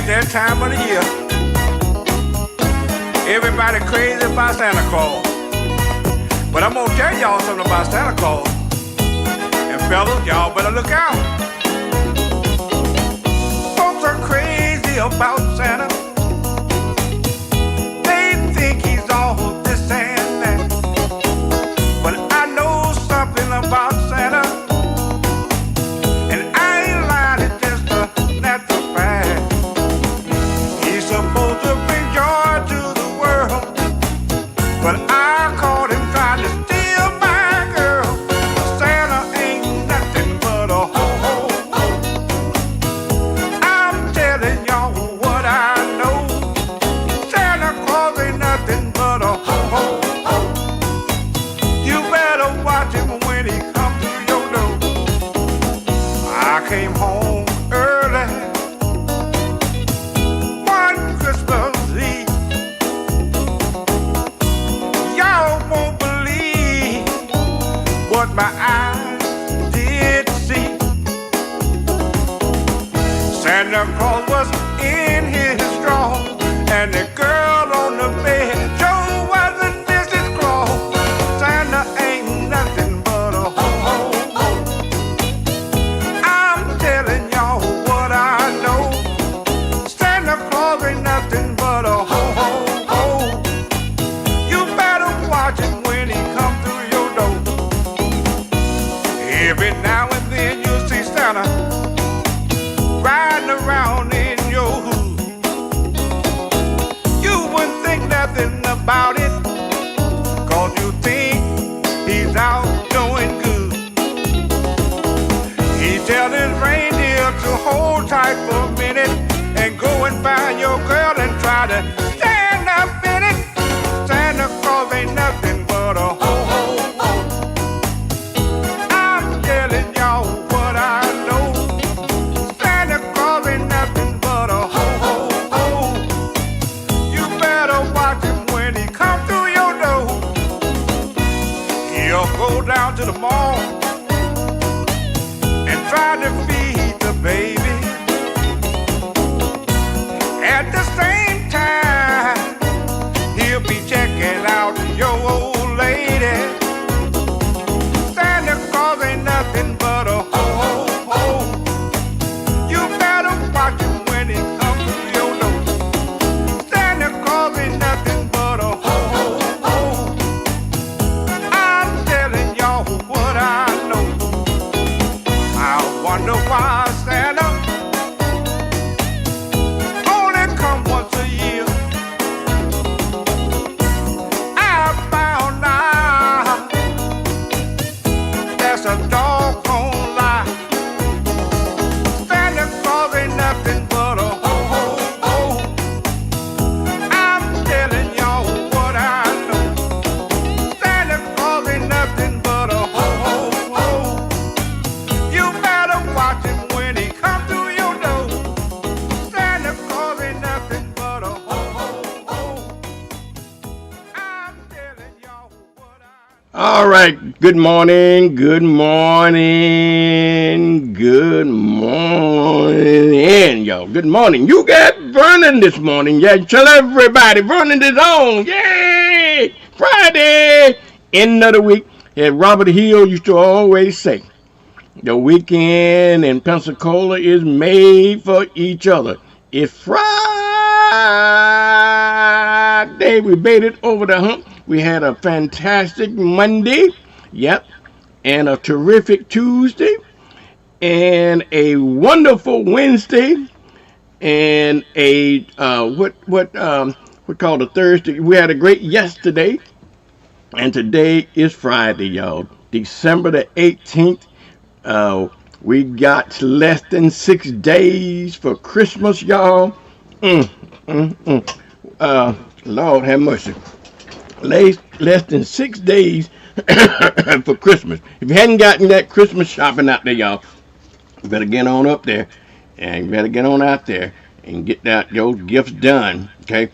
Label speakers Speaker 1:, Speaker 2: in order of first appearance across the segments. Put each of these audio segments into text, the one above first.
Speaker 1: that time of the year, everybody crazy about Santa Claus. But I'm gonna tell y'all something about Santa Claus. And fellas, y'all better look out. Folks are crazy about Santa. They think he's all this and that. But I know something about Santa. And I ain't lying, it's just a natural fact. He's supposed to bring joy to the world. But I caught him trying to steal my girl. Santa ain't nothing but a ho-ho-ho. I'm telling y'all what I know. Santa Claus ain't nothing but a ho-ho-ho. You better watch him when he comes through your door. I came home early one Christmas Eve. Y'all won't believe what my eyes did see. Santa Claus was in his drawers, and the girl on the bed sure wasn't Mrs. Claus. Santa ain't nothing but a ho-ho-ho. I'm telling y'all what I know. Santa Claus ain't nothing but a ho-ho-ho. You better watch him when he comes through your door. Every now and then you'll see Santa riding around in your hood. You wouldn't think nothing about it, 'cause you think he's out doing good. He tell his reindeer to hold tight for a minute and go and find your girl and try to stand up in it. Santa Claus ain't nothing but a ho-ho-ho. I'm telling y'all what I know. Santa Claus ain't nothing but a ho-ho-ho. You better watch him when he comes through your door. He'll go down to the mall and try to feed the baby. At the same time, he'll be checking out your old lady. Santa Claus ain't nothing but a ho-ho-ho. You better watch him when he comes through your door. Santa Claus ain't nothing but a ho-ho-ho. I'm telling y'all what I know. I wonder why Santa only come once a year. I found out that's a doggone lie. Santa Claus ain't nothing but a ho-ho-ho. I'm telling y'all what I know. Santa Claus ain't nothing but a ho-ho-ho. You better watch him when he comes through your door. Santa Claus ain't nothing but a ho-ho-ho. I'm telling y'all what I know.
Speaker 2: All right. Good morning. Good morning. Good morning, y'all. Good morning. You got Vernon this morning. Yeah, tell everybody Vernon is on. Yay! Friday, end of the week. As Robert Hill used to always say, the weekend in Pensacola is made for each other. It's Friday. We made it over the hump. We had a fantastic Monday. Yep. And a terrific Tuesday. And a wonderful Wednesday. And a what called a Thursday. We had a great yesterday. And today is Friday, y'all. December the 18th. We got less than 6 days for Christmas, y'all. Lord have mercy. Less than 6 days for Christmas. If you hadn't gotten that Christmas shopping out there, y'all, you better get on up there. And you better get on out there and get those gifts done, okay?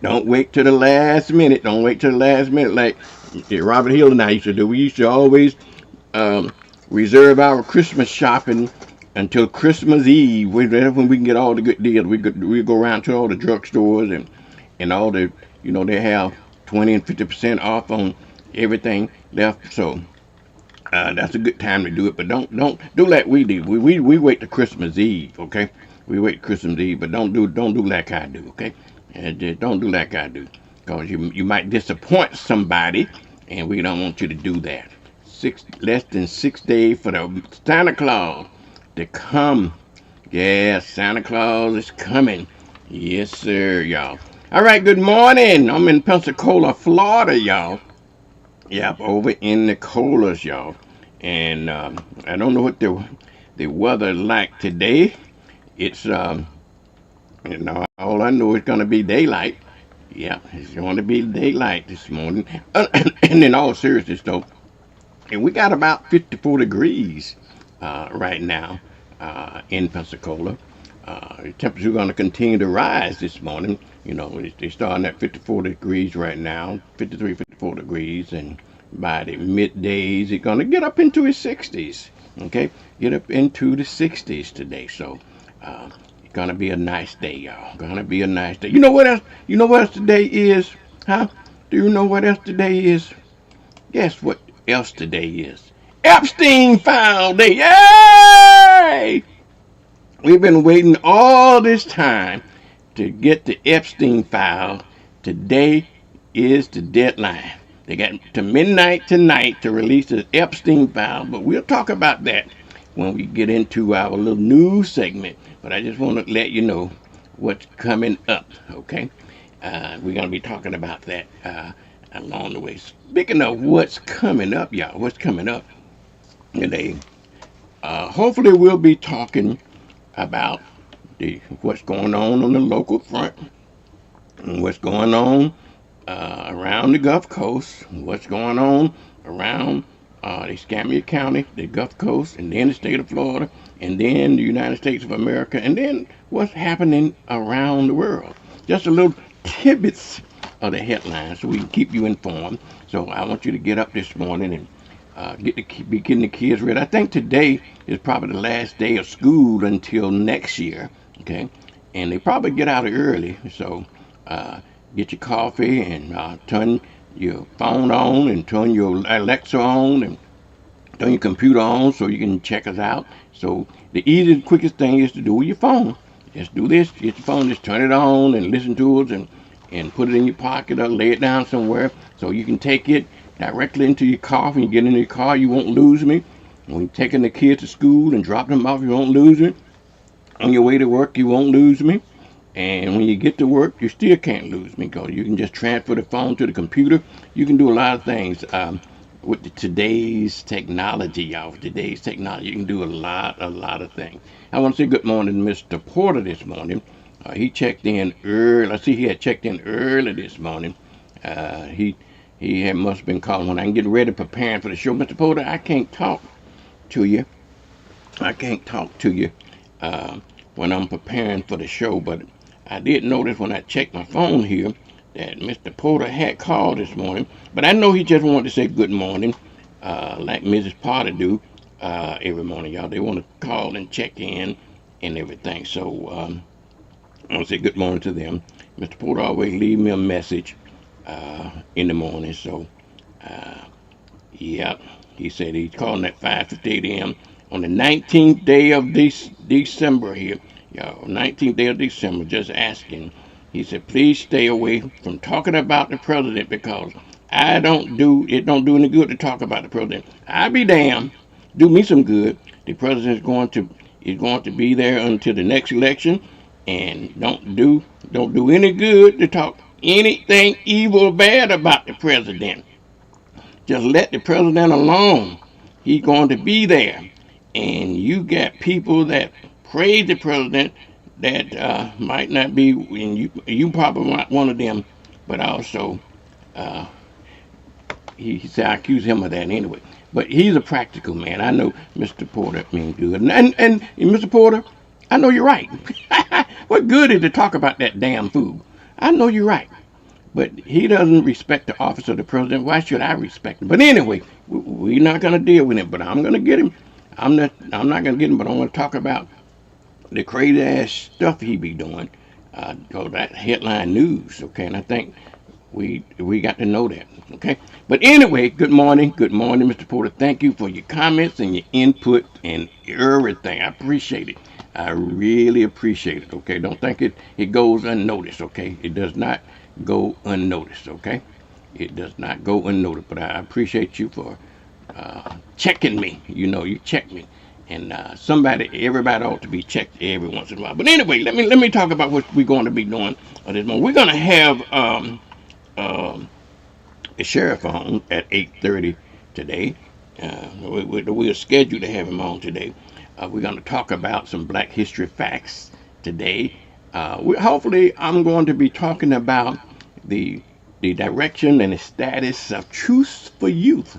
Speaker 2: Don't wait till the last minute. Don't wait till the last minute like Robert Hill and I used to do. We used to always reserve our Christmas shopping until Christmas Eve. That's when we can get all the good deals. We go around to all the drugstores and all the, they have 20 and 50% off on everything left. So that's a good time to do it. But don't do like we do. We wait to Christmas Eve, okay? We wait Christmas Eve, but don't do like I do, okay? And just don't do like I do, cause you might disappoint somebody, and we don't want you to do that. Less than 6 days for the Santa Claus to come. Yeah, Santa Claus is coming. Yes, sir, y'all. All right, good morning. I'm in Pensacola, Florida, y'all. Yep, over in the colas, y'all. And I don't know what the weather like today. It's all I know is gonna be daylight. Yeah, it's going to be daylight this morning. And in all seriousness, though, and we got about 54 degrees right now in Pensacola. The temperature going to continue to rise this morning. They're starting at 54 degrees right now, 53, 54 degrees, and by the middays, it's going to get up into the 60s. Okay, get up into the 60s today. So it's going to be a nice day, y'all. Going to be a nice day. You know what else? You know what else today is? Huh? Do you know what else today is? Guess what else today is? Epstein File Day. Yay! We've been waiting all this time to get the Epstein file. Today is the deadline. They got to midnight tonight to release the Epstein file, but we'll talk about that when we get into our little news segment. But I just want to let you know what's coming up, okay? We're going to be talking about that along the way. Speaking of what's coming up, y'all, what's coming up today, hopefully we'll be talking about what's going on the local front, and what's going on around the Gulf Coast, what's going on around the Escambia County, the Gulf Coast, and then the state of Florida, and then the United States of America, and then what's happening around the world. Just a little tidbits of the headlines so we can keep you informed. So I want you to get up this morning and be getting the kids ready. I think today is probably the last day of school until next year, okay? And they probably get out early, so get your coffee and turn your phone on and turn your Alexa on and turn your computer on so you can check us out. So the easiest, quickest thing is to do with your phone. Just do this, get your phone, just turn it on and listen to us and put it in your pocket or lay it down somewhere so you can take it directly into your car. When you get in your car, you won't lose me. When you're taking the kids to school and dropping them off, you won't lose me. On your way to work, you won't lose me. And when you get to work, you still can't lose me because you can just transfer the phone to the computer. You can do a lot of things with today's technology, y'all. Today's technology, you can do a lot of things. I want to say good morning to Mr. Porter this morning. He checked in early. I see he had checked in early this morning. He must have been calling when I'm getting ready, preparing for the show. Mr. Porter, I can't talk to you. When I'm preparing for the show, but I did notice when I checked my phone here that Mr. Porter had called this morning. But I know he just wanted to say good morning, like Mrs. Potter do every morning, y'all. They want to call and check in and everything. So I want to say good morning to them. Mr. Porter always leave me a message in the morning. So, yeah, he said he's calling at 5:58 a.m. on the 19th day of December here. Y'all, 19th day of December, just asking. He said, please stay away from talking about the president because it don't do any good to talk about the president. I be damned. Do me some good. The president is going to be there until the next election, and don't do any good to talk anything evil or bad about the president. Just let the president alone. He's going to be there. And you got people that praise the president that might not be, and you probably not one of them, but also he said I accuse him of that anyway. But he's a practical man. I know Mr. Porter means good. And Mr. Porter, I know you're right. What good is to talk about that damn food? I know you're right. But he doesn't respect the office of the president. Why should I respect him? But anyway, we're not going to deal with him. But I'm going to get him. I'm not gonna get him, but I want to talk about the crazy ass stuff he be doing. That headline news, okay? And I think we got to know that, okay? But anyway, good morning, Mr. Porter. Thank you for your comments and your input and everything. I appreciate it. I really appreciate it, okay? Don't think it goes unnoticed, okay? It does not go unnoticed, okay? It does not go unnoticed, but I appreciate you for checking me. You know, you check me. And everybody ought to be checked every once in a while. But anyway, let me talk about what we're going to be doing this morning. We're going to have the sheriff on at 8:30 today. We're scheduled to have him on today. We're going to talk about some Black History facts today. Hopefully, I'm going to be talking about the direction and the status of Truth for Youth.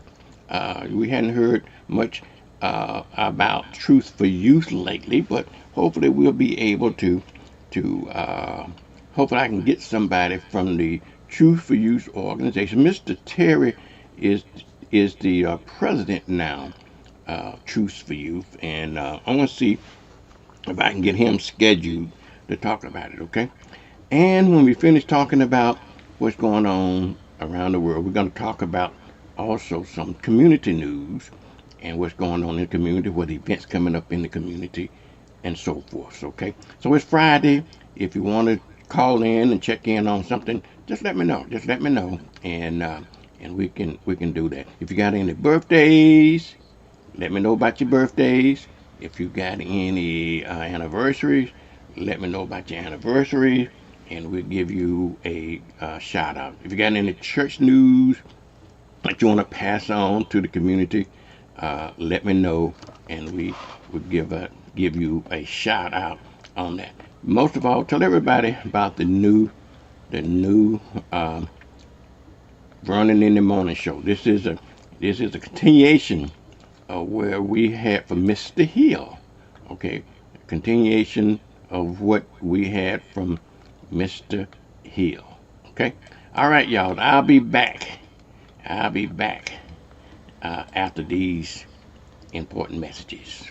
Speaker 2: We hadn't heard much about Truth for Youth lately, but hopefully we'll be able to hopefully I can get somebody from the Truth for Youth organization. Mr. Terry is the president now, Truth for Youth, and I want to see if I can get him scheduled to talk about it, okay? And when we finish talking about what's going on around the world, we're going to talk about also some community news and what's going on in the community, what events coming up in the community, and so forth, okay? So it's Friday. If you want to call in and check in on something, just let me know. And we can do that. If you got any birthdays, let me know about your birthdays. If you got any anniversaries, let me know about your anniversaries, and we'll give you a shout out. If you got any church news that you want to pass on to the community, let me know, and we will give you a shout out on that. Most of all, tell everybody about the new Vernon in the Morning show. This is a continuation of where we had from Mr. Hill. Okay, a continuation of what we had from Mr. Hill. Okay, all right, y'all. I'll be back after these important messages.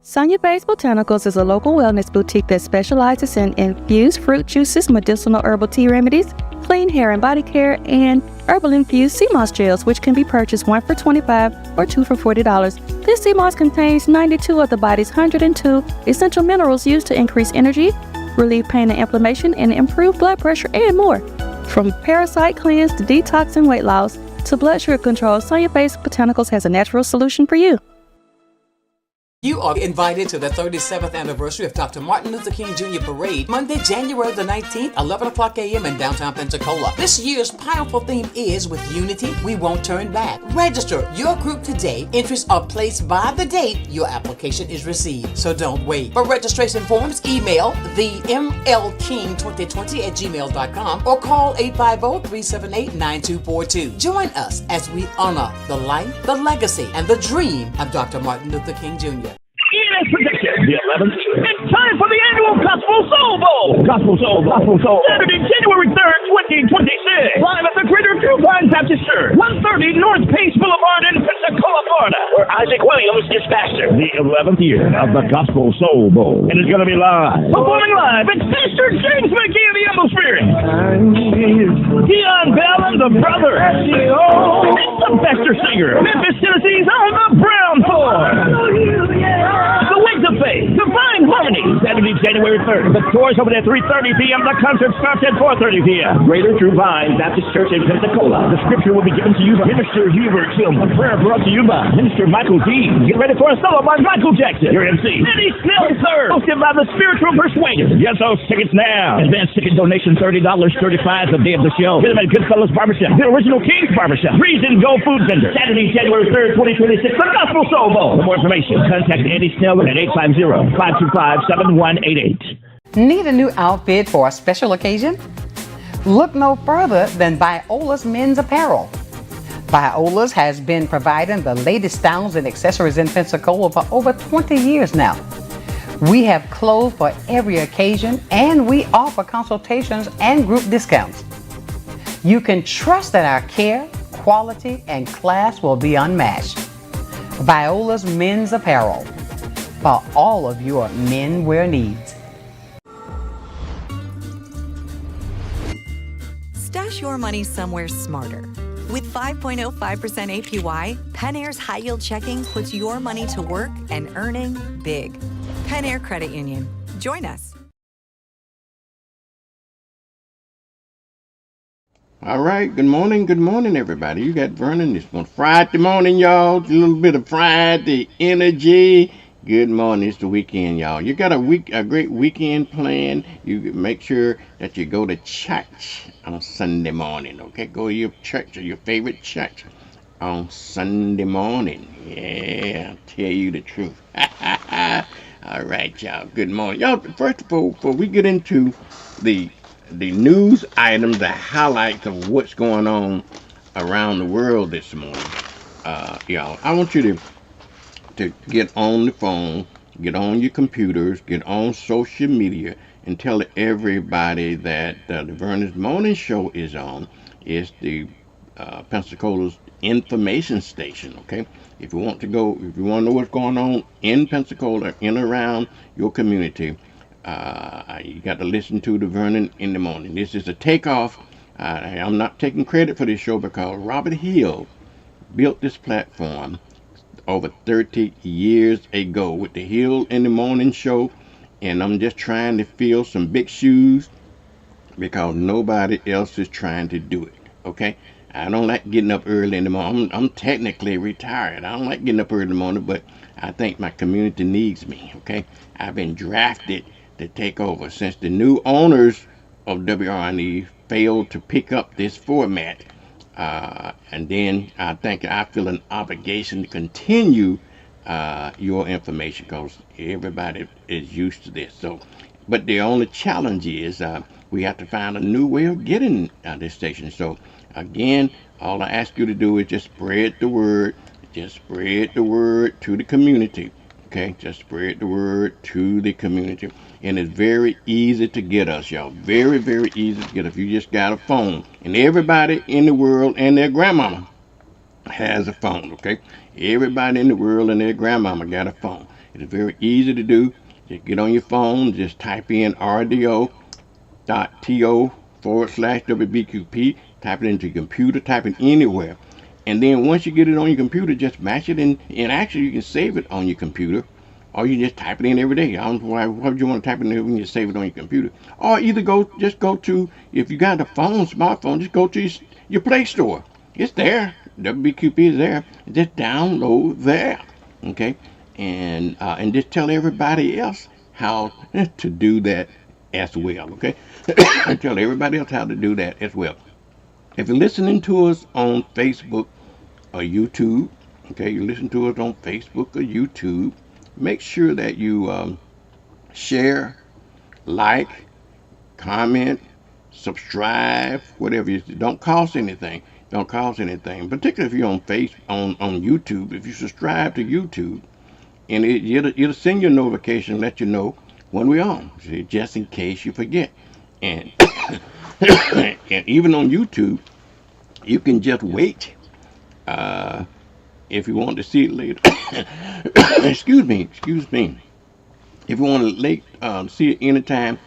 Speaker 3: Sonia Bay's Botanicals is a local wellness boutique that specializes in infused fruit juices, medicinal herbal tea remedies, clean hair and body care, and herbal infused sea moss gels, which can be purchased 1 for $25 or 2 for $40. This sea moss contains 92 of the body's 102 essential minerals used to increase energy, relieve pain and inflammation, and improve blood pressure and more. From parasite cleanse to detox and weight loss to blood sugar control, Sonia Bay's Botanicals has a natural solution for you.
Speaker 4: You are invited to the 37th anniversary of Dr. Martin Luther King Jr. Parade, Monday, January the 19th, 11 o'clock a.m. in downtown Pensacola. This year's powerful theme is, with unity, we won't turn back. Register your group today. Entries are placed by the date your application is received, so don't wait. For registration forms, email themlking2020@gmail.com or call 850-378-9242. Join us as we honor the life, the legacy, and the dream of Dr. Martin Luther King Jr.
Speaker 5: The 11th. It's time for the annual Gospel Soul Bowl. Gospel Soul. Saturday, January 3rd, 2026. Live at the Greater Coupon Baptist Church, 130 North Pace Boulevard in Pensacola, Florida, where Isaac Williams is pastor. The 11th year of the Gospel Soul Bowl. And it's going to be live. Performing live, it's Pastor James McGee of the Humble Spirit. Dion Bell and the Brother. It's the Pastor Singer. Memphis, Tennessee's on the Brown Floor. The Wings of Faith, Divine in Harmony, Saturday, January 3rd. The doors open at 3:30 p.m. The concert starts at 4:30 p.m. Greater True Vine Baptist Church in Pensacola. The scripture will be given to you by Minister Hubert Kim. A prayer brought to you by Minister Michael D. Get ready for a solo by Michael Jackson. Your MC, Eddie Snell, sir. Hosted by the Spiritual Persuaders. Get those tickets now. Advance ticket donation $30, $35 the day of the show. Get them at Goodfellas Barbershop, the original King's Barbershop, Reason Go Food Vendor. Saturday, January 3rd, 2026, the Gospel Soul Bowl. For more information, contact Eddie Snell at 850-525-7188.
Speaker 4: Need a new outfit for a special occasion? Look no further than Viola's Men's Apparel. Viola's has been providing the latest styles and accessories in Pensacola for over 20 years now. We have clothes for every occasion, and we offer consultations and group discounts. You can trust that our care, quality, and class will be unmatched. Viola's Men's Apparel, for all of your menswear needs.
Speaker 6: Stash your money somewhere smarter. With 5.05% APY, Pen Air's high yield checking puts your money to work and earning big. Pen Air Credit Union. Join us.
Speaker 2: All right, good morning, everybody. You got Vernon this one. Friday morning, y'all. A little bit of Friday energy. Good morning. It's the weekend, y'all. You got a great weekend planned. You make sure that you go to church on Sunday morning, okay? Go to your church or your favorite church on Sunday morning. Yeah, I'll tell you the truth. All right, y'all. Good morning. Y'all, first of all, before we get into the news items, the highlights of what's going on around the world this morning, y'all, I want you to get on the phone, get on your computers, get on social media, and tell everybody that the Vernon's Morning Show is on. It's the Pensacola's information station, okay? If you want to know what's going on in Pensacola, in around your community, you got to listen to the Vernon in the morning. This is a takeoff. I'm not taking credit for this show because Robert Hill built this platform over 30 years ago with the Hill in the Morning Show, and I'm just trying to fill some big shoes because nobody else is trying to do it, okay? I don't like getting up early in the morning. I'm technically retired. I don't like getting up early in the morning, but I think my community needs me, okay? I've been drafted to take over since the new owners of WRNE failed to pick up this format. And then I think I feel an obligation to continue your information because everybody is used to this. So, but the only challenge is we have to find a new way of getting this station. So again, all I ask you to do is just spread the word. Just spread the word to the community. Okay, just spread the word to the community. And it's very easy to get us, y'all. Very, very easy to get if you just got a phone. And everybody in the world and their grandmama has a phone, okay? Everybody in the world and their grandmama got a phone. It's very easy to do. Just get on your phone, just type in rdo.to/WBQP, type it into your computer, type it anywhere. And then once you get it on your computer, just match it in. And actually, you can save it on your computer, or you just type it in every day. I don't know why would you want to type it in when you save it on your computer. Or either just go to, if you got a phone, smartphone, just go to your Play Store. It's there. WBQP is there. Just download there, okay? And just tell everybody else how to do that as well, okay? Tell everybody else how to do that as well. If you're listening to us on Facebook or YouTube, okay, you listen to us on Facebook or YouTube, make sure that you share, like, comment, subscribe, whatever you do. Don't cost anything. Don't cost anything. Particularly if you're on on YouTube. If you subscribe to YouTube, and it'll send you a notification, let you know when we're on, just in case you forget. And and even on YouTube, you can just wait if you want to see it later. excuse me. If you want to see it anytime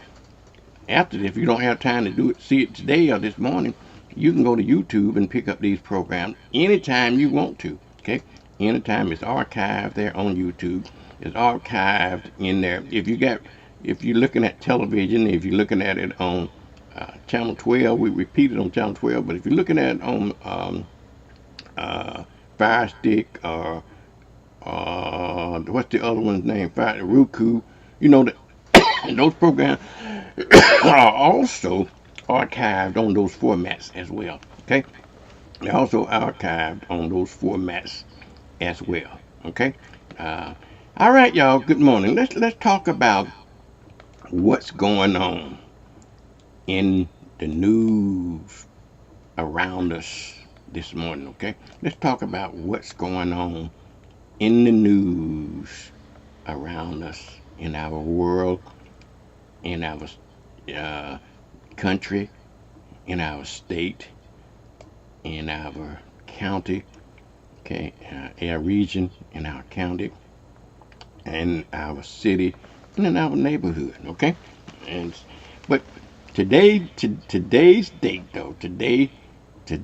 Speaker 2: after, if you don't have time to see it today or this morning, you can go to YouTube and pick up these programs anytime you want to. Okay, anytime. It's archived there on YouTube. It's archived in there. If you're looking at television, if you're looking at it on channel 12, we repeat it on channel 12. But if you're looking at it on Fire Stick or what's the other one's name? Fire Roku. You know that those programs are also archived on those formats as well. Okay, they're also archived on those formats as well. Okay. Uh, all right, y'all. Good morning. Let's talk about what's going on in the news around us this morning. Okay. Let's talk about what's going on in the news around us in our world, in our uh, country, in our state, in our county, okay, our region, in our county, in our city, and in our neighborhood, okay. And but today's date though, today is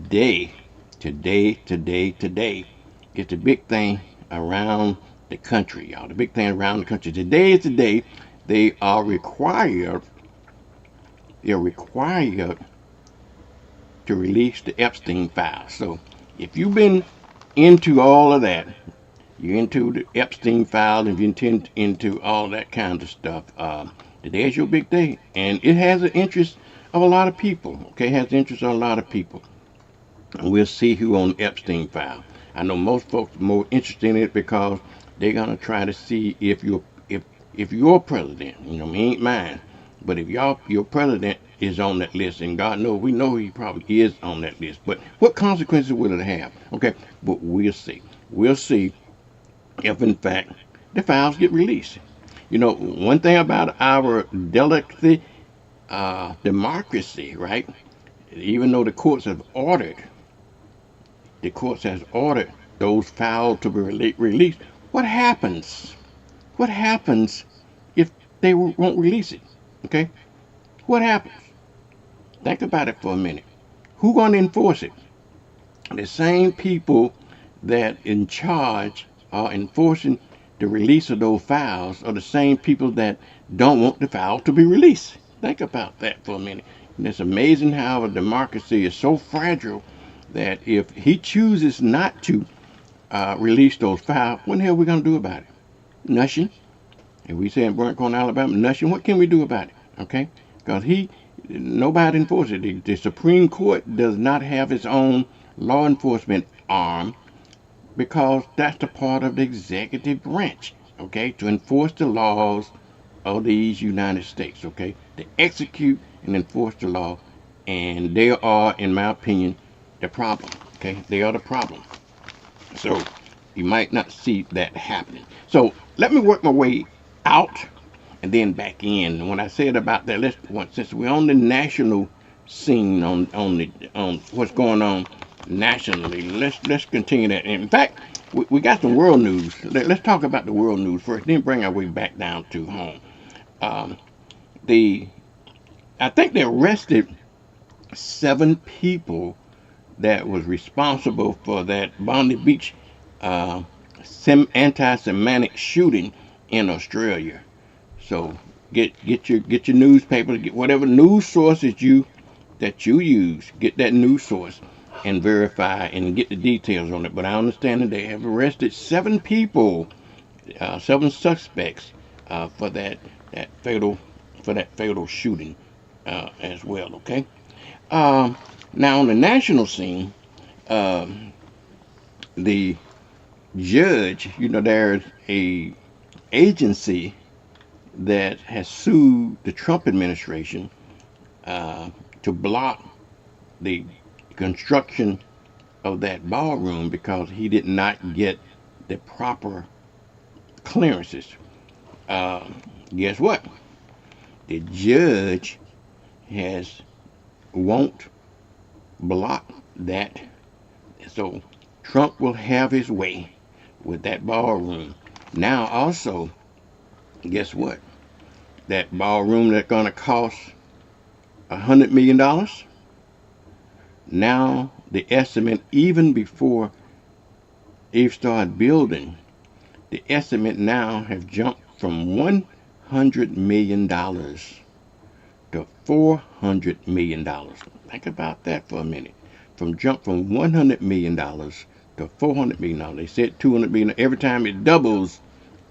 Speaker 2: the big thing around the country, y'all. The big thing around the country today is the day they are required. They're required to release the Epstein files. So if you've been into all of that, you're into the Epstein files, and you're into all that kind of stuff, today is your big day. And it has an interest of a lot of people. Okay, it has the interest of a lot of people. And we'll see who on the Epstein file. I know most folks are more interested in it because they're gonna try to see if your president, you know, he ain't mine, but if your president is on that list, and God knows, we know he probably is on that list. But what consequences will it have? Okay, but we'll see. We'll see if in fact the files get released. You know, one thing about our delicate democracy, right? Even though the courts have ordered those files to be released, what happens? What happens if they won't release it? Okay, what happens? Think about it for a minute. Who gonna enforce it? The same people that in charge are enforcing the release of those files are the same people that don't want the file to be released. Think about that for a minute. And it's amazing how a democracy is so fragile that if he chooses not to release those files, what the hell are we going to do about it? Nothing. If we say in Burnt Corner, Alabama, nothing, what can we do about it? Okay? Because nobody enforces it. The Supreme Court does not have its own law enforcement arm because that's the part of the executive branch, okay, to enforce the laws of these United States, okay, to execute and enforce the law. And they are, in my opinion, the problem, okay, they are the problem. So you might not see that happening. So let me work my way out and then back in. And when I said about that, since we're on the national scene on what's going on nationally, let's continue that. And in fact, we got some world news. Let's talk about the world news first, then bring our way back down to home. I think they arrested 7 people that was responsible for that Bondi Beach anti-Semitic shooting in Australia. So get your newspaper, get whatever news sources that you use, get that news source and verify and get the details on it. But I understand that they have arrested 7 people, 7 suspects for that fatal shooting as well. Okay. Now on the national scene, the judge, you know, there's a agency that has sued the Trump administration to block the construction of that ballroom because he did not get the proper clearances. Guess what? The judge won't block that. So Trump will have his way with that ballroom. Now also, guess what? That ballroom that's gonna cost $100 million. Now the estimate, even before they've started building, the estimate now has jumped from $100 million to $400 million. Think about that for a minute. From $100 million to $400 million. They said $200 million. Every time it doubles,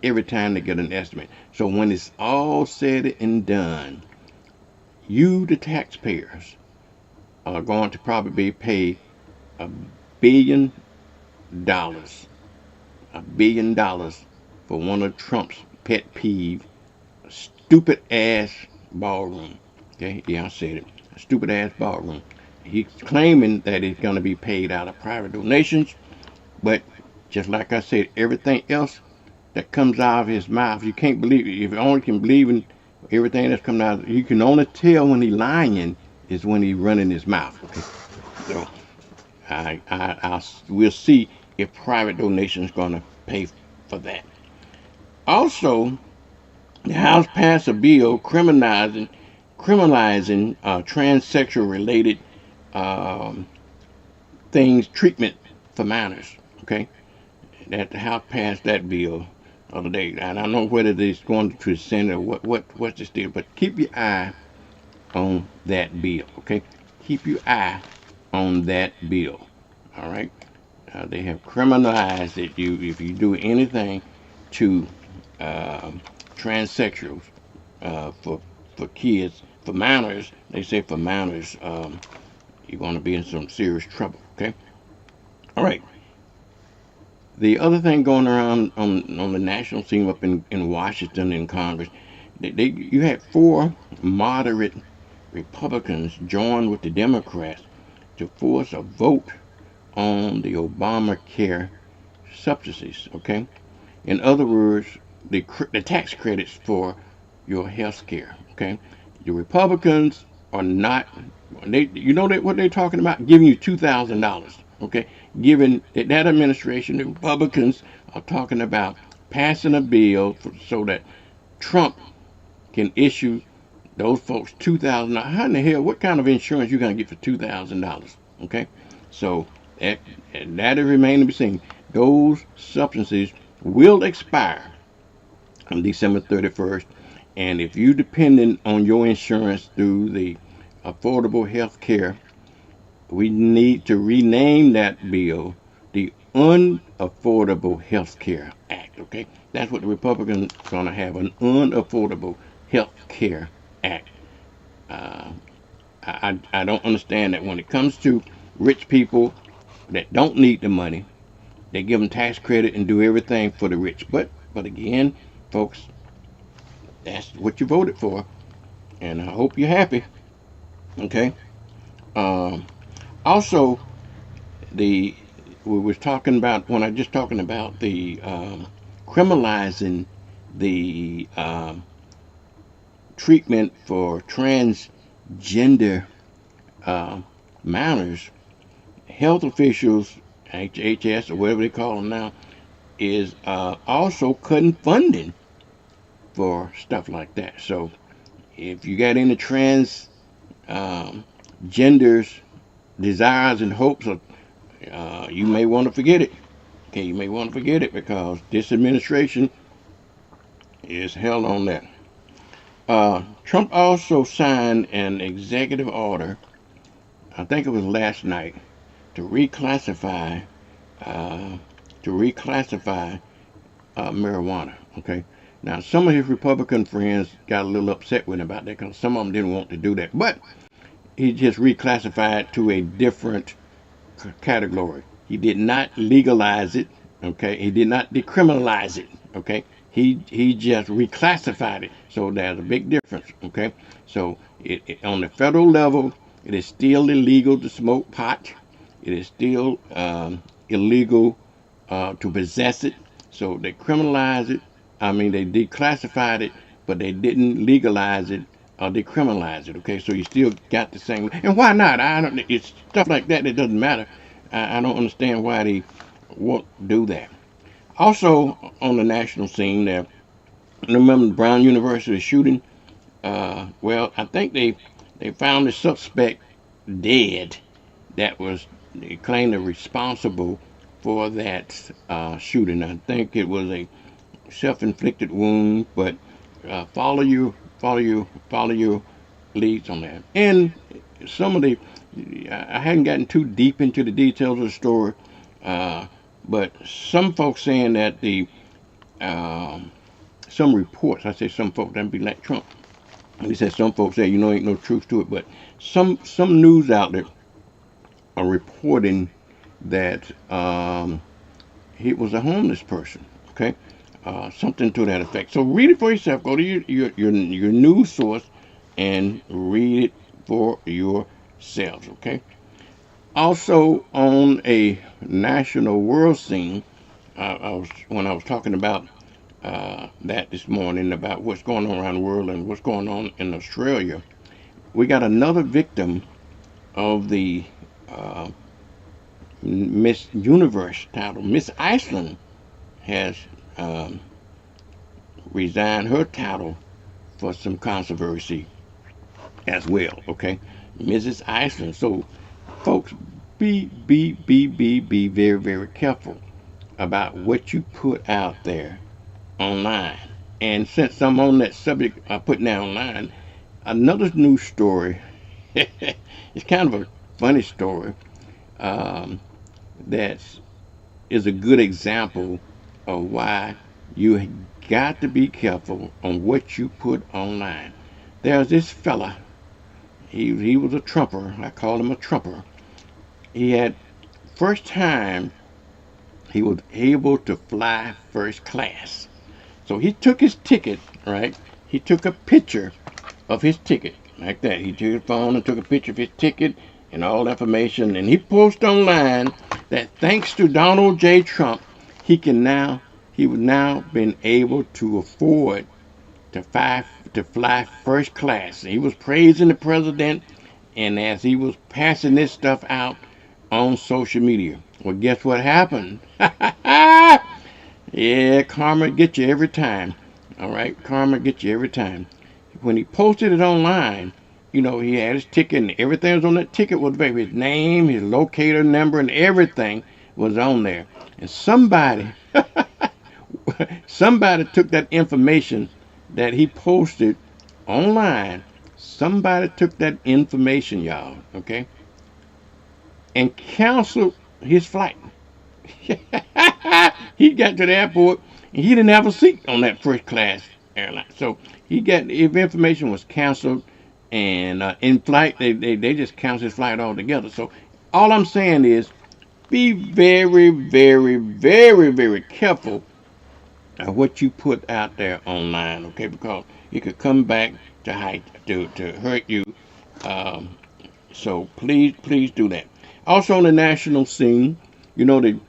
Speaker 2: every time they get an estimate. So when it's all said and done, you, the taxpayers, are going to probably pay $1 billion, $1 billion for one of Trump's pet peeve, stupid ass ballroom. Okay, yeah, I said it. A stupid ass ballroom. He's claiming that it's going to be paid out of private donations, but just like I said, everything else that comes out of his mouth, you can't believe it. If you only can believe in everything that's coming out, you can only tell when he's lying is when he's running his mouth. Okay? So we'll see if private donations is going to pay for that. Also, the House passed a bill criminalizing transsexual related things, treatment for minors. Okay, that the House passed that bill the other day. And I don't know whether it's going to the Senate or what's the deal, but keep your eye on that bill. Okay, keep your eye on that bill. All right, they have criminalized it. If you do anything to transsexuals for kids, for minors, they say for minors, you're going to be in some serious trouble. Okay, all right. The other thing going around on the national scene up in Washington in Congress, you had 4 moderate Republicans join with the Democrats to force a vote on the Obamacare subsidies. Okay, in other words, the tax credits for your health care. Okay, the Republicans are not. What they're talking about? Giving you $2,000. Okay, given that administration, the Republicans are talking about passing a bill so that Trump can issue those folks $2,000. How in the hell? What kind of insurance you gonna get for $2,000? Okay, so that remains to be seen. Those subsidies will expire on December 31st, and if you're dependent on your insurance through the Affordable Health Care, we need to rename that bill the Unaffordable Health Care Act. Okay, that's what the Republicans are going to have, an Unaffordable Health Care Act. I don't understand that when it comes to rich people that don't need the money, they give them tax credit and do everything for the rich. But again, folks, that's what you voted for, and I hope you're happy. Okay. Also, we was talking about when I just talking about the criminalizing the treatment for transgender minors. Health officials, HHS or whatever they call them now, is also cutting funding for stuff like that. So if you got any trans genders, desires and hopes of, you may want to forget it. Okay, you may want to forget it because this administration is held on that. Trump also signed an executive order, I think it was last night, to reclassify marijuana. Okay, now some of his Republican friends got a little upset with him about that because some of them didn't want to do that, but he just reclassified to a different category. He did not legalize it. Okay, he did not decriminalize it. Okay, he just reclassified it. So there's a big difference. Okay, so on the federal level, it is still illegal to smoke pot. It is still illegal to possess it. So they criminalized it. I mean, they declassified it, but they didn't legalize it or decriminalize it. Okay, so you still got the same. And why not? It's stuff like that that doesn't matter. I don't understand why they won't do that. Also, on the national scene, there. Remember Brown University shooting? Well, I think they found the suspect dead. That was, they claimed, responsible for that shooting. I think it was a self-inflicted wound, but follow your leads on that. And some of the, I hadn't gotten too deep into the details of the story, but some folks saying that some reports, I say some folks, that'd be like Trump. He said some folks say, ain't no truth to it, but some news outlet are reporting that he was a homeless person. Okay, something to that effect. So read it for yourself. Go to your news source and read it for yourselves. Okay. Also, on a national world scene, when I was talking about that this morning about what's going on around the world and what's going on in Australia, we got another victim of the Miss Universe title. Miss Iceland has resigned her title for some controversy as well. Okay, Mrs. Iceland. So, folks, be very, very careful about what you put out there online. And since I'm on that subject, I put now online another news story. It's kind of a funny story. That is a good example of why you got to be careful on what you put online. There's this fella. He was a trumper. I call him a trumper. He had first time he was able to fly first class. So he took his ticket, right? He took a picture of his ticket like that. He took his phone and took a picture of his ticket and all the information, and he posted online that thanks to Donald J. Trump, he would now been able to afford to fly first class. He was praising the president, and as he was passing this stuff out on social media, well, guess what happened? Yeah, karma get you every time. All right, karma get you every time. When he posted it online, he had his ticket, and everything was on that ticket was there. His name, his locator number, and everything was on there. And somebody took that information that he posted online. Somebody took that information, y'all, okay, and canceled his flight. He got to the airport and he didn't have a seat on that first class airline. So his information was canceled, and in flight they just canceled his flight altogether. So all I'm saying is be very, very, very, very careful of what you put out there online, okay? Because it could come back to hurt you. So please do that. Also on the national scene, the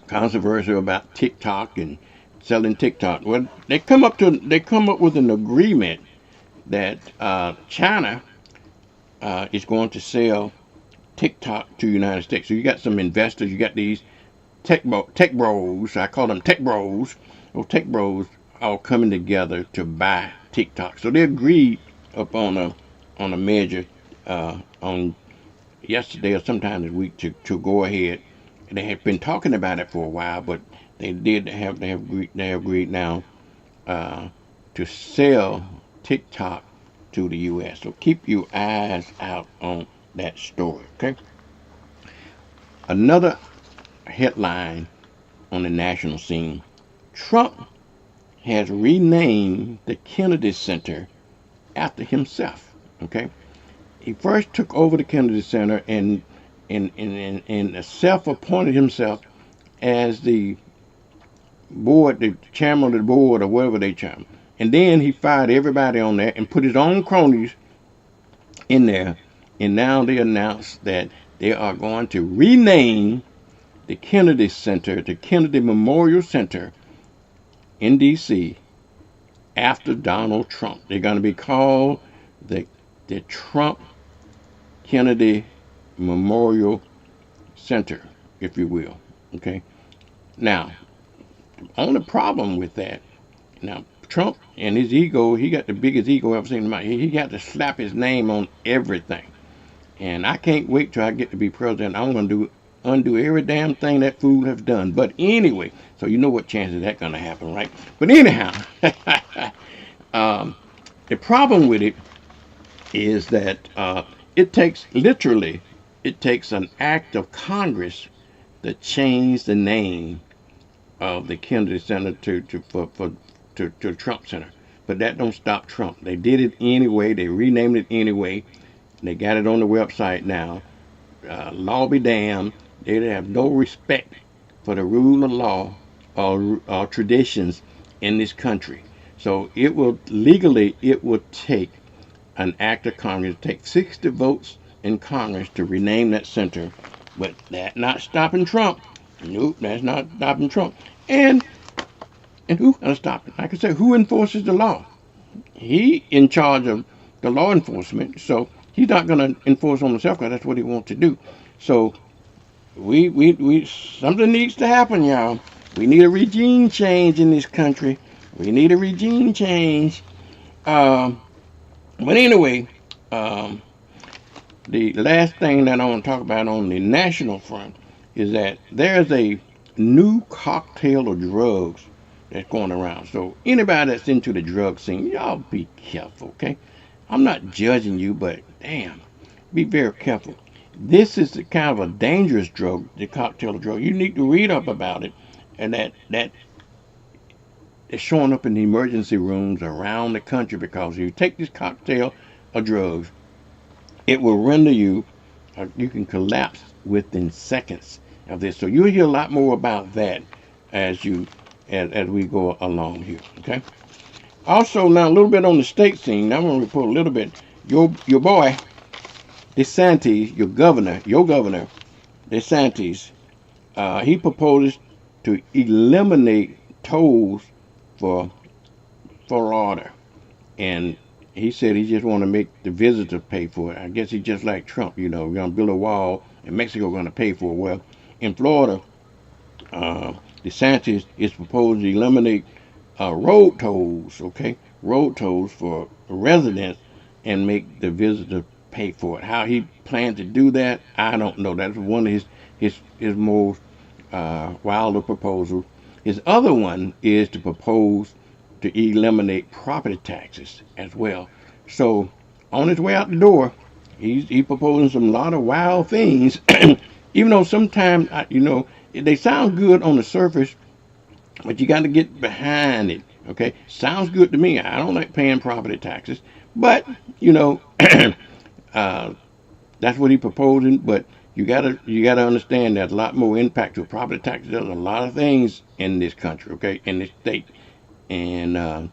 Speaker 2: controversy about TikTok and selling TikTok. Well, they come up with an agreement that China is going to sell TikTok to the United States. So you got some investors, you got these tech bros. I call them tech bros. Well, tech bros all coming together to buy TikTok. So they agreed upon a measure on yesterday or sometime this week to go ahead. They had been talking about it for a while, but they have agreed now to sell TikTok to the U.S. So keep your eyes out on that story, okay? Another headline on the national scene: Trump has renamed the Kennedy Center after himself. Okay, he first took over the Kennedy Center and self-appointed himself as the chairman of the board, or whatever they term. And then he fired everybody on there and put his own cronies in there. And now they announced that they are going to rename the Kennedy Center, the Kennedy Memorial Center in D.C. after Donald Trump. They're going to be called the Trump Kennedy Memorial Center, if you will. Okay. Now, the only problem with that, now Trump and his ego, he got the biggest ego I've ever seen in my life. He got to slap his name on everything. And I can't wait till I get to be president. I'm going to do undo every damn thing that fool has done. But anyway, so you know what chances that's going to happen, right? But anyhow, the problem with it is that it takes an act of Congress to change the name of the Kennedy Center to Trump Center. But that don't stop Trump. They did it anyway. They renamed it anyway. They got it on the website now. Law be damned. They have no respect for the rule of law or traditions in this country. So it will take an act of Congress, take 60 votes in Congress to rename that center. But that's not stopping Trump. Nope, that's not stopping Trump. And who gonna stop it? Like I said, who enforces the law? He in charge of the law enforcement, so he's not gonna enforce on himself because that's what he wants to do. So we something needs to happen, y'all. We need a regime change in this country. We need a regime change. But anyway, the last thing that I want to talk about on the national front is that there's a new cocktail of drugs that's going around. So anybody that's into the drug scene, y'all be careful, okay? I'm not judging you, but damn, be very careful. This is the kind of a dangerous drug, the cocktail of drug. You need to read up about it, and that is showing up in the emergency rooms around the country, because if you take this cocktail of drugs, it will render you can collapse within seconds of this. So you'll hear a lot more about that as we go along here. Okay. Also, now a little bit on the state scene. I want to report a little bit. Your boy DeSantis, your governor DeSantis, he proposes to eliminate tolls for Florida, and he said he just want to make the visitors pay for it. I guess he's just like Trump, we're going to build a wall and Mexico going to pay for it. Well, in Florida, DeSantis is proposed to eliminate road tolls for residents and make the visitor pay for it. How he plans to do that, I don't know. That's one of his most wilder proposals. His other one is to propose to eliminate property taxes as well. So on his way out the door, he's proposing a lot of wild things. Even though sometimes they sound good on the surface, but you got to get behind it. Okay, sounds good to me. I don't like paying property taxes, but that's what he's proposing. But you gotta understand there's a lot more impact to property taxes. There's a lot of things in this country, okay, in this state, and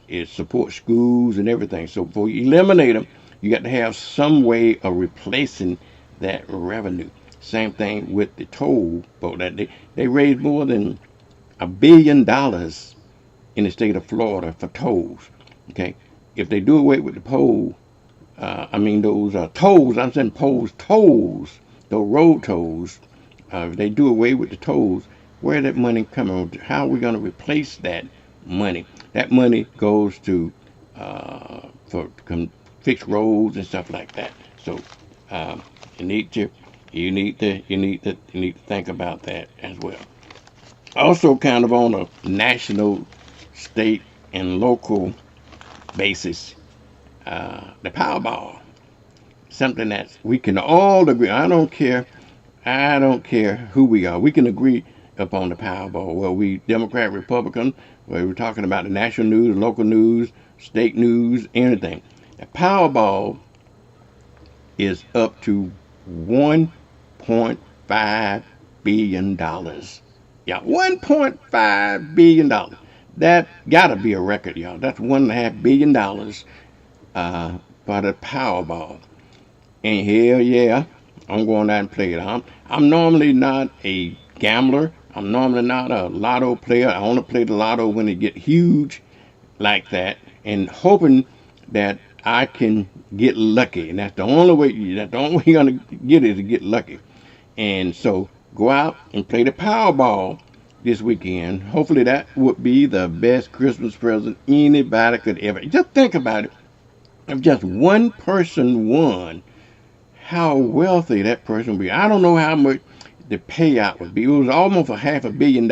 Speaker 2: it supports schools and everything. So before you eliminate them, you got to have some way of replacing that revenue. Same thing with the toll, but that they raised more than $1 billion in the state of Florida for tolls. Okay, if they do away with the tolls, I'm saying tolls, those road tolls. If they do away with the tolls, where that money coming? How are we going to replace that money? That money goes to fix roads and stuff like that. So you need to think about that as well. Also, kind of on a national, state, and local basis, the Powerball, something that we can all agree. I don't care who we are. We can agree upon the Powerball. Well, we Democrat, Republican, where we're talking about the national news, local news, state news, anything. The Powerball is up to $1.5 billion. Yeah, $1.5 billion. That gotta be a record, y'all. That's $1.5 billion for the Powerball. And hell yeah, I'm going out and play it. I'm normally not a gambler. I'm normally not a lotto player. I only play the lotto when it get huge like that, and hoping that I can get lucky. And that's the only way you're gonna get it, is to get lucky. And so go out and play the Powerball this weekend. Hopefully that would be the best Christmas present anybody could ever. Just think about it. If just one person won, how wealthy that person would be. I don't know how much the payout would be. It was almost a $500 million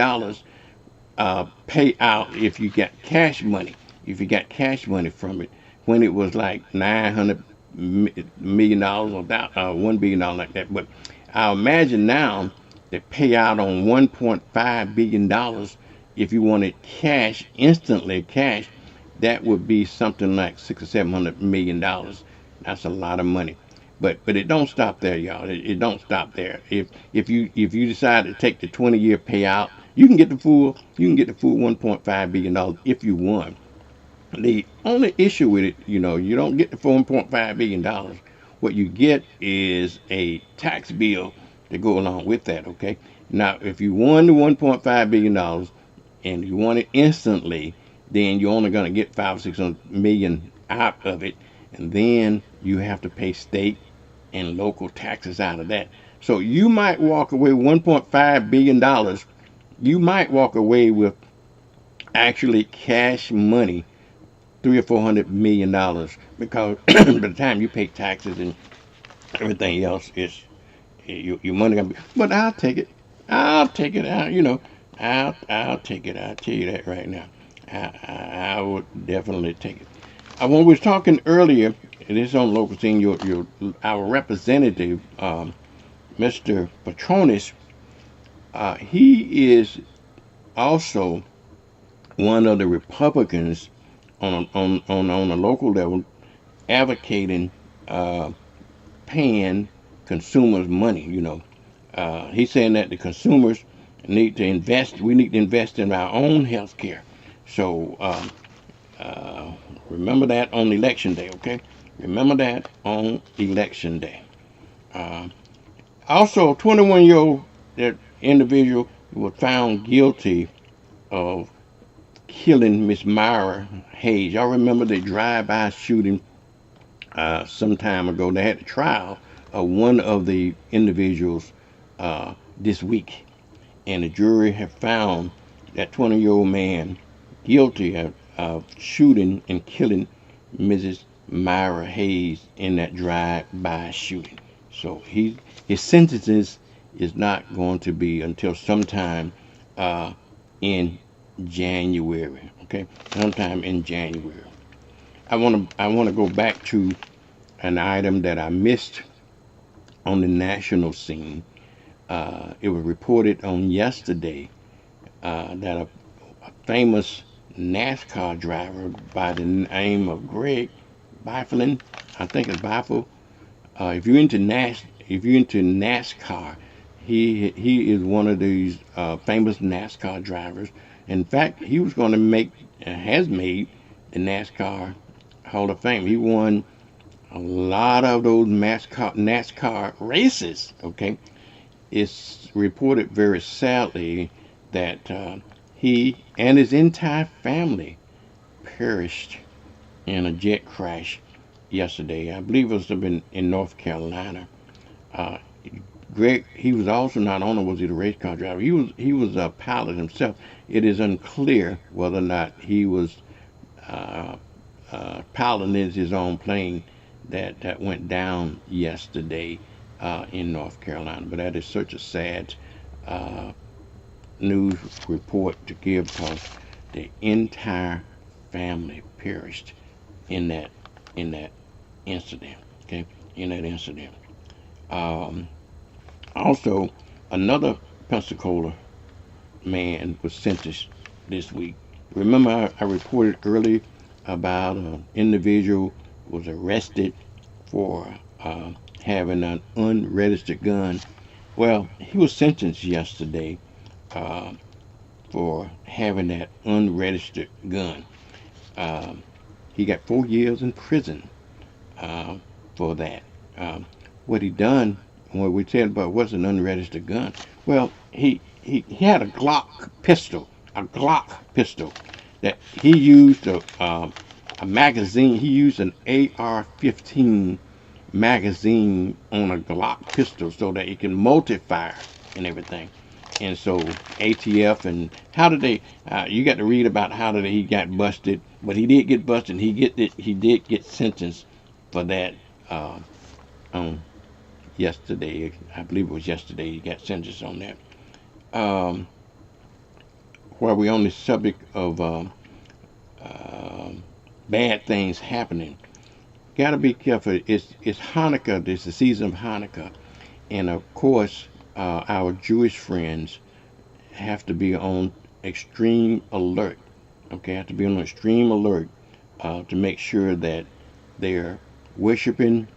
Speaker 2: payout if you got cash money. If you got cash money from it, when it was like $900 million or $1 billion like that. But I imagine now the payout on $1.5 billion, if you wanted cash, instantly cash, that would be something like $600 or $700 million. That's a lot of money. But it don't stop there, y'all. It don't stop there. If you decide to take the 20-year payout, you can get the full $1.5 billion if you won. The only issue with it, you don't get the $1.5 billion. What you get is a tax bill to go along with that. Okay. Now, if you won the $1.5 billion and you won it instantly, then you're only going to get 500-600 million out of it, and then you have to pay state and local taxes out of that. So you might walk away with $1.5 billion. You might walk away with actually cash money, $300 or $400 million, because by the time you pay taxes and everything else, it's your money gonna be. But I'll take it. I'll take it out. I'll take it. I'll tell you that right now. I would definitely take it. When we was talking earlier, and this is on local scene, our representative, Mr. Patronis, he is also one of the Republicans on a local level advocating paying consumers money. He's saying that the consumers need to invest. We need to invest in our own health care. So remember that on election day, okay? Remember that on election day. Also, 21-year-old individual was found guilty of killing Miss Myra Hayes. Y'all remember the drive-by shooting some time ago? They had a trial of one of the individuals this week, and the jury have found that 20-year-old man guilty of shooting and killing Mrs. Myra Hayes in that drive-by shooting. So his sentence is not going to be until sometime in January. Okay, sometime in January. I want to go back to an item that I missed on the national scene. It was reported on yesterday that a famous NASCAR driver by the name of Greg Bifflin, I think it's Biffle. If you're into NASCAR, he is one of these famous NASCAR drivers. In fact, he was going to has made the NASCAR Hall of Fame. He won a lot of those NASCAR races. Okay, it's reported very sadly that he and his entire family perished in a jet crash yesterday. I believe it was in North Carolina. Greg, he was also, not only was he the race car driver, he was a pilot himself. It is unclear whether or not he was piloting his own plane that went down yesterday in North Carolina. But that is such a sad news report to give, because the entire family perished in that incident. Okay, in that incident. Also, another Pensacola man was sentenced this week. Remember, I reported earlier about an individual was arrested for having an unregistered gun. Well, he was sentenced yesterday for having that unregistered gun. He got 4 years in prison for that. What he done, when we tell about what's an unregistered gun, well, he had a Glock pistol that he used a magazine. He used an AR-15 magazine on a Glock pistol so that it can multi-fire and everything. And so ATF, and how did they? You got to read about how did he got busted, but he did get busted. He did get sentenced for that yesterday. I believe it was yesterday. You got census on that. Um, while we're on the subject of bad things happening, gotta be careful. It's Hanukkah. It's the season of Hanukkah, and of course, our Jewish friends have to be on extreme alert. Okay, have to be on extreme alert to make sure that their worshiping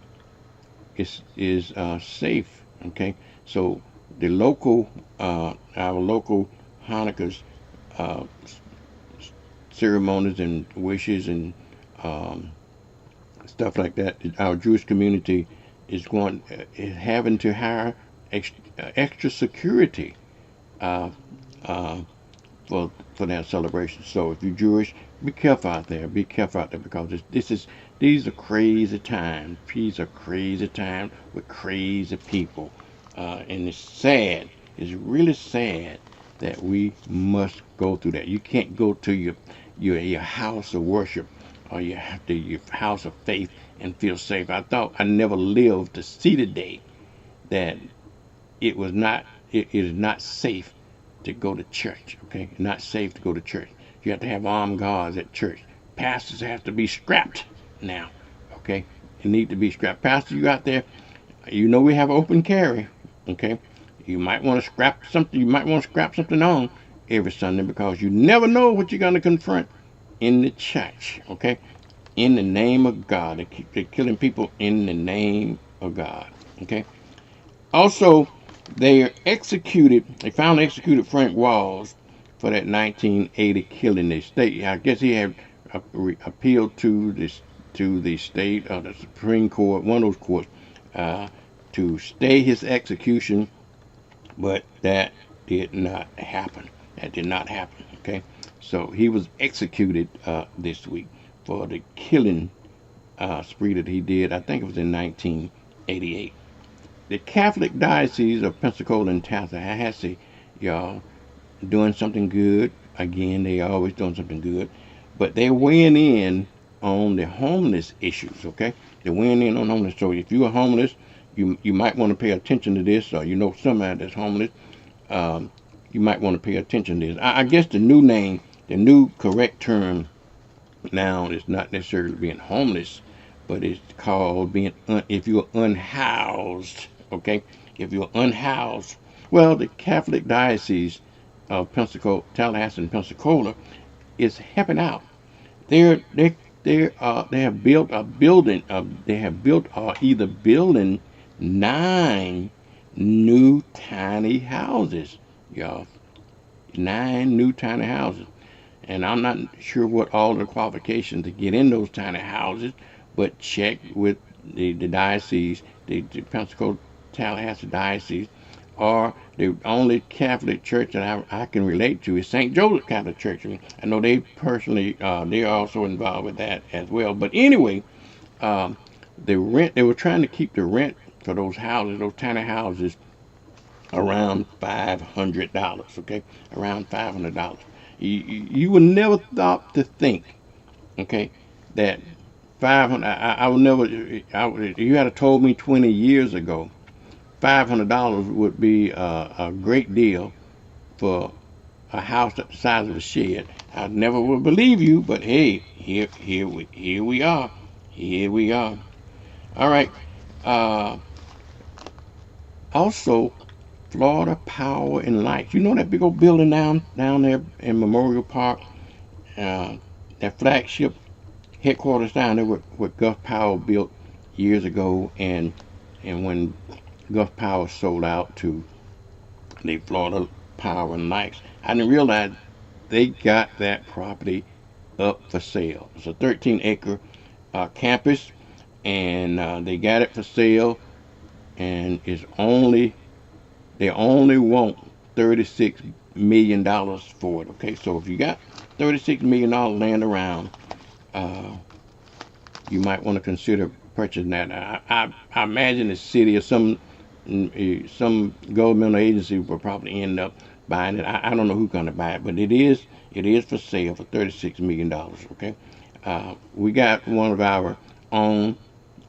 Speaker 2: is safe. Okay, so the local, our local Hanukkah's uh, ceremonies and wishes and um, stuff like that. Our Jewish community is having to hire extra security uh, uh, for that celebration. So if you're Jewish, be careful out there. Be careful out there because these are crazy times. These are crazy times with crazy people, and it's sad. It's really sad that we must go through that. You can't go to your house of worship or your house of faith and feel safe. I thought I never lived to see the day that it is not safe to go to church. Okay, not safe to go to church. You have to have armed guards at church. Pastors have to be strapped now. Okay, you need to be strapped. Pastor, you out there? You know we have open carry. Okay, you might want to scrap something. You might want to scrap something on every Sunday because you never know what you're going to confront in the church. Okay, in the name of God, they're killing people in the name of God. Okay. Also, they finally executed Frank Walls for that 1980 killing. The state, I guess he had appealed to the state or the Supreme Court, one of those courts, to stay his execution, but that did not happen. That did not happen. Okay, so he was executed this week for the killing spree that he did. I think it was in 1988. The Catholic Diocese of Pensacola and Tallahassee, y'all, doing something good. Again, they always doing something good. But they're weighing in on the homeless issues, okay? They're weighing in on homeless. So if you're homeless, you might want to pay attention to this, or you know somebody that's homeless, you might want to pay attention to this. I guess the new correct term now is not necessarily being homeless, but it's called being, if you're unhoused, okay? If you're unhoused, well, the Catholic Diocese of Pensacola, Tallahassee and Pensacola is helping out. They have built a building. They have built or either building 9 new tiny houses, y'all. 9 new tiny houses. And I'm not sure what all the qualifications to get in those tiny houses, but check with the diocese, the Pensacola Tallahassee Diocese, or the only Catholic church that I can relate to is St. Joseph Catholic Church. I know they personally, they're also involved with that as well. But anyway, the rent, they were trying to keep the rent for those houses, those tiny houses, around $500, okay? Around $500. You would never thought to think, okay, that 500. I would never. You had told me 20 years ago, $500 would be a great deal for a house the size of a shed. I never would believe you, but hey, here we are. Here we are. All right. Also, Florida Power and Lights. You know that big old building down there in Memorial Park, that flagship headquarters down there what Gus Power built years ago, and when Gus Power sold out to the Florida Power and Lights, I didn't realize they got that property up for sale. It's a 13-acre campus, and they got it for sale, and they only want $36 million for it. Okay, so if you got $36 million laying around, you might want to consider purchasing that. I imagine the city or some governmental agency will probably end up buying it. I don't know who's going to buy it, but it is for sale for $36 million. Okay, we got one of our own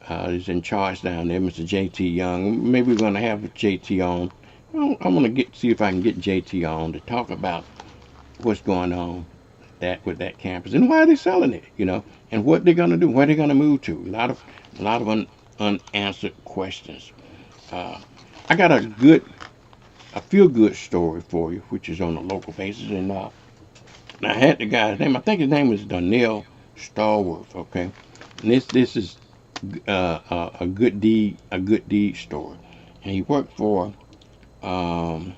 Speaker 2: is in charge down there, Mr. J.T. Young. Maybe we're going to have J.T. on. Well, I'm going to see if I can get J.T. on to talk about what's going on with that campus and why they're selling it, and what they're going to do, where they're going to move to. A lot of unanswered questions. I got a feel good story for you, which is on a local basis, and I had the guy's name. I think his name is Darnell Stallworth. Okay, and this is a good deed story, and he worked for. I'm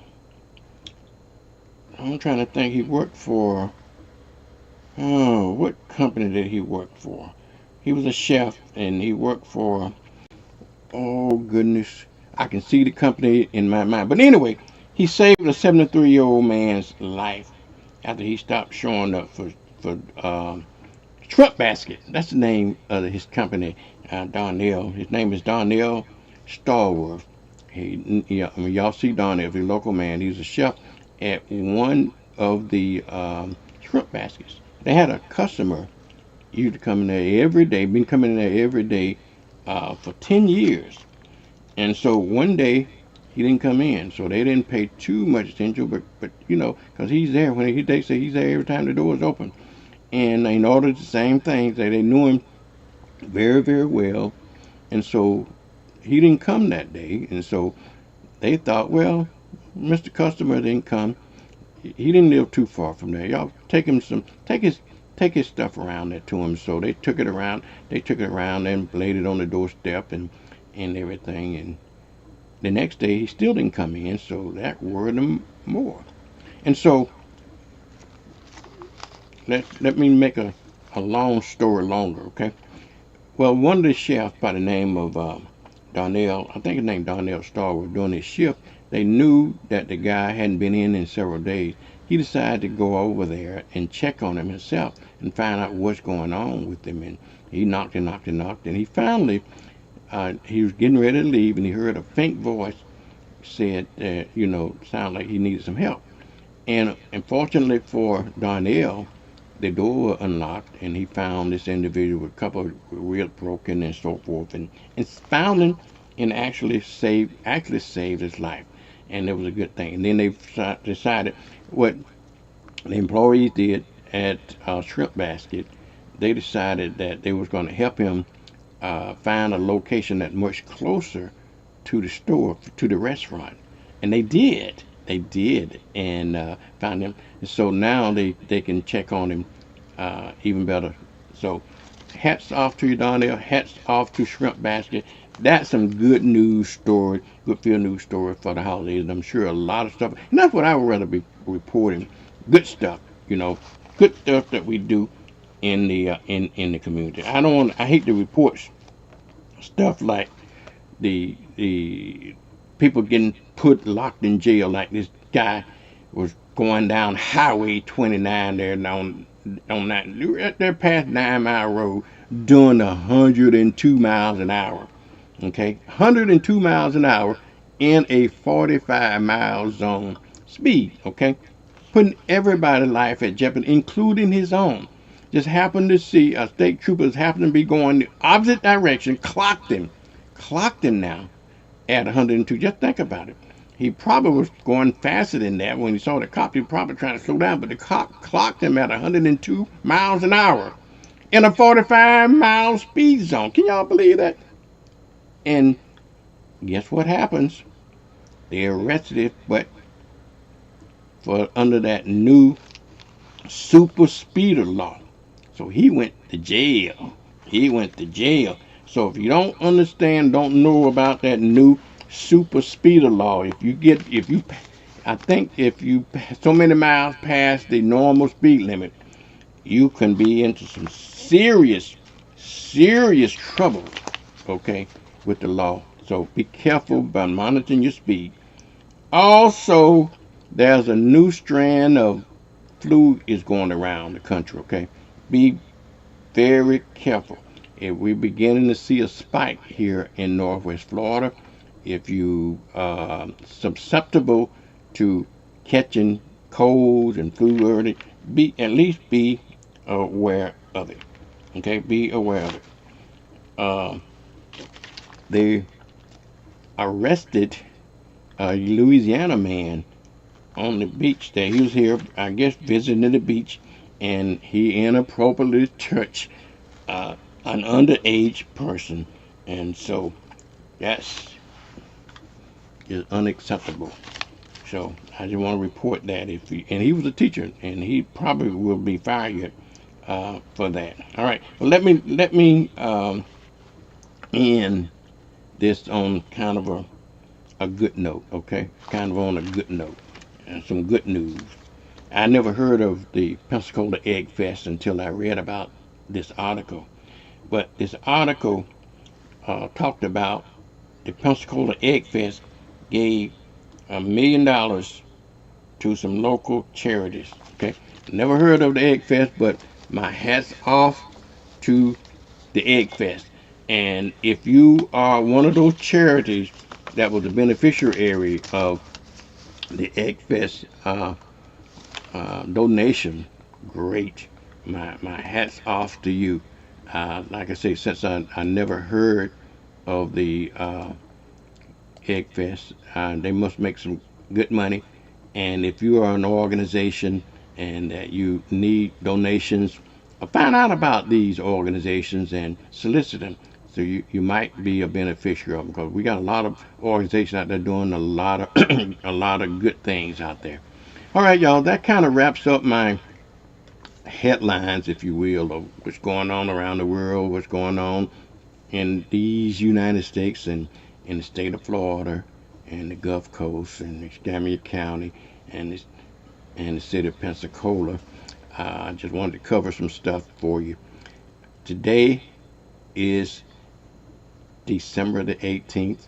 Speaker 2: trying to think. He worked for. Oh, what company did he work for? He was a chef, and he worked for. Oh goodness, I can see the company in my mind. But anyway, he saved a 73-year-old man's life after he stopped showing up for shrimp basket. That's the name of his company, Darnell. His name is Darnell Stallworth. Y'all see Darnell, the local man. He's a chef at one of the shrimp baskets. They had a customer used to come in there every day, been coming in there every day for 10 years. And so one day he didn't come in, so they didn't pay too much attention, but because he's there they say he's there every time the door is open. And they ordered the same thing, they knew him very, very well, and so he didn't come that day, and so they thought, well, Mr. Customer didn't come. He didn't live too far from there. Y'all take his stuff around there to him. So they took it around and laid it on the doorstep and everything. And the next day he still didn't come in, so that worried him more. And so let me make a long story longer, okay? Well, one of the chefs by the name of Darnell, I think his name Darnell Starr, was doing his shift. They knew that the guy hadn't been in several days. He decided to go over there and check on him himself and find out what's going on with him. And he knocked and knocked and knocked. And he finally, he was getting ready to leave, and he heard a faint voice said, sounded like he needed some help. And unfortunately for Darnell, the door was unlocked, and he found this individual with a couple of ribs broken and so forth, and found him and actually saved his life. And it was a good thing. And then they decided what the employees did at Shrimp Basket. They decided that they was going to help him find a location that's much closer to the store, to the restaurant. And they did, and found him. And so now they can check on him even better. So hats off to you, Darnell. Hats off to Shrimp Basket. That's some good news story, good feel news story for the holidays. And I'm sure a lot of stuff, and that's what I would rather be reporting. Good stuff, good stuff that we do in the in the community. I hate to report stuff like the people getting locked in jail, like this guy was going down Highway 29 there on that there past 9 Mile Road doing 102 miles an hour. Okay, 102 miles an hour in a 45-mile zone speed. Okay, putting everybody's life at jeopardy, including his own. Just happened to see a state trooper happened to be going the opposite direction, clocked him now at 102. Just think about it. He probably was going faster than that. When he saw the cop, he was probably trying to slow down, but the cop clocked him at 102 miles an hour in a 45-mile speed zone. Can y'all believe that? And guess what happens? They arrested him, but for under that new super speeder law. So he went to jail. So if you don't know about that new super speeder law, if you so many miles past the normal speed limit, you can be into some serious trouble, okay, with the law. So be careful about monitoring your speed. Also, there's a new strand of flu is going around the country, okay? Be very careful. If we're beginning to see a spike here in Northwest Florida, if you are susceptible to catching colds and flu early, at least be aware of it. Okay, be aware of it. they arrested a Louisiana man on the beach there. He was here, I guess, visiting the beach, and he inappropriately touched an underage person, and so that's is unacceptable. So I just want to report that. And he was a teacher, and he probably will be fired for that. All right. Well, let me end this on kind of a good note. Okay, kind of on a good note and some good news. I never heard of the Pensacola Egg Fest until I read about this article. But this article talked about the Pensacola Egg Fest gave $1 million to some local charities. Okay, never heard of the Egg Fest, but my hat's off to the Egg Fest. And if you are one of those charities that was the beneficiary of the Egg Fest donation, great. My hat's off to you. Like I say, since I never heard of the Egg Fest, they must make some good money. And if you are an organization and that you need donations, find out about these organizations and solicit them, so you might be a beneficiary of them, because we got a lot of organizations out there doing a lot of a lot of good things out there. All right, y'all, that kind of wraps up my headlines, if you will, of what's going on around the world, what's going on in these United States and in the state of Florida and the Gulf Coast and Escambia County and the city of Pensacola. I just wanted to cover some stuff for you. Today is December the 18th.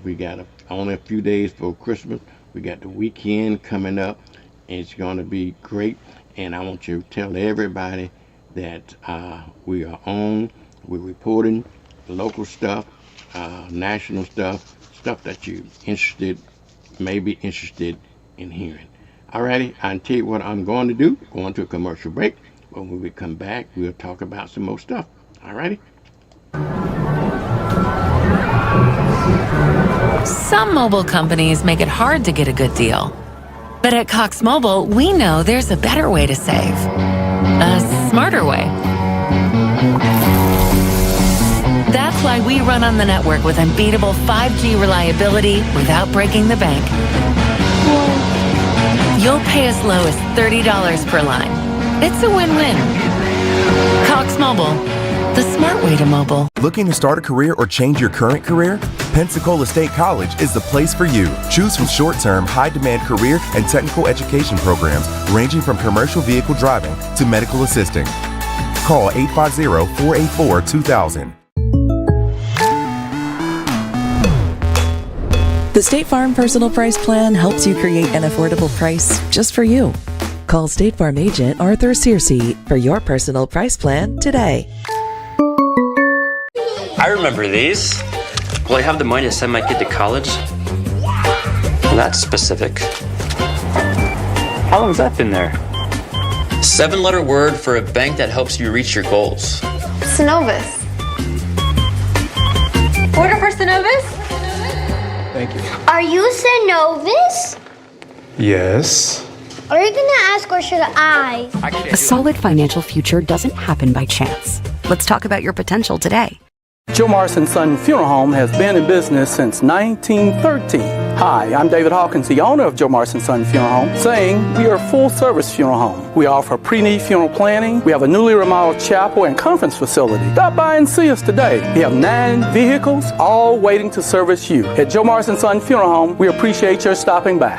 Speaker 2: We got only a few days for Christmas. We got the weekend coming up. It's going to be great. And I want you to tell everybody that we are on. We're reporting local stuff, national stuff that you're may be interested in hearing. Alrighty, I'll tell you what I'm going to do. Going to a commercial break. When we come back, we'll talk about some more stuff. Alrighty.
Speaker 7: Some mobile companies make it hard to get a good deal. But at Cox Mobile, we know there's a better way to save. A smarter way. That's why we run on the network with unbeatable 5G reliability without breaking the bank. You'll pay as low as $30 per line. It's a win-win. Cox Mobile, the smart way to mobile.
Speaker 8: Looking to start a career or change your current career? Pensacola State College is the place for you. Choose from short-term, high-demand career and technical education programs ranging from commercial vehicle driving to medical assisting. Call 850-484-2000.
Speaker 9: The State Farm Personal Price Plan helps you create an affordable price just for you. Call State Farm agent Arthur Searcy for your personal price plan today.
Speaker 10: I remember these. Will I have the money to send my kid to college? Well, that's specific. How long has that been there? 7-letter word for a bank that helps you reach your goals.
Speaker 11: Synovus. Order for Synovus?
Speaker 12: Thank you.
Speaker 11: Are you Synovus?
Speaker 12: Yes.
Speaker 11: Are you gonna ask or should I?
Speaker 13: A solid financial future doesn't happen by chance. Let's talk about your potential today.
Speaker 14: Joe Morrison Son Funeral Home has been in business since 1913. Hi, I'm David Hawkins, the owner of Joe Morrison Son Funeral Home, saying we are a full-service funeral home. We offer pre-need funeral planning. We have a newly remodeled chapel and conference facility. Stop by and see us today. We have 9 vehicles, all waiting to service you. At Joe Morrison Son Funeral Home, we appreciate your stopping by.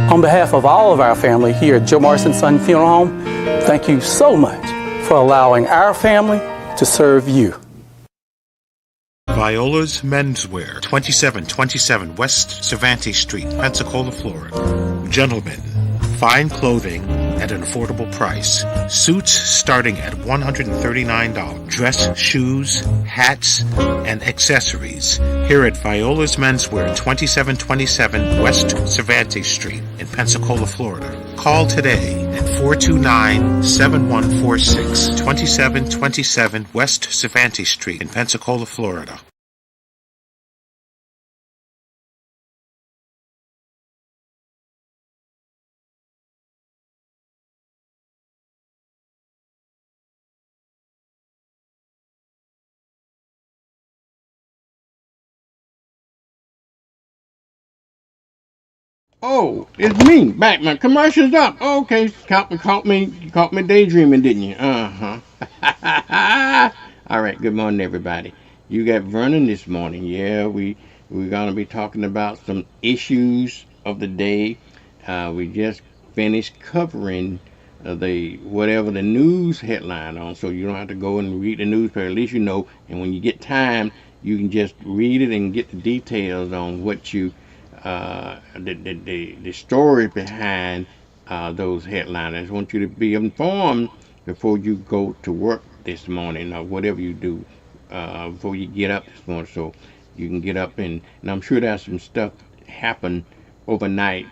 Speaker 14: On behalf of all of our family here at Joe Morrison Son Funeral Home, thank you so much for allowing our family to serve you.
Speaker 15: Viola's Menswear, 2727 West Cervantes Street, Pensacola, Florida. Gentlemen, fine clothing at an affordable price. Suits starting at $139. Dress, shoes, hats, and accessories. Here at Viola's Menswear, 2727 West Cervantes Street in Pensacola, Florida. Call today at 429-7146, 2727 West Cervantes Street in Pensacola, Florida.
Speaker 2: Oh, it's me. Back. My commercial's up. Okay, caught me daydreaming, didn't you? All right. Good morning, everybody. You got Vernon this morning. Yeah, we're gonna be talking about some issues of the day. We just finished covering the whatever the news headline on, so you don't have to go and read the newspaper. At least you know. And when you get time, you can just read it and get the details on what you the story behind those headlines. I just want you to be informed before you go to work this morning or whatever you do before you get up this morning, so you can get up and I'm sure there's some stuff happened overnight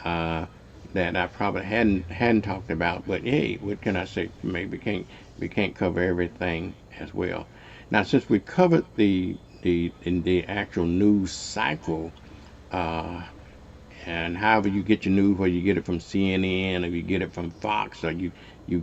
Speaker 2: that I probably hadn't talked about. But hey, what can I say? Maybe we can't cover everything as well. Now, since we covered the actual news cycle. Uh, and however you get your news, whether you get it from CNN or you get it from Fox or you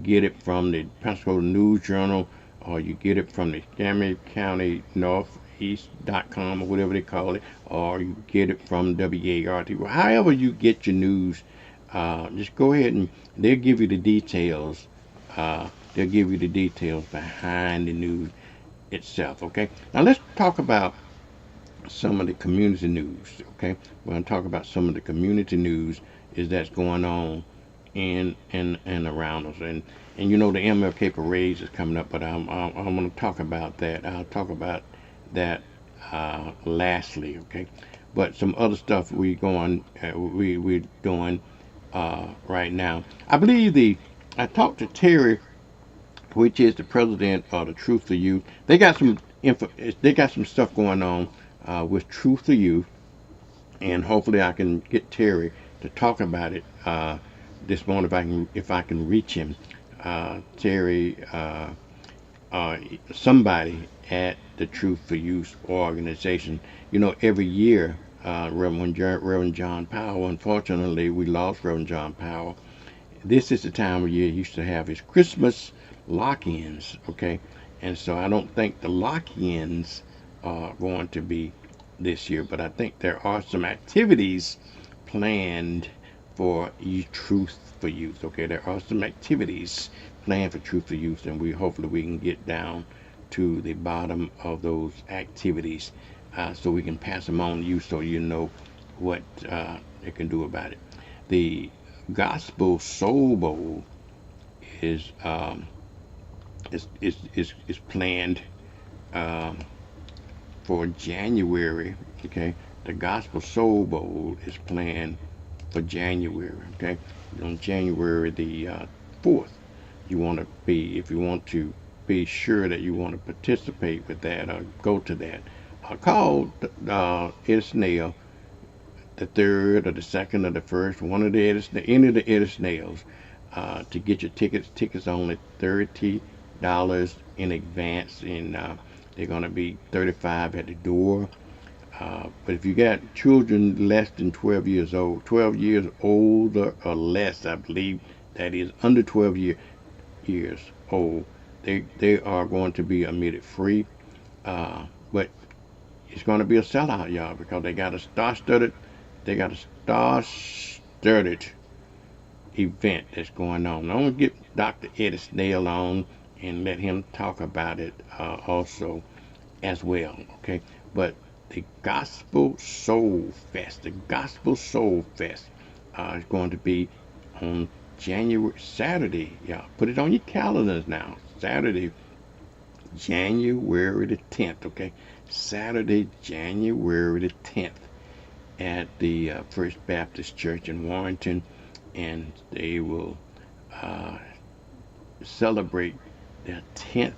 Speaker 2: get it from the Pensacola News Journal or you get it from the Montgomery County Northeast.com or whatever they call it, or you get it from WART. However you get your news, just go ahead and they'll give you the details. They'll give you the details behind the news itself. Okay, now let's talk about some of the community news. Okay, we're going to talk about some of the community news that's going on in and around us, and you know the MLK parade is coming up, but I'm going to talk about that. I'll talk about that lastly. Okay, but some other stuff we're doing right now. I believe I talked to Terry, which is the president of the Truth for Youth. They got some stuff going on with Truth for Youth, and hopefully I can get Terry to talk about it this morning if I can reach him. Terry, somebody at the Truth for Youth organization. You know, every year, Reverend John Powell. Unfortunately, we lost Reverend John Powell. This is the time of year he used to have his Christmas lock-ins. Okay, and so I don't think the lock-ins are going to be this year, but I think there are some activities planned for Truth for Youth. Okay, there are some activities planned for Truth for Youth, and hopefully we can get down to the bottom of those activities so we can pass them on to you so you know what they can do about it. The Gospel Soul Bowl is planned for January. Okay, the Gospel Soul Bowl is planned for January. Okay, on January the 4th, if you want to be sure that you want to participate with that or go to that, call Ed Snail, the third or the second or the first, any of the Ed Snails, to get your tickets. Tickets are only $30 in advance, and they're going to be $35 at the door. But if you got children less than 12 years old, 12 years older or less, I believe that is under 12 years old, they are going to be admitted free. But it's going to be a sellout, y'all, because they got a star-studded event that's going on. I'm going to get Dr. Eddie Snail on and let him talk about it also as well. Okay, but the Gospel Soul Fest is going to be on Saturday. Yeah, put it on your calendars now. Saturday, January the 10th. Okay, Saturday, January the 10th at the First Baptist Church in Warrenton, and they will celebrate their 10th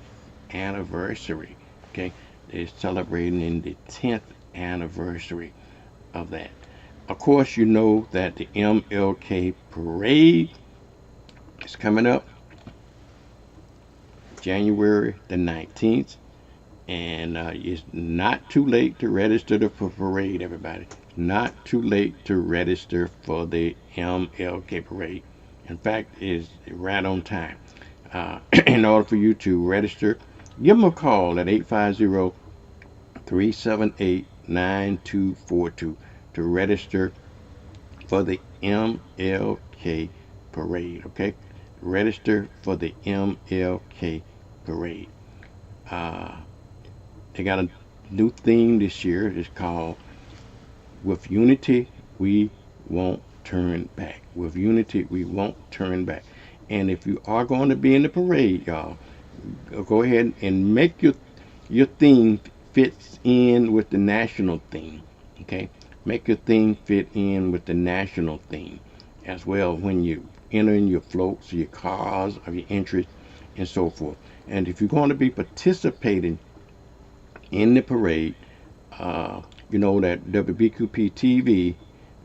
Speaker 2: anniversary. Okay, they're celebrating the 10th anniversary of that. Of course, you know that the MLK parade is coming up January the 19th, and it's not too late to register for the parade, everybody. Not too late to register for the MLK parade. In fact, it's right on time. In order for you to register, give them a call at 850-378-9242 to register for the MLK parade, okay? Register for the MLK parade. They got a new theme this year. It's called "With Unity We Won't Turn Back." With unity we won't turn back. And if you are going to be in the parade, y'all, go ahead and make your theme fits in with the national theme. Okay, make your theme fit in with the national theme as well when you enter in your floats, your cars of your interest, and so forth. And if you're going to be participating in the parade, you know that WBQP TV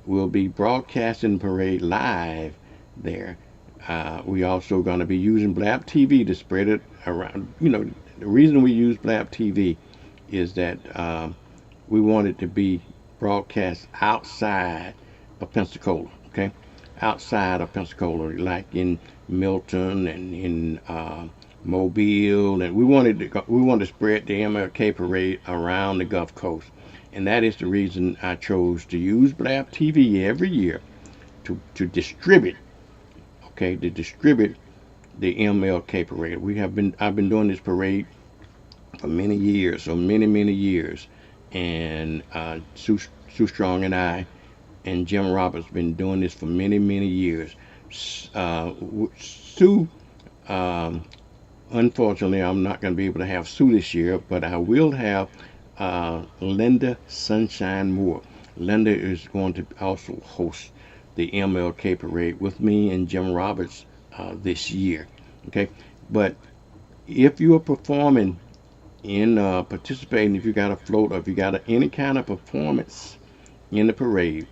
Speaker 2: will be broadcasting the parade live there. We also going to be using Blab TV to spread it around. You know, the reason we use Blab TV is that we want it to be broadcast outside of Pensacola, okay? Outside of Pensacola, like in Milton and in Mobile, and we wanted to spread the MLK parade around the Gulf Coast, and that is the reason I chose to use Blab TV every year to distribute, okay, to distribute the MLK parade. I've been doing this parade for many years, so many years, and Sue Strong and I and Jim Roberts been doing this for many years. Sue, unfortunately, I'm not going to be able to have Sue this year, but I will have Linda Sunshine Moore. Linda is going to also host the MLK parade with me and Jim Roberts this year. Okay, but if you are performing in participating, if you got a float or if you got any kind of performance in the parade,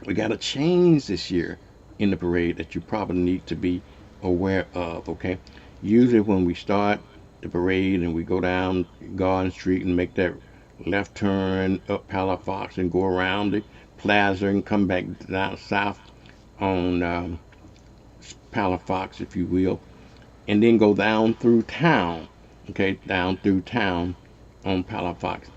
Speaker 2: we got a change this year in the parade that you probably need to be aware of. Okay, usually when we start the parade and we go down Garden Street and make that left turn up Palafox and go around the plaza and come back down south on Palafox, if you will, and then go down through town, okay, down through town on Palafox.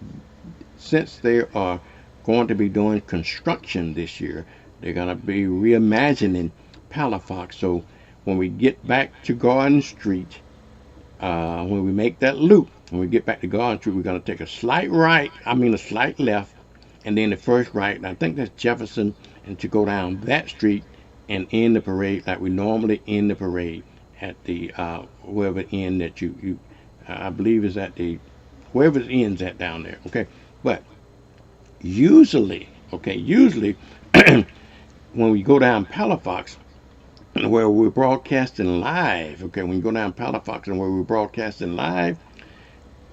Speaker 2: Since they are going to be doing construction this year, they're going to be reimagining Palafox. So when we get back to Garden Street, when we make that loop, when we get back to Garden Street, we're going to take a slight left, and then the first right, and I think that's Jefferson, and to go down that street and end the parade like we normally end the parade at the wherever end that you I believe is at the wherever it ends at down there. Okay, but usually when we go down Palafox, where we're broadcasting live, okay, when you go down Palafox and where we're broadcasting live,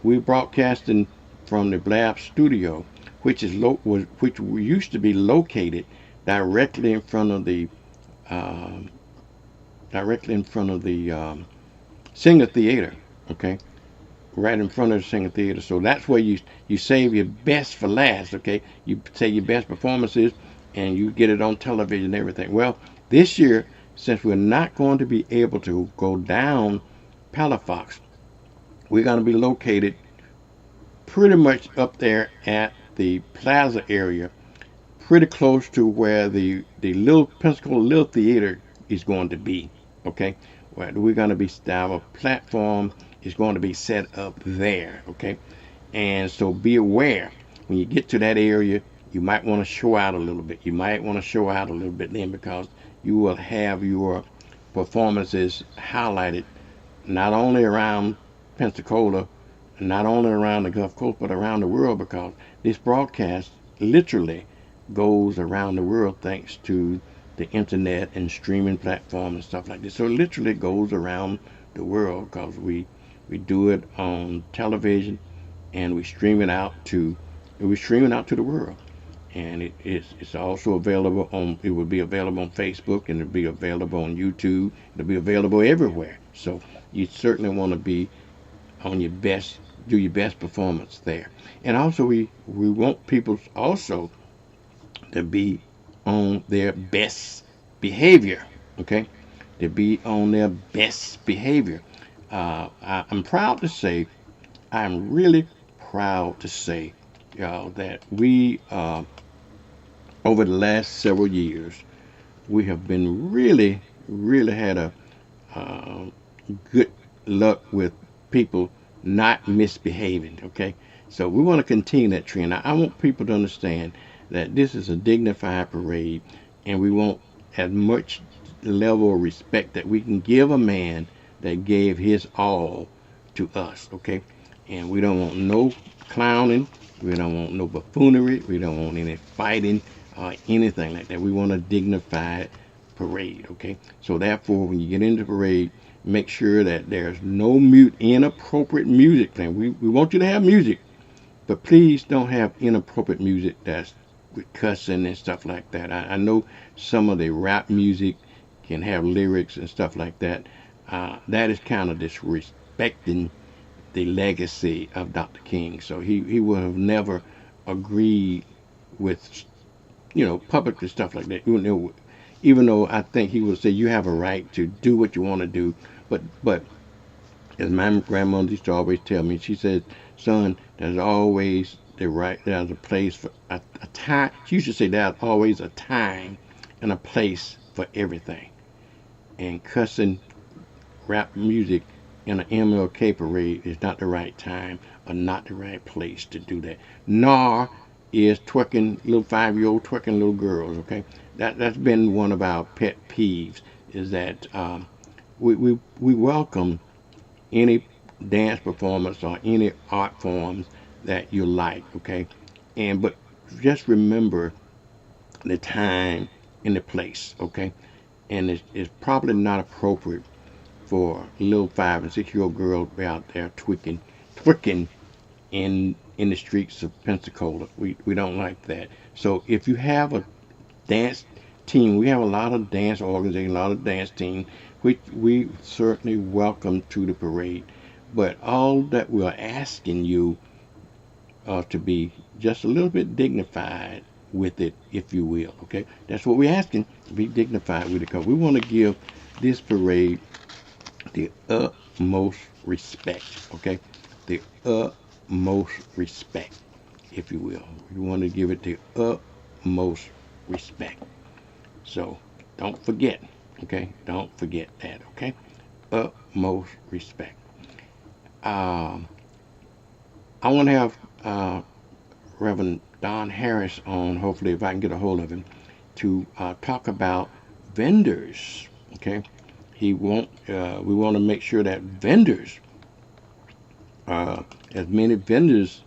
Speaker 2: we're broadcasting from the Blab studio, which used to be located directly in front of the Singer Theater, okay, right in front of the Singer Theater. So that's where you save your best for last, okay. You say your best performances and you get it on television and everything. Well, this year, since we're not going to be able to go down Palafox, we're going to be located pretty much up there at the plaza area, pretty close to where the little Pensacola Little Theater is going to be, okay. Well, we're going to be, our platform is going to be set up there, okay. And so be aware, when you get to that area, you might want to show out a little bit. You might want to show out a little bit then, because you will have your performances highlighted not only around Pensacola, not only around the Gulf Coast, but around the world, because this broadcast literally goes around the world thanks to the internet and streaming platform and stuff like this. So it literally goes around the world because we do it on television and we stream it out to the world. And it's also available on, it will be available on Facebook, and it'll be available on YouTube. It'll be available everywhere. So you certainly want to be on your best, do your best performance there. And also we want people also to be on their best behavior, okay? To be on their best behavior. I'm proud to say, I'm really proud to say, y'all, that we over the last several years, we have been really had a uh, good luck with people not misbehaving. Okay, so we want to continue that trend. I want people to understand that this is a dignified parade, and we want as much level of respect that we can give a man that gave his all to us. Okay, and we don't want no clowning. We don't want no buffoonery. We don't want any fighting or anything like that. We want a dignified parade. Okay, so therefore, when you get into the parade, make sure that there's no inappropriate music playing. We want you to have music, but please don't have inappropriate music that's with cussing and stuff like that. I know some of the rap music can have lyrics and stuff like that. That is kind of disrespecting the legacy of Dr. King. So he would have never agreed with, public and stuff like that. Even though I think he would say you have a right to do what you want to do, but as my grandmother used to always tell me, she said, "Son, there's always the right. There's a place for a time." She used to say there's always a time and a place for everything. And cussing rap music in an MLK parade is not the right time or not the right place to do that. Nor is twerking little 5-year-old twerking little girls. Okay, that's been one of our pet peeves. Is that we welcome any dance performance or any art forms that you like. Okay, but just remember the time and the place. Okay, and it's probably not appropriate for little 5 and 6-year-old girls to be out there twerking in the streets of Pensacola. We don't like that. So if you have a dance team, we have a lot of dance organizations, a lot of dance teams, which we certainly welcome to the parade. But all that we're asking you to be just a little bit dignified with it, if you will. Okay, that's what we're asking. Be dignified with it, because we want to give this parade the utmost respect. Okay, the utmost respect, if you will. We want to give it the utmost respect. So don't forget. Okay, don't forget that. Okay, utmost respect. I want to have Reverend Don Harris on, hopefully, if I can get a hold of him, to talk about vendors. Okay, we want to make sure that vendors, as many vendors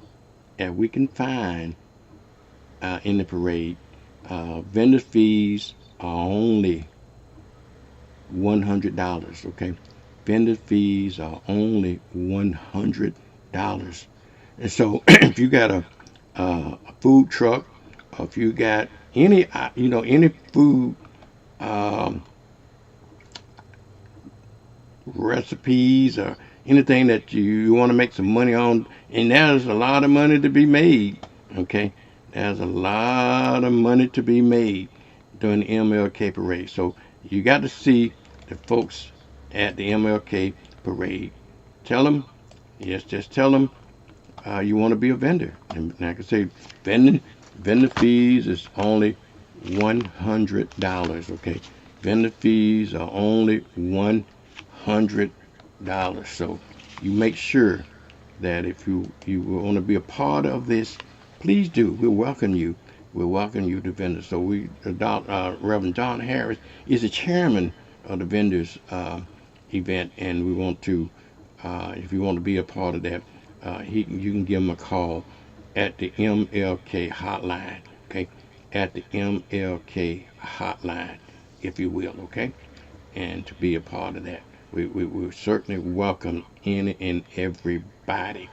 Speaker 2: as we can find in the parade, vendor fees are only $100. Okay, vendor fees are only $100. And so, if you got a food truck, or if you got any any food recipes or anything that you want to make some money on, and there's a lot of money to be made. Okay, there's a lot of money to be made during the MLK parade. So you got to see the folks at the MLK parade. Tell them, just tell them you want to be a vendor. And like I say, vendor fees is only $100. Okay, vendor fees are only $100. So you make sure that if you want to be a part of this, please do. We'll welcome you. We'll welcome you to vendors. So Reverend Don Harris is the chairman of the vendors event, and we want to, if you want to be a part of that, you can give him a call at the MLK hotline. Okay, at the MLK hotline, if you will. Okay, and to be a part of that, we certainly welcome any and everybody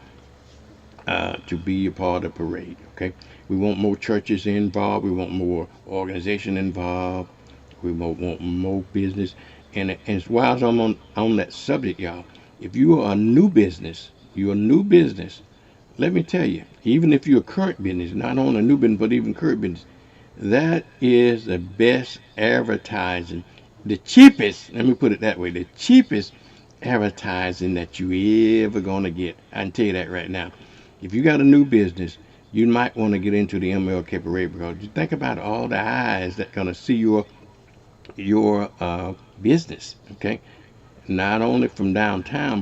Speaker 2: to be a part of the parade. Okay, we want more churches involved. We want more organization involved. We want more business. And as while I'm on that subject, y'all, if you are a new business, let me tell you, even if you're a current business, not only a new business, but even current business, that is the best advertising, the cheapest, let me put it that way, the cheapest advertising that you ever gonna get. I can tell you that right now. If you got a new business, you might want to get into the MLK parade, because you think about all the eyes that gonna see your business. Okay, not only from downtown,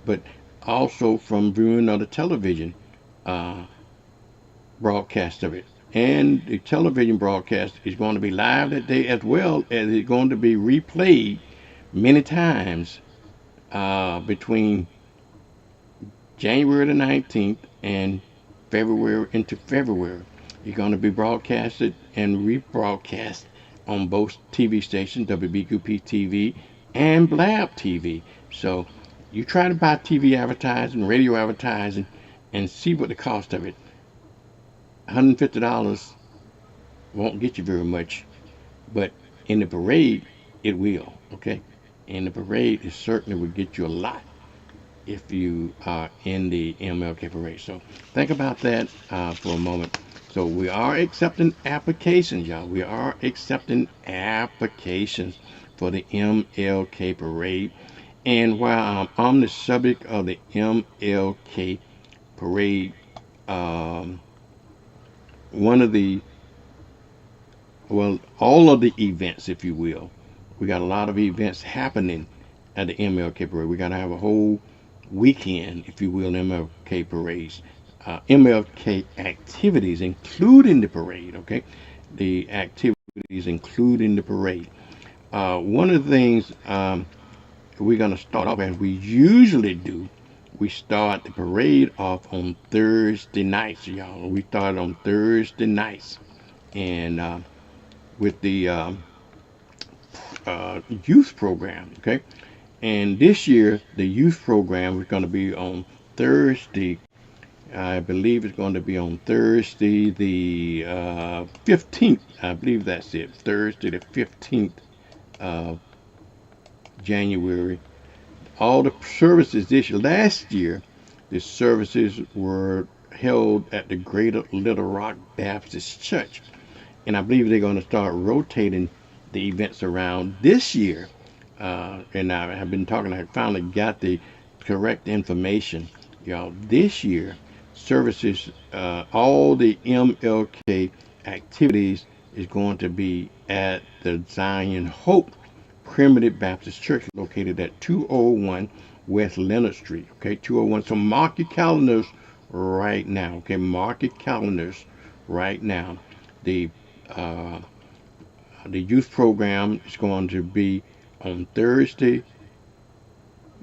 Speaker 2: but also from viewing of the television uh, broadcast of it. And the television broadcast is going to be live that day, as well as it's going to be replayed many times between January the 19th and February into February. You're going to be broadcasted and rebroadcast on both TV stations, WBQP TV and Blab TV. So you try to buy TV advertising, radio advertising, and see what the cost of it. $150 won't get you very much, but in the parade, it will. Okay, in the parade, it certainly will get you a lot if you are in the MLK parade. So think about that for a moment. So we are accepting applications, y'all. We are accepting applications for the MLK parade. And while I'm on the subject of the MLK parade, one of the, well, all of the events, if you will, we got a lot of events happening at the MLK parade. We got to have a whole weekend, if you will, MLK parades, MLK activities, including the parade. Okay, the activities including the parade. One of the things we're going to start off, as we usually do, we start the parade off on Thursday nights, y'all. We start on Thursday nights, and with the youth program. Okay, and this year the youth program is going to be on Thursday. I believe it's going to be on Thursday the 15th. I believe that's it. Thursday the 15th of January. All the services this year, last year, the services were held at the Greater Little Rock Baptist Church. And I believe they're going to start rotating the events around this year. And I have been talking, I finally got the correct information. Y'all, this year, services, all the MLK activities is going to be at the Zion Hope Primitive Baptist Church, located at 201 West Leonard Street. Okay, 201. So mark your calendars right now. Okay, mark your calendars right now. The youth program is going to be on Thursday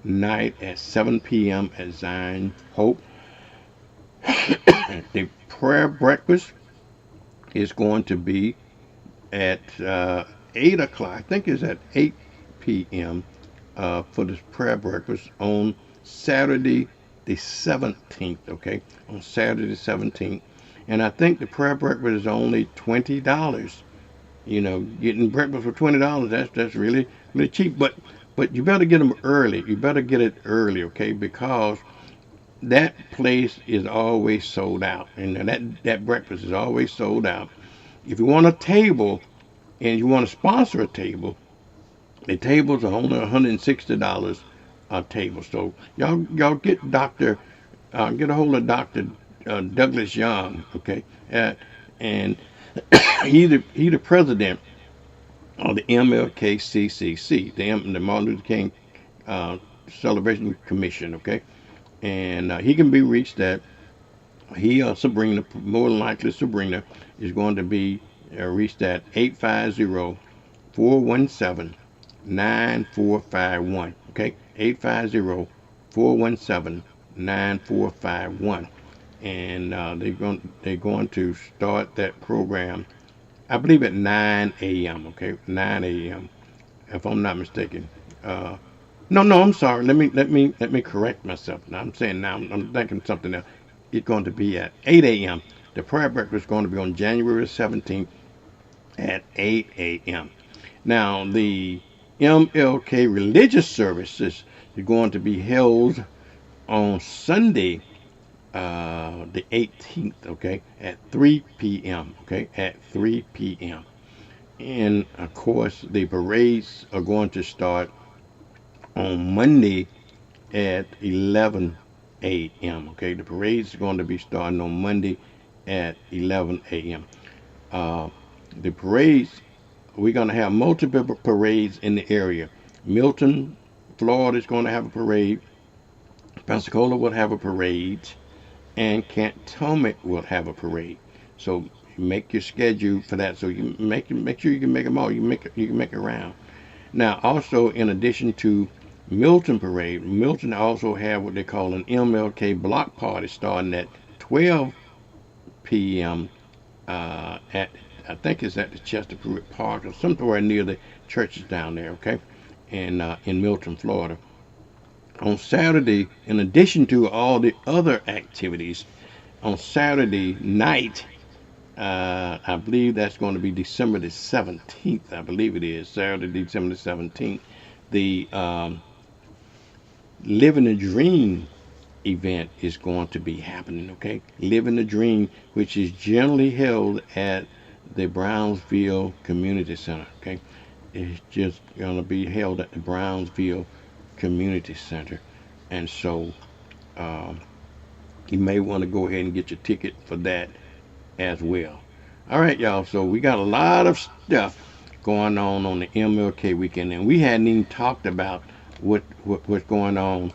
Speaker 2: night at 7 p.m. at Zion Hope. The prayer breakfast is going to be at 8 o'clock. I think it's at 8 p.m. For this prayer breakfast on Saturday the 17th. Okay, on Saturday the 17th. And I think the prayer breakfast is only $20. You know, getting breakfast for $20, that's really cheap. But you better get them early. You better get it early, okay? Because that place is always sold out, and that breakfast is always sold out. If you want a table and you want to sponsor a table, the tables are only $160 a table. So y'all get get a hold of Dr. Douglas Young, okay? And he the president of the MLKCCC, the Martin Luther King Celebration Commission, okay? And he can be reached at, Sabrina, more than likely Sabrina, is going to be reached at 850-417-9451, okay? 850-417-9451. And they're going to start that program, I believe, at 9 a.m. Okay, 9 a.m. if I'm not mistaken. No, I'm sorry. Let me correct myself. Now I'm saying I'm thinking something else. It's going to be at 8 a.m. The prayer breakfast is going to be on January 17th at 8 a.m. Now the MLK religious services are going to be held on Sunday, the 18th, okay, at 3 p.m., okay, at 3 p.m. And, of course, the parades are going to start on Monday at 11 a.m., okay. The parades are going to be starting on Monday at 11 a.m. The parades, we're going to have multiple parades in the area. Milton, Florida is going to have a parade. Pensacola will have a parade. And Cantonment will have a parade. So make your schedule for that. So you make sure you can make them all. You can make it around. Now, also, in addition to Milton parade, Milton also have what they call an MLK block party starting at 12 p.m. At, I think it's at the Chester Pruitt Park or somewhere near the churches down there, okay, in Milton, Florida. On Saturday, in addition to all the other activities, on Saturday night, I believe that's going to be December the 17th. I believe it is Saturday, December the 17th. The Living the Dream event is going to be happening, okay? Living the Dream, which is generally held at the Brownsville Community Center, okay? It's just going to be held at the Brownsville Community Center. And so you may want to go ahead and get your ticket for that as well. All right, y'all, so we got a lot of stuff going on the MLK weekend, and we hadn't even talked about what's going on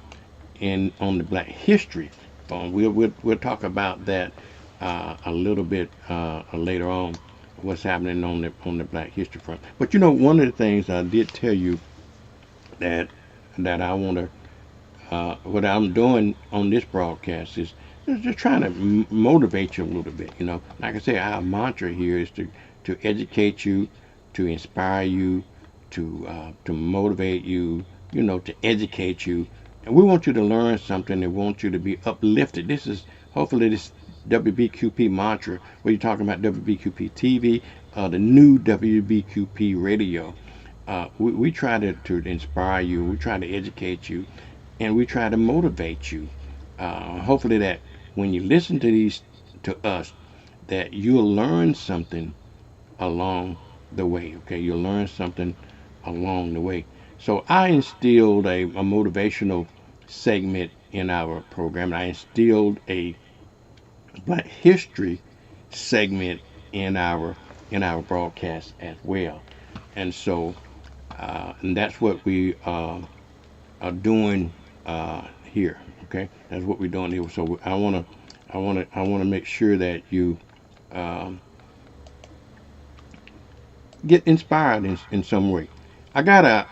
Speaker 2: on the Black History Fund. We'll talk about that a little bit later on, what's happening on the Black History Front. But you know, one of the things I did tell you that I want to what I'm doing on this broadcast is just trying to motivate you a little bit. You know, like I say, our mantra here is to educate you, to inspire you, to motivate you, you know, to educate you. And we want you to learn something and want you to be uplifted. This is hopefully this WBQP mantra, where you're talking about WBQP TV, the new WBQP radio. We try to inspire you, we try to educate you, and we try to motivate you. Hopefully that when you listen to us, that you'll learn something along the way, okay? You'll learn something along the way. So I instilled a motivational segment in our program. I instilled a Black History segment in our broadcast as well. And so and that's what we are doing here, okay? That's what we're doing here. So I want to make sure that you get inspired in some way. I gotta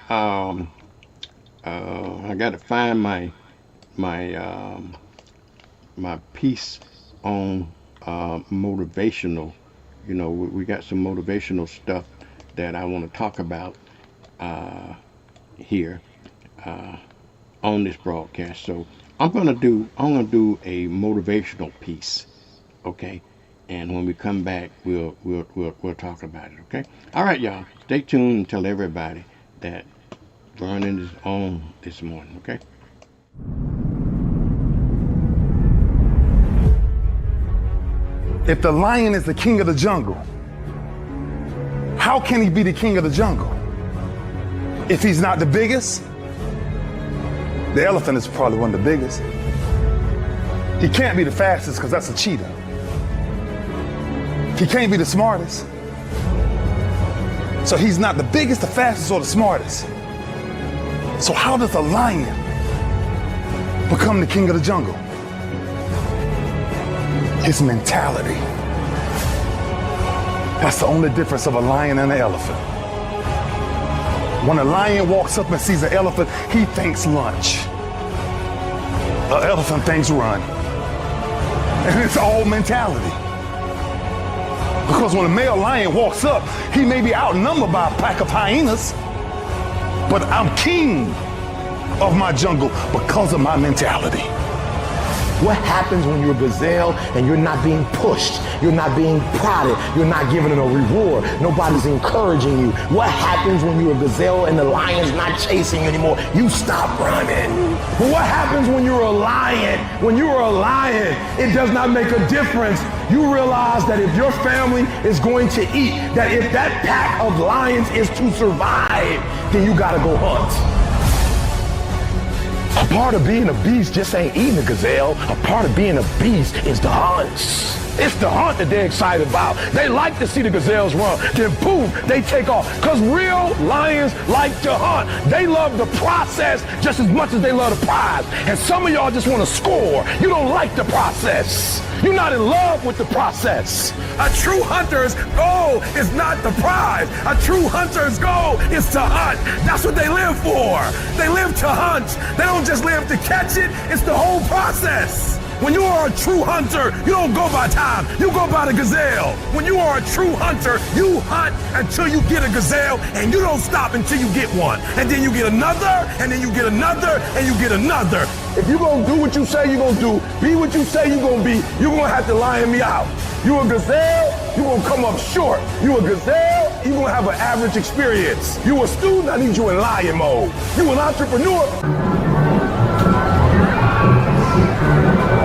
Speaker 2: find my piece on motivational. You know, we got some motivational stuff that I want to talk about here on this broadcast. So I'm gonna do a motivational piece, okay? And when we come back, we'll talk about it, okay? All right, y'all. Stay tuned and tell everybody that Vernon is on this morning, okay?
Speaker 16: If the lion is the king of the jungle, how can he be the king of the jungle? If he's not the biggest, the elephant is probably one of the biggest. He can't be the fastest because that's a cheetah. He can't be the smartest. So he's not the biggest, the fastest, or the smartest. So how does a lion become the king of the jungle? His mentality. That's the only difference of a lion and an elephant. When a lion walks up and sees an elephant, he thinks lunch. An elephant thinks run. And it's all mentality. Because when a male lion walks up, he may be outnumbered by a pack of hyenas, but I'm king of my jungle because of my mentality.
Speaker 17: What happens when you're a gazelle and you're not being pushed, you're not being prodded, you're not given a reward, nobody's encouraging you? What happens when you're a gazelle and the lion's not chasing you anymore? You stop running. But what happens when you're a lion? When you are a lion, it does not make a difference. You realize that if your family is going to eat, that if that pack of lions is to survive, then you gotta go hunt. A part of being a beast just ain't eating a gazelle. A part of being a beast is the hunt. It's the hunt that they're excited about. They like to see the gazelles run. Then boom, they take off. Because real lions like to hunt. They love the process just as much as they love the prize. And some of y'all just want to score. You don't like the process. You're not in love with the process.
Speaker 18: A true hunter's goal is not the prize. A true hunter's goal is to hunt. That's what they live for. They live to hunt. They don't just live to catch it. It's the whole process. When you are a true hunter, you don't go by time. You go by the gazelle. When you are a true hunter, you hunt until you get a gazelle, and you don't stop until you get one. And then you get another, and then you get another, and you get another.
Speaker 17: If you're going to do what you say you're going to do, be what you say you're going to be, you're going to have to lion me out. You a gazelle, you're going to come up short. You a gazelle, you're going to have an average experience. You a student, I need you in lion mode. You an entrepreneur.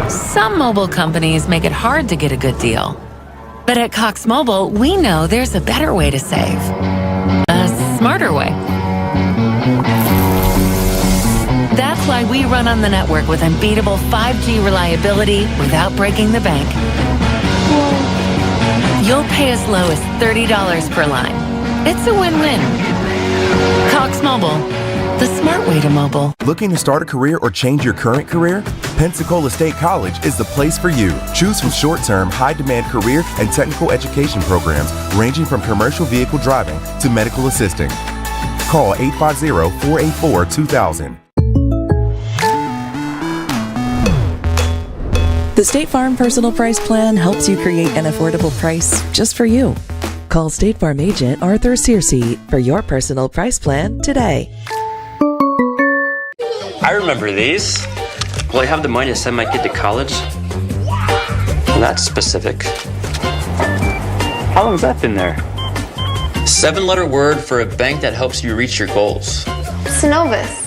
Speaker 7: Some mobile companies make it hard to get a good deal. But at Cox Mobile, we know there's a better way to save. A smarter way. That's why we run on the network with unbeatable 5G reliability without breaking the bank. You'll pay as low as $30 per line. It's a win-win. Cox Mobile, the smart way to mobile.
Speaker 8: Looking to start a career or change your current career? Pensacola State College is the place for you. Choose from short-term, high-demand career and technical education programs ranging from commercial vehicle driving to medical assisting. Call 850-484-2000.
Speaker 9: The State Farm Personal Price Plan helps you create an affordable price just for you. Call State Farm agent Arthur Searcy for your personal price plan today.
Speaker 10: I remember these. Will I have the money to send my kid to college? Well, that's specific. How long has that been there? 7-letter word for a bank that helps you reach your goals.
Speaker 11: Synovus.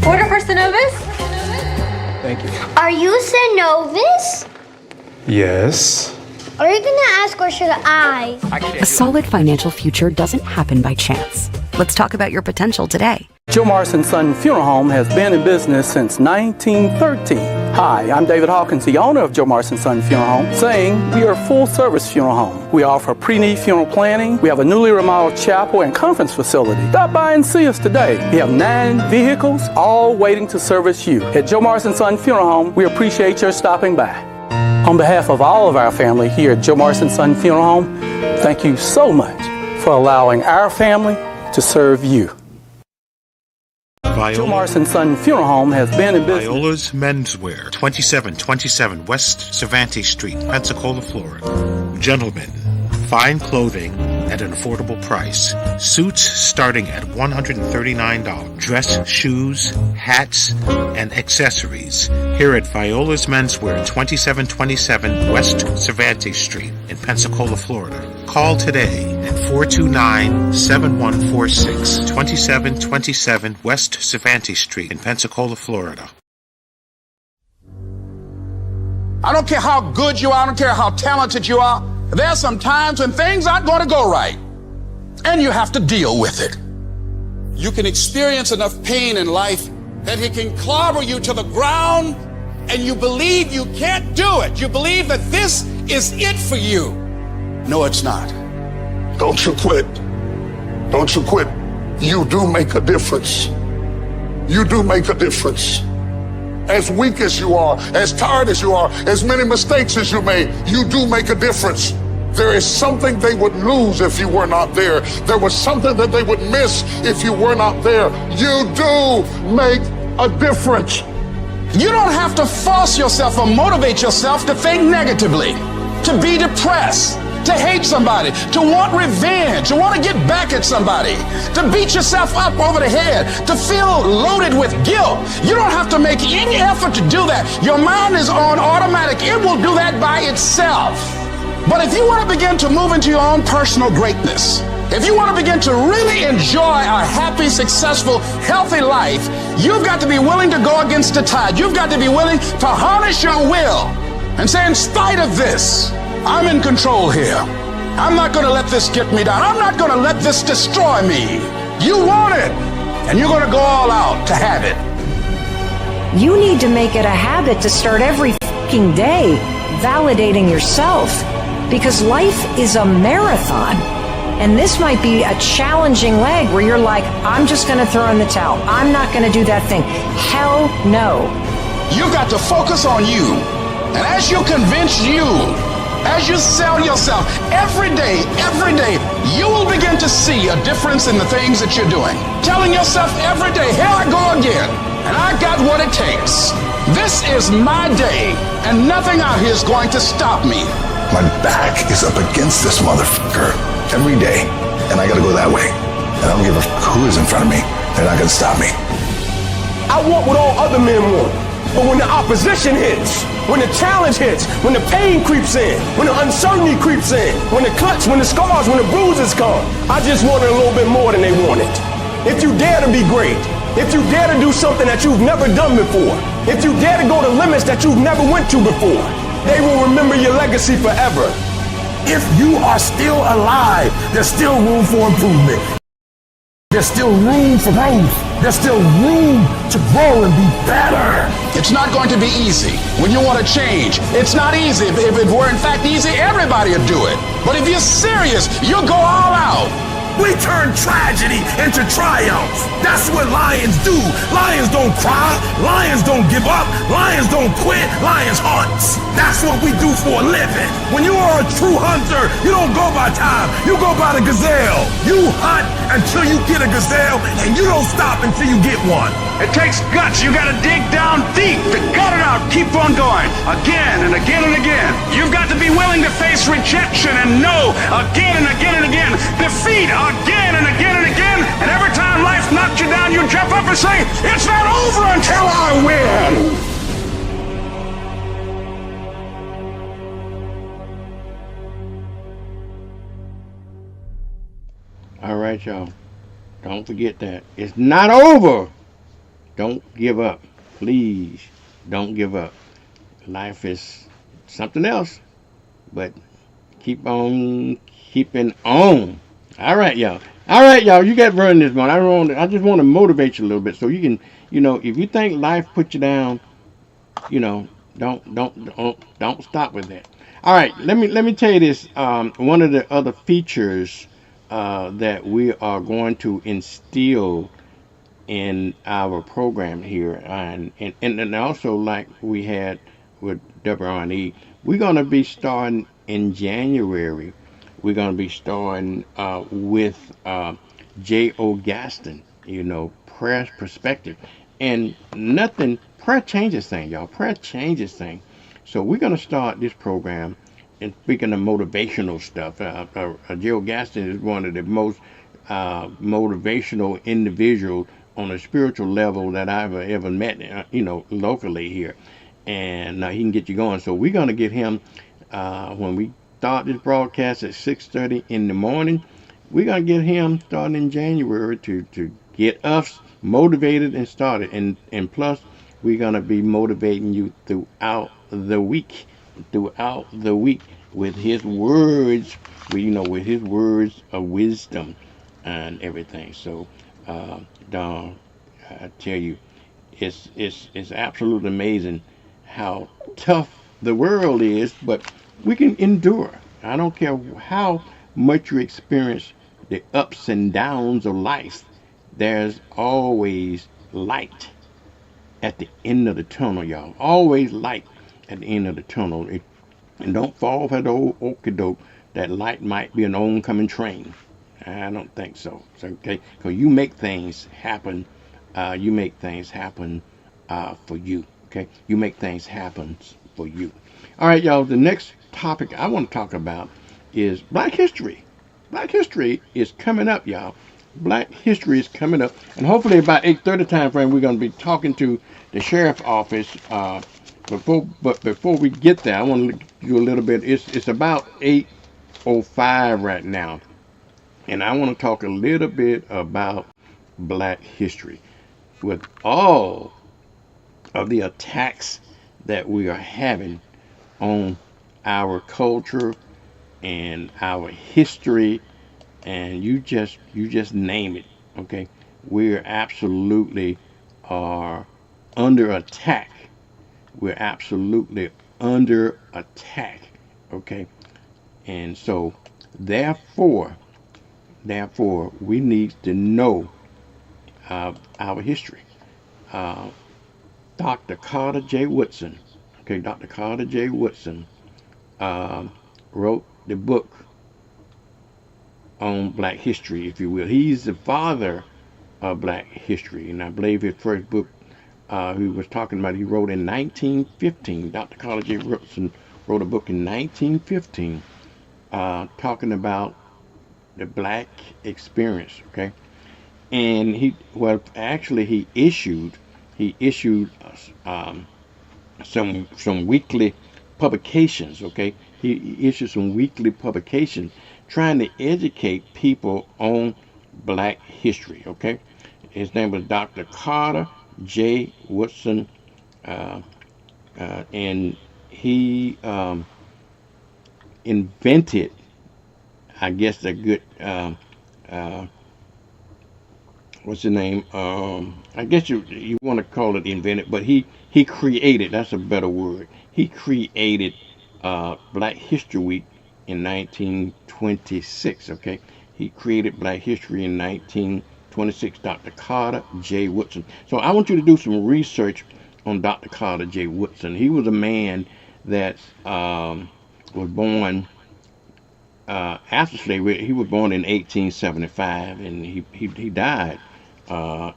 Speaker 11: Order for Synovus?
Speaker 12: Thank you.
Speaker 11: Are you Synovus?
Speaker 12: Yes.
Speaker 11: Are you gonna ask or should I?
Speaker 13: A solid financial future doesn't happen by chance. Let's talk about your potential today.
Speaker 14: Joe Morrison Son Funeral Home has been in business since 1913. Hi, I'm David Hawkins, the owner of Joe Morrison Son Funeral Home, saying we are a full-service funeral home. We offer pre-need funeral planning. We have a newly remodeled chapel and conference facility. Stop by and see us today. We have 9 vehicles, all waiting to service you. At Joe Morrison Son Funeral Home, we appreciate your stopping by. On behalf of all of our family here at Joe Morrison Son Funeral Home, thank you so much for allowing our family to serve you. Joe Morrison Son Funeral Home has been in business.
Speaker 15: Viola's Menswear, 2727 West Cervantes Street, Pensacola, Florida. Gentlemen, fine clothing at an affordable price. Suits starting at $139. Dress, shoes, hats, and accessories. Here at Viola's Menswear, 2727 West Cervantes Street in Pensacola, Florida. Call today at 429-7146, 2727 West Cervantes Street in Pensacola, Florida.
Speaker 19: I don't care how good you are, I don't care how talented you are. There are some times when things aren't going to go right, and you have to deal with it. You can experience enough pain in life that it can clobber you to the ground, and you believe you can't do it. You believe that this is it for you. No, it's not.
Speaker 20: Don't you quit. Don't you quit. You do make a difference. You do make a difference. As weak as you are, as tired as you are, as many mistakes as you made, you do make a difference. There is something they would lose if you were not there. There was something that they would miss if you were not there. You do make a difference.
Speaker 19: You don't have to force yourself or motivate yourself to think negatively, to be depressed, to hate somebody, to want revenge, to want to get back at somebody, to beat yourself up over the head, to feel loaded with guilt. You don't have to make any effort to do that. Your mind is on automatic. It will do that by itself. But if you want to begin to move into your own personal greatness, if you want to begin to really enjoy a happy, successful, healthy life, you've got to be willing to go against the tide. You've got to be willing to harness your will and say, in spite of this, I'm in control here. I'm not going to let this get me down. I'm not going to let this destroy me. You want it, and you're going to go all out to have it.
Speaker 21: You need to make it a habit to start every waking day validating yourself, because life is a marathon. And this might be a challenging leg where you're like, I'm just going to throw in the towel. I'm not going to do that thing. Hell no.
Speaker 19: You got to focus on you. And as you convince you, as you sell yourself every day, you will begin to see a difference in the things that you're doing. Telling yourself every day, here I go again, and I got what it takes. This is my day, and nothing out here is going to stop me.
Speaker 22: My back is up against this motherfucker every day, and I gotta go that way. And I don't give a who is in front of me. They're not gonna stop me.
Speaker 23: I want what all other men want. But when the opposition hits, when the challenge hits, when the pain creeps in, when the uncertainty creeps in, when the cuts, when the scars, when the bruises come, I just wanted a little bit more than they wanted. If you dare to be great, if you dare to do something that you've never done before, if you dare to go to limits that you've never went to before, they will remember your legacy forever.
Speaker 18: If you are still alive, there's still room for improvement. There's still room for growth. There's still room to grow and be better.
Speaker 19: It's not going to be easy when you want to change. It's not easy. If it were in fact easy, everybody would do it. But if you're serious, you'll go all out.
Speaker 18: We turn tragedy into triumph. That's what lions do. Lions don't cry. Lions don't give up. Lions don't quit. Lions hunt. That's what we do for a living. When you are a true hunter, you don't go by time. You go by the gazelle. You hunt until you get a gazelle, and you don't stop until you get one.
Speaker 1: It takes guts. You gotta dig down deep to gut it out. Keep on going. Again and again and again. You've got to be willing to face rejection and no again and again and again. Defeat again and again and again. And every time life knocks you down, you jump up and say, it's not over until I win.
Speaker 2: All right, y'all. Don't forget that. It's not over. Don't give up. Please don't give up. Life is something else, but keep on keeping on. All right, y'all. You got Vernon this morning. I just want to motivate you a little bit so you can, if you think life put you down, don't stop with that. All right, let me tell you this. One of the other features that we are going to instill in our program here, and also like we had with WRNE, we're going to be starting in January. We're going to be starting with J.O. Gaston, prayer perspective. And prayer changes things, y'all. Prayer changes things. So we're going to start this program. And speaking of motivational stuff, J.O. Gaston is one of the most motivational individuals on a spiritual level that I've ever met, locally here. And he can get you going. So we're going to get him when we start this broadcast at 6:30 in the morning. We're going to get him starting in January to get us motivated and started. And plus, we're going to be motivating you throughout the week with his words, with his words of wisdom and everything. So, Don, I tell you, it's absolutely amazing how tough the world is, but we can endure. I don't care how much you experience the ups and downs of life. There's always light at the end of the tunnel, y'all. Always light at the end of the tunnel. And don't fall for the old okie doke. That light might be an oncoming train. I don't think so. Okay, because you make things happen. You make things happen for you. Okay, you make things happen for you. All right, y'all. The next topic I want to talk about is Black History. Black History is coming up, y'all. Black History is coming up, and hopefully about 8:30 time frame, we're going to be talking to the sheriff's office. Before we get there, I want to do a little bit. It's about 8:05 right now, and I want to talk a little bit about Black History. With all of the attacks that we are having on our culture and our history, and you just name it, okay? We're absolutely are under attack. We're absolutely under attack. Okay, and so therefore we need to know our history. Dr. Carter J. Woodson, okay, Dr. Carter J. Woodson wrote the book on Black history, if you will. He's the father of Black history, and I believe his first book he was talking about, he wrote in 1915. Dr. Carter J. Woodson wrote a book in 1915 talking about the Black experience, okay? And he issued some weekly publications, okay? He issued some weekly publications trying to educate people on Black history, okay? His name was Dr. Carter J. Woodson, and he invented, I guess, a good what's the name? I guess you want to call it invented, but he created. That's a better word. He created Black History Week in 1926. Okay, he created Black History in 1926. Dr. Carter J. Woodson. So I want you to do some research on Dr. Carter J. Woodson. He was a man that was born after slavery. He was born in 1875, and he died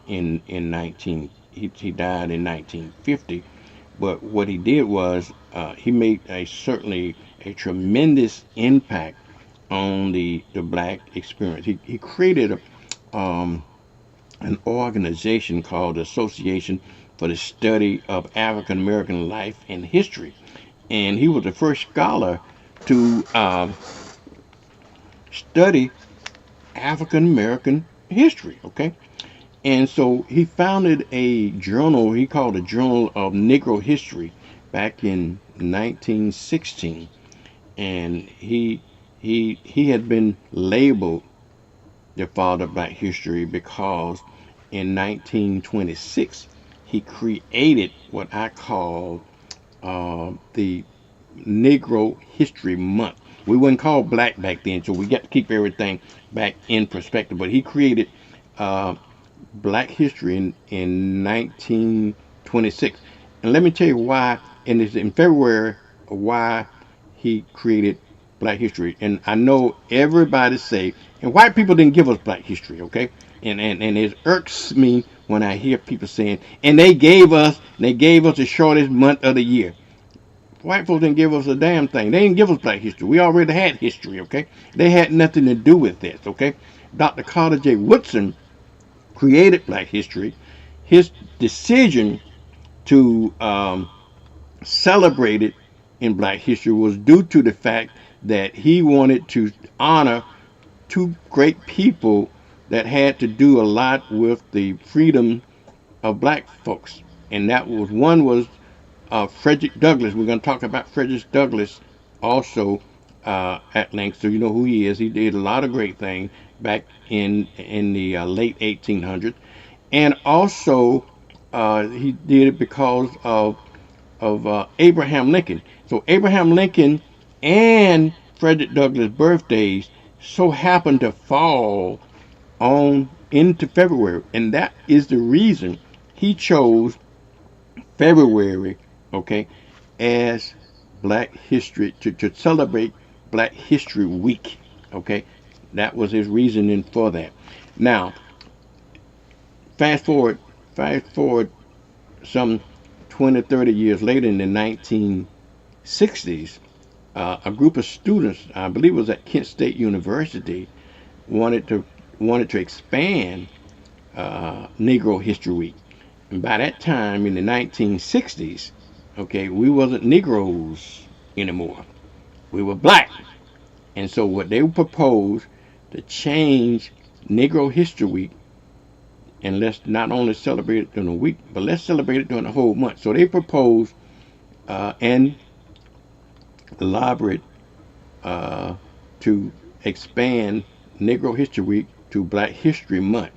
Speaker 2: in 1950. But what he did was he made certainly a tremendous impact on the Black experience. He created an organization called the Association for the Study of African American Life and History, and he was the first scholar to study African American history, okay? And so he founded a journal he called the Journal of Negro History back in 1916, and he had been labeled the father of Black history because in 1926 he created what I call the Negro History Month. We wouldn't call Black back then, so we got to keep everything back in perspective. But he created Black history in 1926. And let me tell you why, and it's in February, why he created Black history. And I know everybody say, and white people didn't give us Black history, okay? And it irks me when I hear people saying, and they gave us the shortest month of the year. White folks didn't give us a damn thing. They didn't give us Black history. We already had history, okay? They had nothing to do with this, okay? Dr. Carter J. Woodson created Black history. His decision to celebrate it in Black history was due to the fact that he wanted to honor two great people that had to do a lot with the freedom of Black folks. And that was, one was Frederick Douglass. We're going to talk about Frederick Douglass also at length, so you know who he is. He did a lot of great things back in the late 1800s, and also he did it because of Abraham Lincoln. So Abraham Lincoln and Frederick Douglass' birthdays so happened to fall on into February, and that is the reason he chose February, okay, as Black History to celebrate Black History Week, okay. That was his reasoning for that. Now, fast forward some 20, 30 years later, in the 1960s, a group of students, I believe it was at Kent State University, wanted to expand Negro History Week. And by that time, in the 1960s, okay, we wasn't Negroes anymore. We were Black. And so what they proposed to change Negro History Week, and let's not only celebrate it during the week, but let's celebrate it during the whole month. So they proposed and elaborate to expand Negro History Week to Black History Month.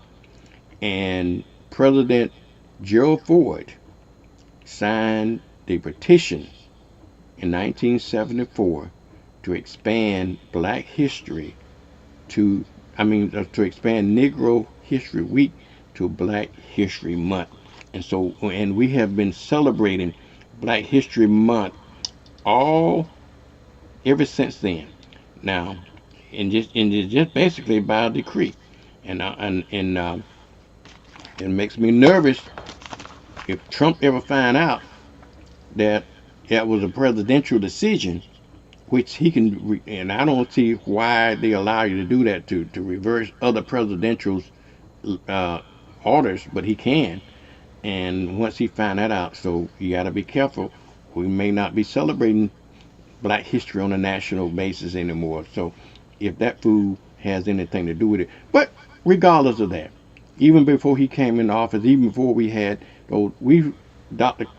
Speaker 2: And President Gerald Ford signed the petition in 1974 to expand Black history to expand Negro History Week to Black History Month. And we have been celebrating Black History Month all ever since then. Now, and just basically by decree, and it makes me nervous if Trump ever find out that that was a presidential decision, which he can, and I don't see why they allow you to do that to reverse other presidential orders, but he can. And once he find that out, so you got to be careful. We may not be celebrating Black history on a national basis anymore. So if that fool has anything to do with it, but regardless of that, even before he came into office, even before we had those,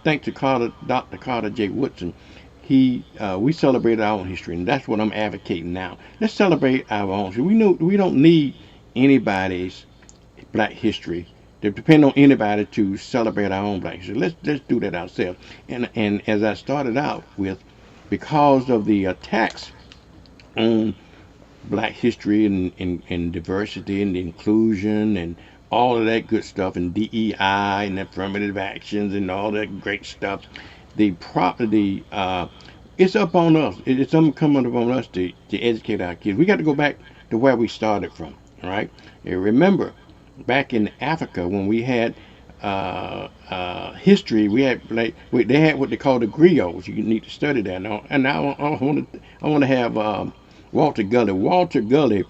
Speaker 2: thanks to Dr. Carter J. Woodson, we celebrated our own history, and that's what I'm advocating now. Let's celebrate our own history. We don't need anybody's Black history to depend on anybody to celebrate our own Black history. Let's do that ourselves. And as I started out with, because of the attacks on Black history and diversity and inclusion and all of that good stuff, and DEI and affirmative actions and all that great stuff, it's up on us. It's incumbent upon us to educate our kids. We got to go back to where we started from. All right. And remember, back in Africa when we had history, they had what they call the griots. You need to study that now. And now I want to have Walter Gully. Walter Gully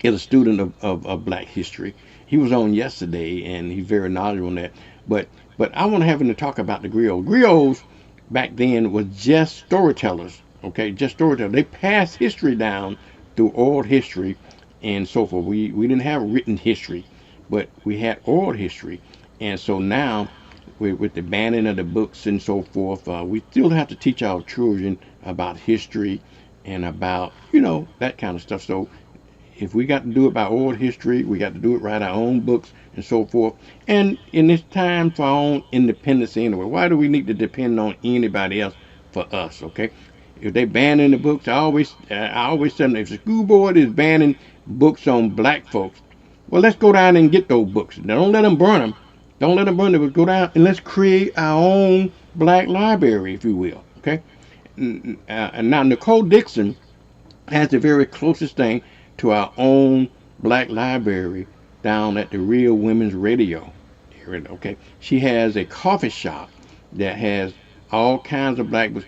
Speaker 2: is a student of Black history. He was on yesterday, and he's very knowledgeable on that. But I want to have him to talk about the griots. Griots back then was just storytellers. Okay, just storytellers. They passed history down through oral history and so forth. We didn't have written history, but we had oral history. And so now, with the banning of the books and so forth, we still have to teach our children about history and about, that kind of stuff. So if we got to do it by oral history, we got to do it, write our own books and so forth. And in this time for our own independence anyway, why do we need to depend on anybody else for us, okay? If they banning the books, I always tell them, if the school board is banning books on Black folks, well, let's go down and get those books. Now, don't let them burn them. Don't let them burn them, but go down and let's create our own Black library, if you will, okay? And now, Nicole Dixon has the very closest thing to our own Black library down at the Real Women's Radio. Okay, she has a coffee shop that has all kinds of Black books.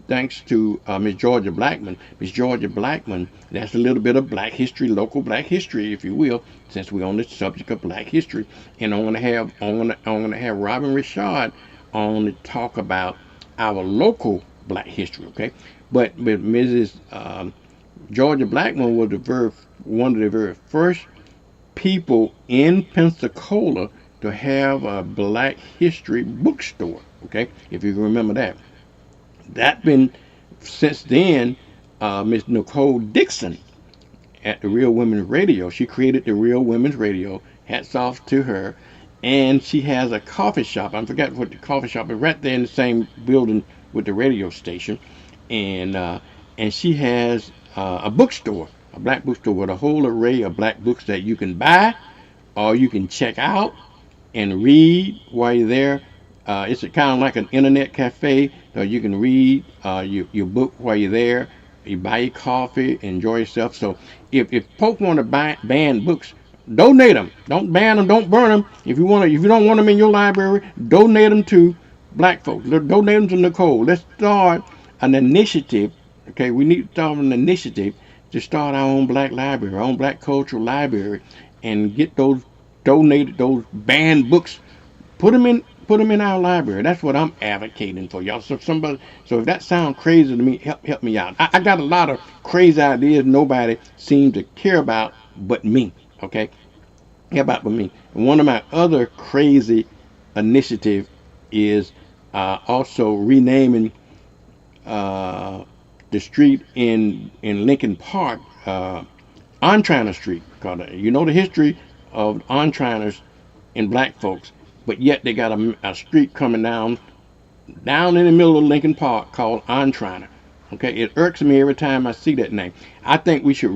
Speaker 2: Thanks to Miss Georgia Blackman. Miss Georgia Blackman, that's a little bit of Black history, local Black history, if you will, since we're on the subject of Black history. And I'm gonna have Robin Richard on to talk about our local Black history. Okay, but Mrs. Georgia Blackman was one of the very first people in Pensacola to have a Black history bookstore. Okay, if you can remember that. Since then, Miss Nicole Dixon at the Real Women's Radio, she created the Real Women's Radio. Hats off to her. And she has a coffee shop. I forgot what the coffee shop is, right there in the same building with the radio station. And she has a bookstore, a Black bookstore with a whole array of Black books that you can buy or you can check out and read while you're there. It's kind of like an internet cafe. So you can read your book while you're there. You buy your coffee, enjoy yourself. So if folks want to ban books, donate them. Don't ban them. Don't burn them. If you don't want them in your library, donate them to Black folks. Donate them to Nicole. Let's start an initiative. Okay, we need to start an initiative to start our own Black library, our own Black cultural library, and get those those banned books. Put them in our library. That's what I'm advocating for, y'all. So if that sounds crazy to me, help me out. I got a lot of crazy ideas nobody seems to care about but me. Okay, care about but me. And one of my other crazy initiative is also renaming the street in Lincoln Park, Ontriner Street. You know the history of Ontriners and Black folks, but yet they got a street coming down down in the middle of Lincoln Park called Antrana. Okay, it irks me every time I see that name. I think we should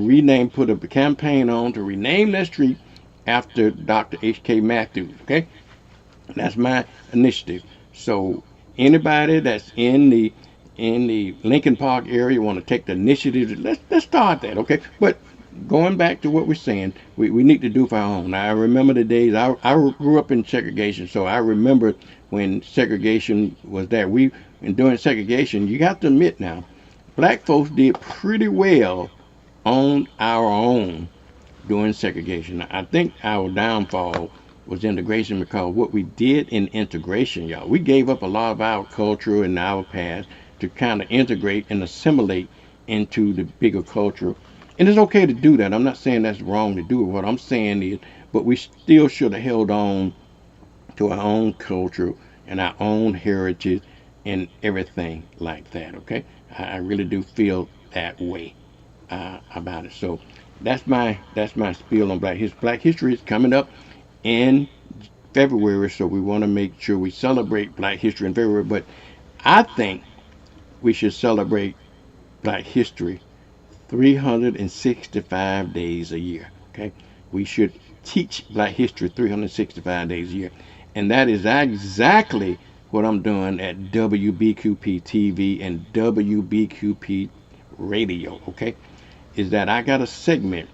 Speaker 2: put a campaign on to rename that street after Dr. H.K. Matthews. Okay, that's my initiative. So anybody that's in the Lincoln Park area want to take the initiative, let's start that. Okay, but going back to what we're saying, we need to do for our own. I remember the days, I grew up in segregation, so I remember when segregation was there. And during segregation, you got to admit now, black folks did pretty well on our own during segregation. I think our downfall was integration, because what we did in integration, y'all, we gave up a lot of our culture and our past to kind of integrate and assimilate into the bigger culture. And it's okay to do that. I'm not saying that's wrong to do it. What I'm saying is, but we still should have held on to our own culture and our own heritage and everything like that. Okay, I really do feel that way about it. So that's my spiel on Black History. Black History is coming up in February, so we want to make sure we celebrate Black History in February. But I think we should celebrate Black History 365 days a year. Okay, we should teach Black History 365 days a year, and that is exactly what I'm doing at WBQP TV and WBQP Radio. Okay, is that I got a segment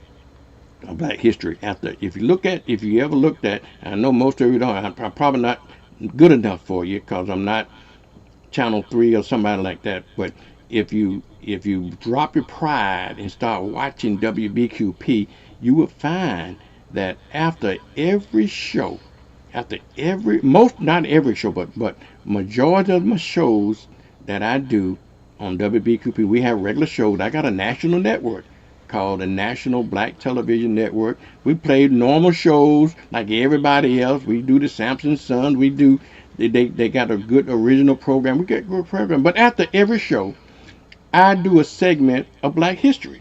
Speaker 2: of Black History. If you ever looked at, I know most of you don't, I'm probably not good enough for you because I'm not Channel 3 or somebody like that, but if you drop your pride and start watching WBQP, you will find that after every show, not every show, but majority of my shows that I do on WBQP, we have regular shows. I got a national network called the National Black Television Network. We play normal shows like everybody else. We do the Samson Sons. We do, they got a good original program. We get good program. But after every show, I do a segment of Black History.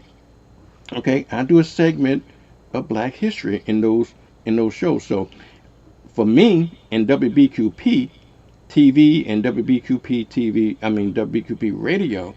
Speaker 2: Okay, I do a segment of Black History in those shows. So for me in WBQP TV and WBQP Radio,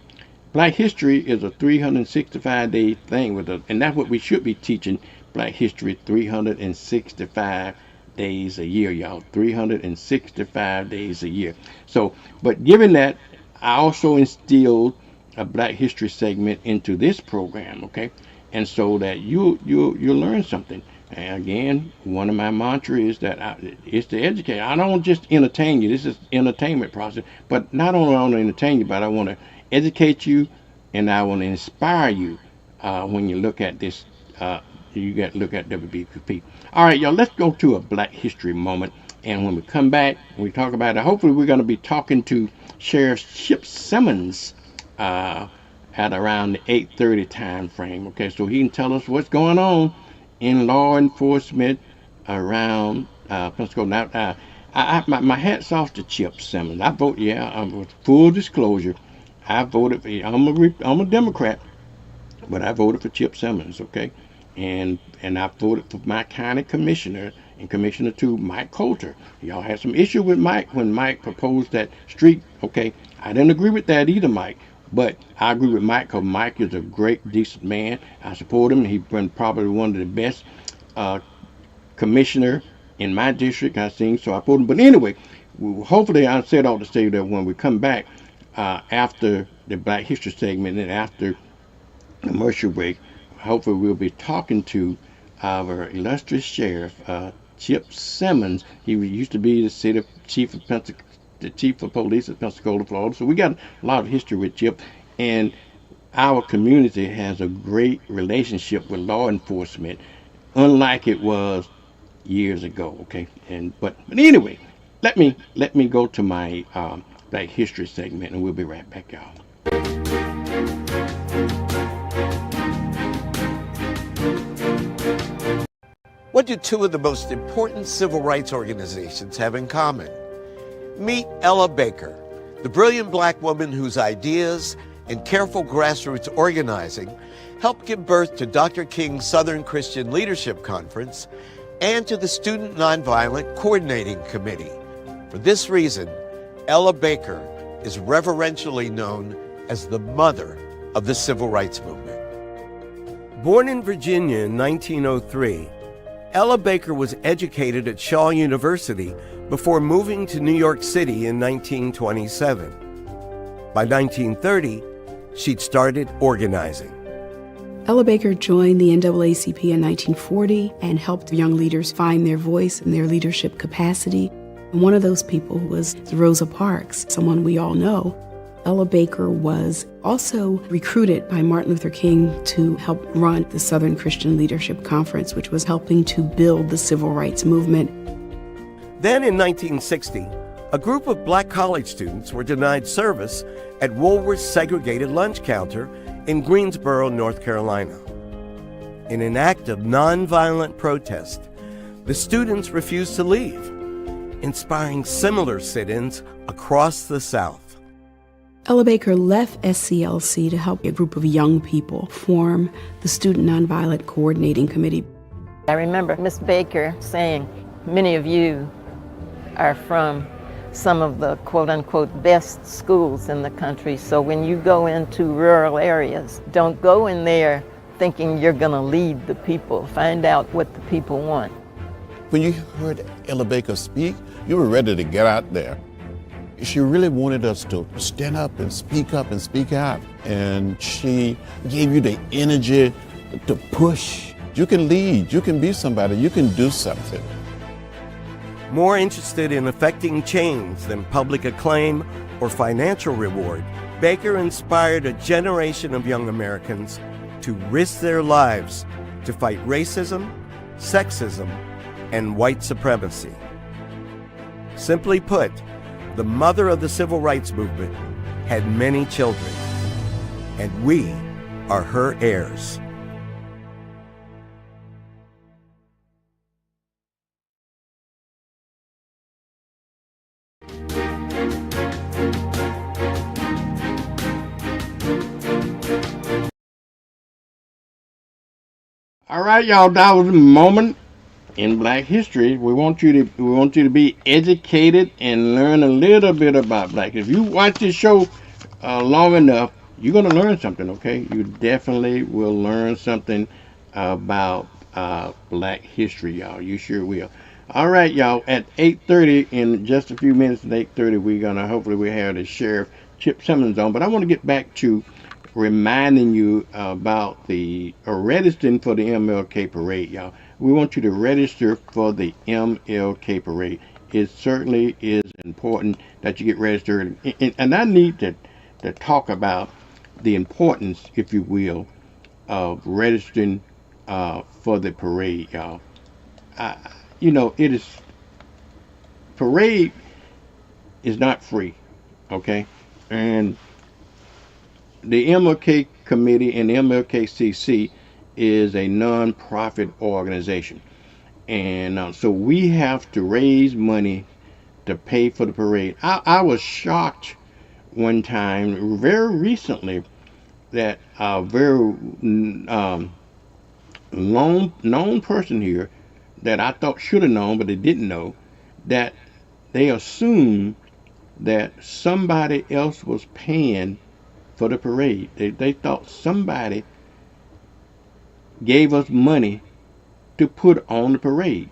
Speaker 2: Black History is a 365-day thing and that's what we should be teaching. Black History 365 days a year, y'all. 365 days a year. So, but given that, I also instilled a Black History segment into this program, okay? And so that you learn something. And again, one of my mantras is that it's to educate. I don't just entertain you. This is entertainment process. But not only I want to entertain you, but I want to educate you, and I want to inspire you when you look at this. You got to look at WBQP. All right, y'all, let's go to a Black History moment. And when we come back, we talk about it. Hopefully, we're going to be talking to Sheriff Chip Simmons at around the 8:30 time frame. Okay, so he can tell us what's going on in law enforcement around Pensacola. Now, my hat's off to Chip Simmons. I vote, full disclosure, I voted for, I'm a Democrat, but I voted for Chip Simmons, okay? And I voted for my county commissioner and Commissioner 2, Mike Coulter. Y'all had some issue with Mike when Mike proposed that street, okay? I didn't agree with that either, Mike. But I agree with Mike because Mike is a great, decent man. I support him. He's been probably one of the best commissioner in my district I've seen, so I support him. But anyway, hopefully I said all to say that when we come back after the Black History segment and after the commercial break, hopefully we'll be talking to our illustrious sheriff, Chip Simmons. He used to be the city chief of Pensacola, the chief of police of Pensacola, Florida. So we got a lot of history with Chip, and our community has a great relationship with law enforcement, unlike it was years ago. Okay, but anyway, let me go to my Black History segment, and we'll be right back, y'all.
Speaker 3: What do two of the most important civil rights organizations have in common? Meet Ella Baker, the brilliant black woman whose ideas and careful grassroots organizing helped give birth to Dr. King's Southern Christian Leadership Conference and to the Student Nonviolent Coordinating Committee. For this reason, Ella Baker is reverentially known as the mother of the Civil Rights Movement. Born in Virginia in 1903, Ella Baker was educated at Shaw University before moving to New York City in 1927. By 1930, she'd started organizing.
Speaker 4: Ella Baker joined the NAACP in 1940 and helped young leaders find their voice and their leadership capacity. And one of those people was Rosa Parks, someone we all know. Ella Baker was also recruited by Martin Luther King to help run the Southern Christian Leadership Conference, which was helping to build the civil rights movement.
Speaker 3: Then in 1960, a group of black college students were denied service at Woolworth's segregated lunch counter in Greensboro, North Carolina. In an act of nonviolent protest, the students refused to leave, inspiring similar sit-ins across the South.
Speaker 4: Ella Baker left SCLC to help a group of young people form the Student Nonviolent Coordinating Committee.
Speaker 5: I remember Miss Baker saying, many of you are from some of the quote-unquote best schools in the country, so when you go into rural areas, don't go in there thinking you're going to lead the people. Find out what the people want.
Speaker 6: When you heard Ella Baker speak, you were ready to get out there. She really wanted us to stand up and speak out. And she gave you the energy to push. You can lead, you can be somebody, you can do something.
Speaker 3: More interested in effecting change than public acclaim or financial reward, Baker inspired a generation of young Americans to risk their lives to fight racism, sexism, and white supremacy. Simply put, the mother of the civil rights movement had many children, and we are her heirs.
Speaker 2: All right, y'all, that was a moment in Black history. We want you to be educated and learn a little bit about Black. If you watch this show long enough, you're going to learn something, okay? You definitely will learn something about Black history, y'all. You sure will. All right, y'all, at 8:30, in just a few minutes at 8:30, we're going to, hopefully we have the Sheriff Chip Simmons on. But I want to get back to reminding you about the registering for the MLK Parade, y'all. We want you to register for the MLK Parade. It certainly is important that you get registered. And I need to talk about the importance, if you will, of registering for the parade, y'all. Parade is not free, okay? And the MLK Committee and the MLKCC is a non-profit organization. And so we have to raise money to pay for the parade. I was shocked one time, very recently, that a very known person here that I thought should have known, but they didn't know, that they assumed that somebody else was paying for the parade. They thought somebody gave us money to put on the parade.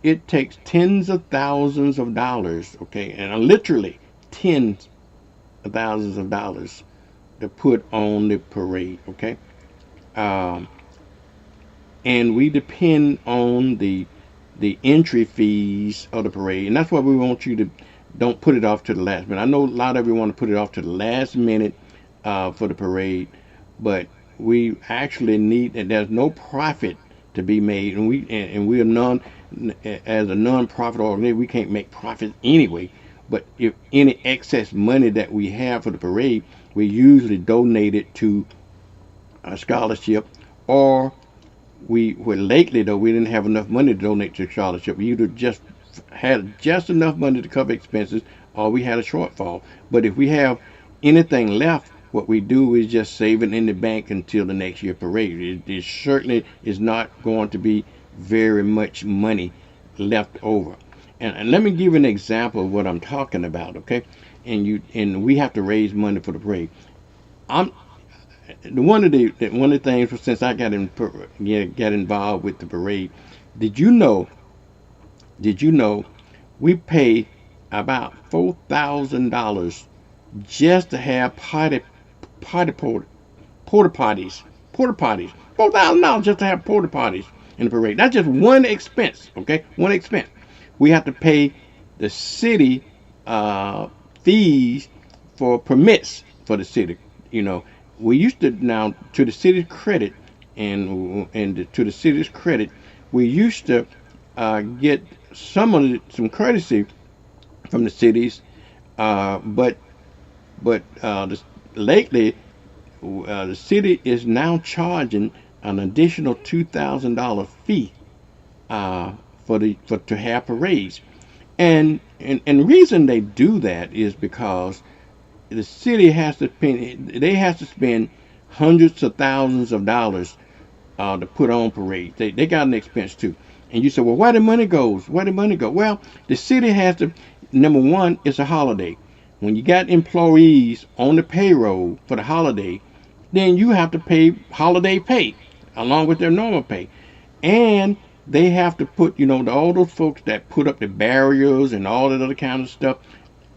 Speaker 2: It takes tens of thousands of dollars, okay, and literally tens of thousands of dollars to put on the parade, okay? And we depend on the entry fees of the parade, and that's why we want you to don't put it off to the last minute. I know a lot of you want to put it off to the last minute for the parade, but we actually need, and there's no profit to be made, and we are as a non-profit organization, we can't make profit anyway. But if any excess money that we have for the parade, we usually donate it to a scholarship, or lately though we didn't have enough money to donate to scholarship. We either just had just enough money to cover expenses, or we had a shortfall. But if we have anything left, what we do is just save it in the bank until the next year parade. It certainly is not going to be very much money left over. And let me give you an example of what I'm talking about, okay? and we have to raise money for the parade. I'm one of the things since I got involved with the parade. Did you know? Did you know we pay about $4,000 just to have porta potties, $4,000 just to have porta potties in the parade. That's just one expense, okay? One expense. We have to pay the city fees for permits for the city. You know, we used to now to the city's credit, and to the city's credit, we used to get some courtesy from the cities, but lately the city is now charging an additional $2,000 fee to have parades, and the reason they do that is because the city has to spend hundreds of thousands of dollars to put on parades. They got an expense too. And you say, well, where the money goes? Where the money go? Well, the city has to. Number one, it's a holiday. When you got employees on the payroll for the holiday, then you have to pay holiday pay along with their normal pay. And they have to put, all those folks that put up the barriers and all that other kind of stuff,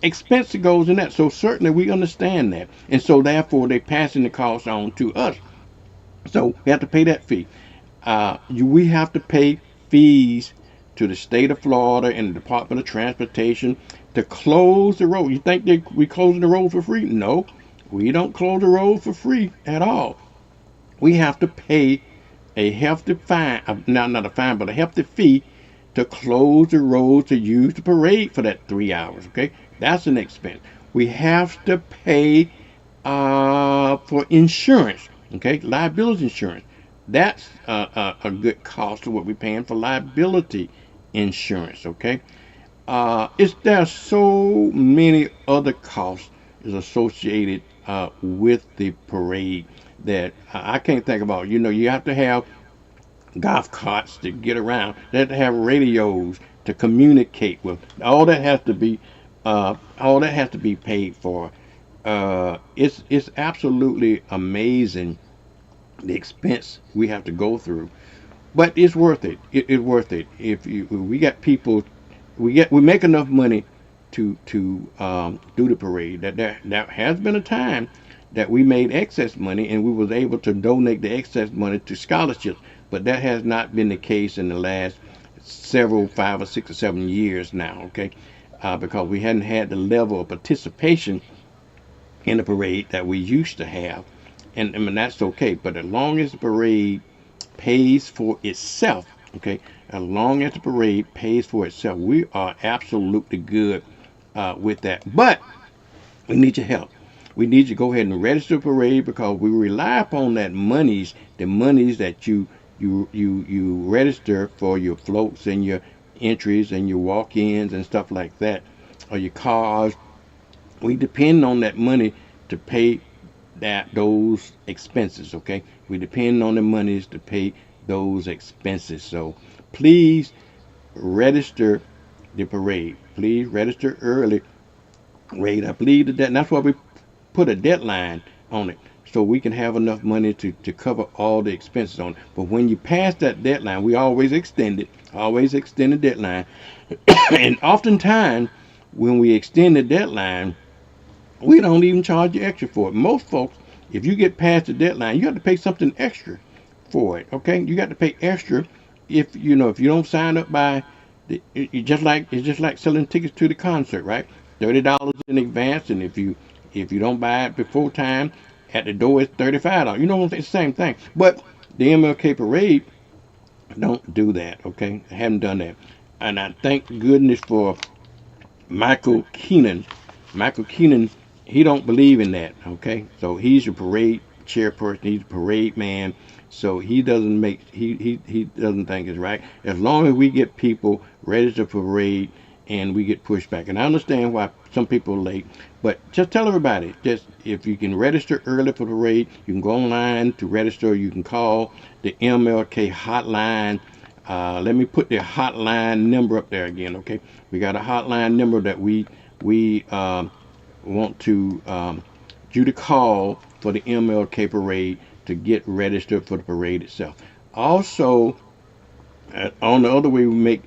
Speaker 2: expense that goes in that. So certainly we understand that. And so therefore they're passing the cost on to us. So we have to pay that fee. We have to pay fees to the state of Florida and the Department of Transportation to close the road. You think we closing the road for free? No, we don't close the road for free at all. We have to pay a hefty fine, not a fine, but a hefty fee to close the road to use the parade for that 3 hours, okay? That's an expense. We have to pay for insurance, okay? Liability insurance. That's a good cost of what we're paying for liability insurance, okay? There are so many other costs is associated with the parade that I can't think about. You have to have golf carts to get around. They have to have radios to communicate with. All that has to be paid for. It's absolutely amazing the expense we have to go through, but it's worth it. It's worth it. We got people, we make enough money to do the parade. That has been a time that we made excess money and we was able to donate the excess money to scholarships, but that has not been the case in the last 5 or 6 or 7 years now, okay? Because we hadn't had the level of participation in the parade that we used to have. And that's okay, but as long as the parade pays for itself, okay, as long as the parade pays for itself, we are absolutely good with that. But we need your help. We need you to go ahead and register the parade, because we rely upon the monies that you register for your floats and your entries and your walk-ins and stuff like that, or your cars. We depend on that money to pay those expenses, okay? We depend on the monies to pay those expenses. So please register the parade. Please register early. I believe that, and that's why we put a deadline on it, so we can have enough money to cover all the expenses on it. But when you pass that deadline, we always extend the deadline. And oftentimes when we extend the deadline, we don't even charge you extra for it. Most folks, if you get past the deadline, you have to pay something extra for it, okay? You got to pay extra if you don't sign up by it's just like selling tickets to the concert, right? $30 in advance, and if you don't buy it before time, at the door it's $35. It's the same thing. But the MLK parade don't do that, okay? I haven't done that. And I thank goodness for Michael Keenan. Michael Keenan, he don't believe in that, okay? So he's a parade chairperson, he's a parade man, so he doesn't think it's right. As long as we get people registered for parade and we get pushed back. And I understand why some people are late, but just tell everybody, just if you can register early for the parade, you can go online to register, you can call the MLK hotline. Let me put the hotline number up there again, okay? We got a hotline number that we want to you to call for the MLK parade to get registered for the parade itself. Also, on the other way we make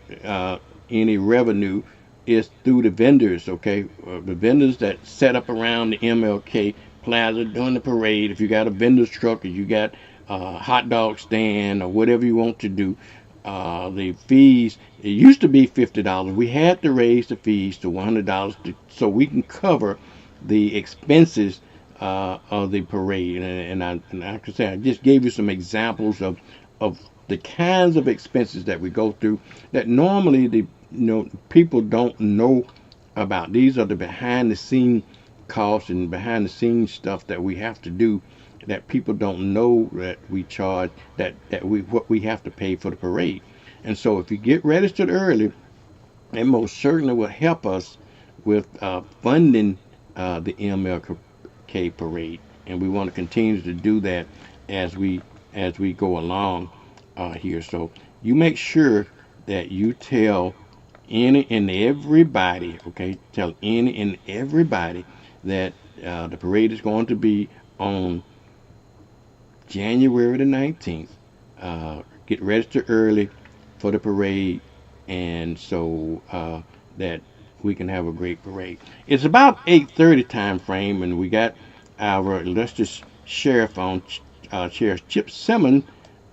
Speaker 2: any revenue is through the vendors, okay? The vendors that set up around the MLK Plaza during the parade. If you got a vendor's truck, or you got a hot dog stand, or whatever you want to do, the fees, it used to be $50. We had to raise the fees to $100 so we can cover the expenses of the parade. And like I said, I just gave you some examples of the kinds of expenses that we go through that normally people don't know about. These are the behind the scene costs and behind the scenes stuff that we have to do that people don't know that we charge, that we what we have to pay for the parade. And so if you get registered early, it most certainly will help us with funding the MLK parade, and we want to continue to do that as we go along here. So you make sure that you tell any and everybody, okay, tell any and everybody that the parade is going to be on January the 19th. Get registered early for the parade, and so that we can have a great parade. It's about 8:30 time frame, and we got our illustrious sheriff on, Sheriff Chip Simmons.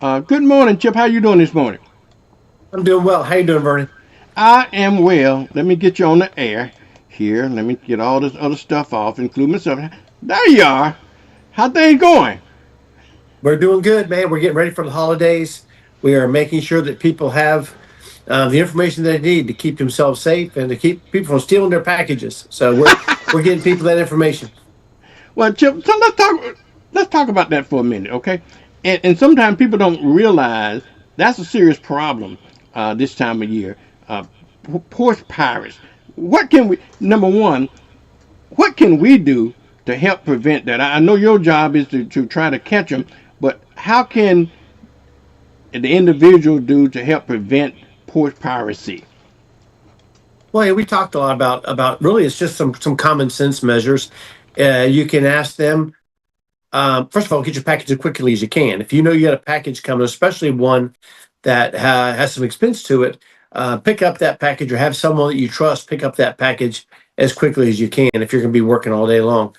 Speaker 2: Good morning, Chip. How you doing this morning?
Speaker 7: I'm doing well. How you doing, Vernon?
Speaker 2: I am well. Let me get you on the air here. Let me get all this other stuff off, including myself. There you are. How things going?
Speaker 7: We're doing good, man. We're getting ready for the holidays. We are making sure that people have the information they need to keep themselves safe and to keep people from stealing their packages. So we're getting people that information.
Speaker 2: Well, Chip, so let's talk about that for a minute, okay? And sometimes people don't realize that's a serious problem this time of year. Porch pirates. What can we? Number one, what can we do to help prevent that? I know your job is to try to catch them, but how can the individual do to help prevent porch piracy?
Speaker 7: Well, yeah, we talked a lot about really it's just some common sense measures. You can ask them. First of all, get your package as quickly as you can. If you know you got a package coming, especially one that has some expense to it, pick up that package or have someone that you trust pick up that package as quickly as you can if you're going to be working all day long.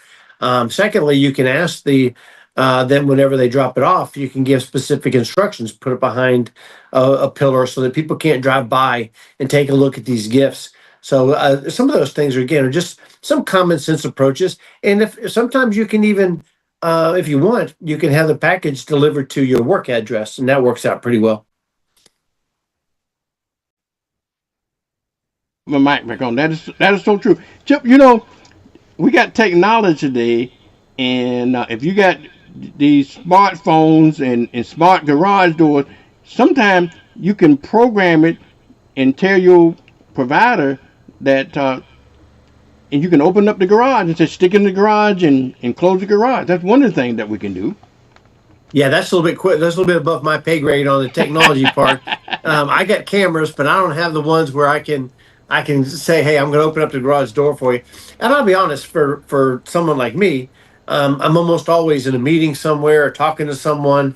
Speaker 7: Secondly, you can ask them whenever they drop it off, you can give specific instructions, put it behind a pillar so that people can't drive by and take a look at these gifts. So some of those things are just some common sense approaches. And if sometimes you can even, if you want, you can have the package delivered to your work address, and that works out pretty well.
Speaker 2: My mic back on. That is so true. Chip, we got technology today, and if you got these smartphones and smart garage doors, sometimes you can program it and tell your provider that, and you can open up the garage and say stick in the garage and close the garage. That's one of the things that we can do.
Speaker 7: Yeah, that's a little bit quick. That's a little bit above my pay grade on the technology part. I got cameras, but I don't have the ones where I can say, hey, I'm going to open up the garage door for you. And I'll be honest, for someone like me, I'm almost always in a meeting somewhere or talking to someone,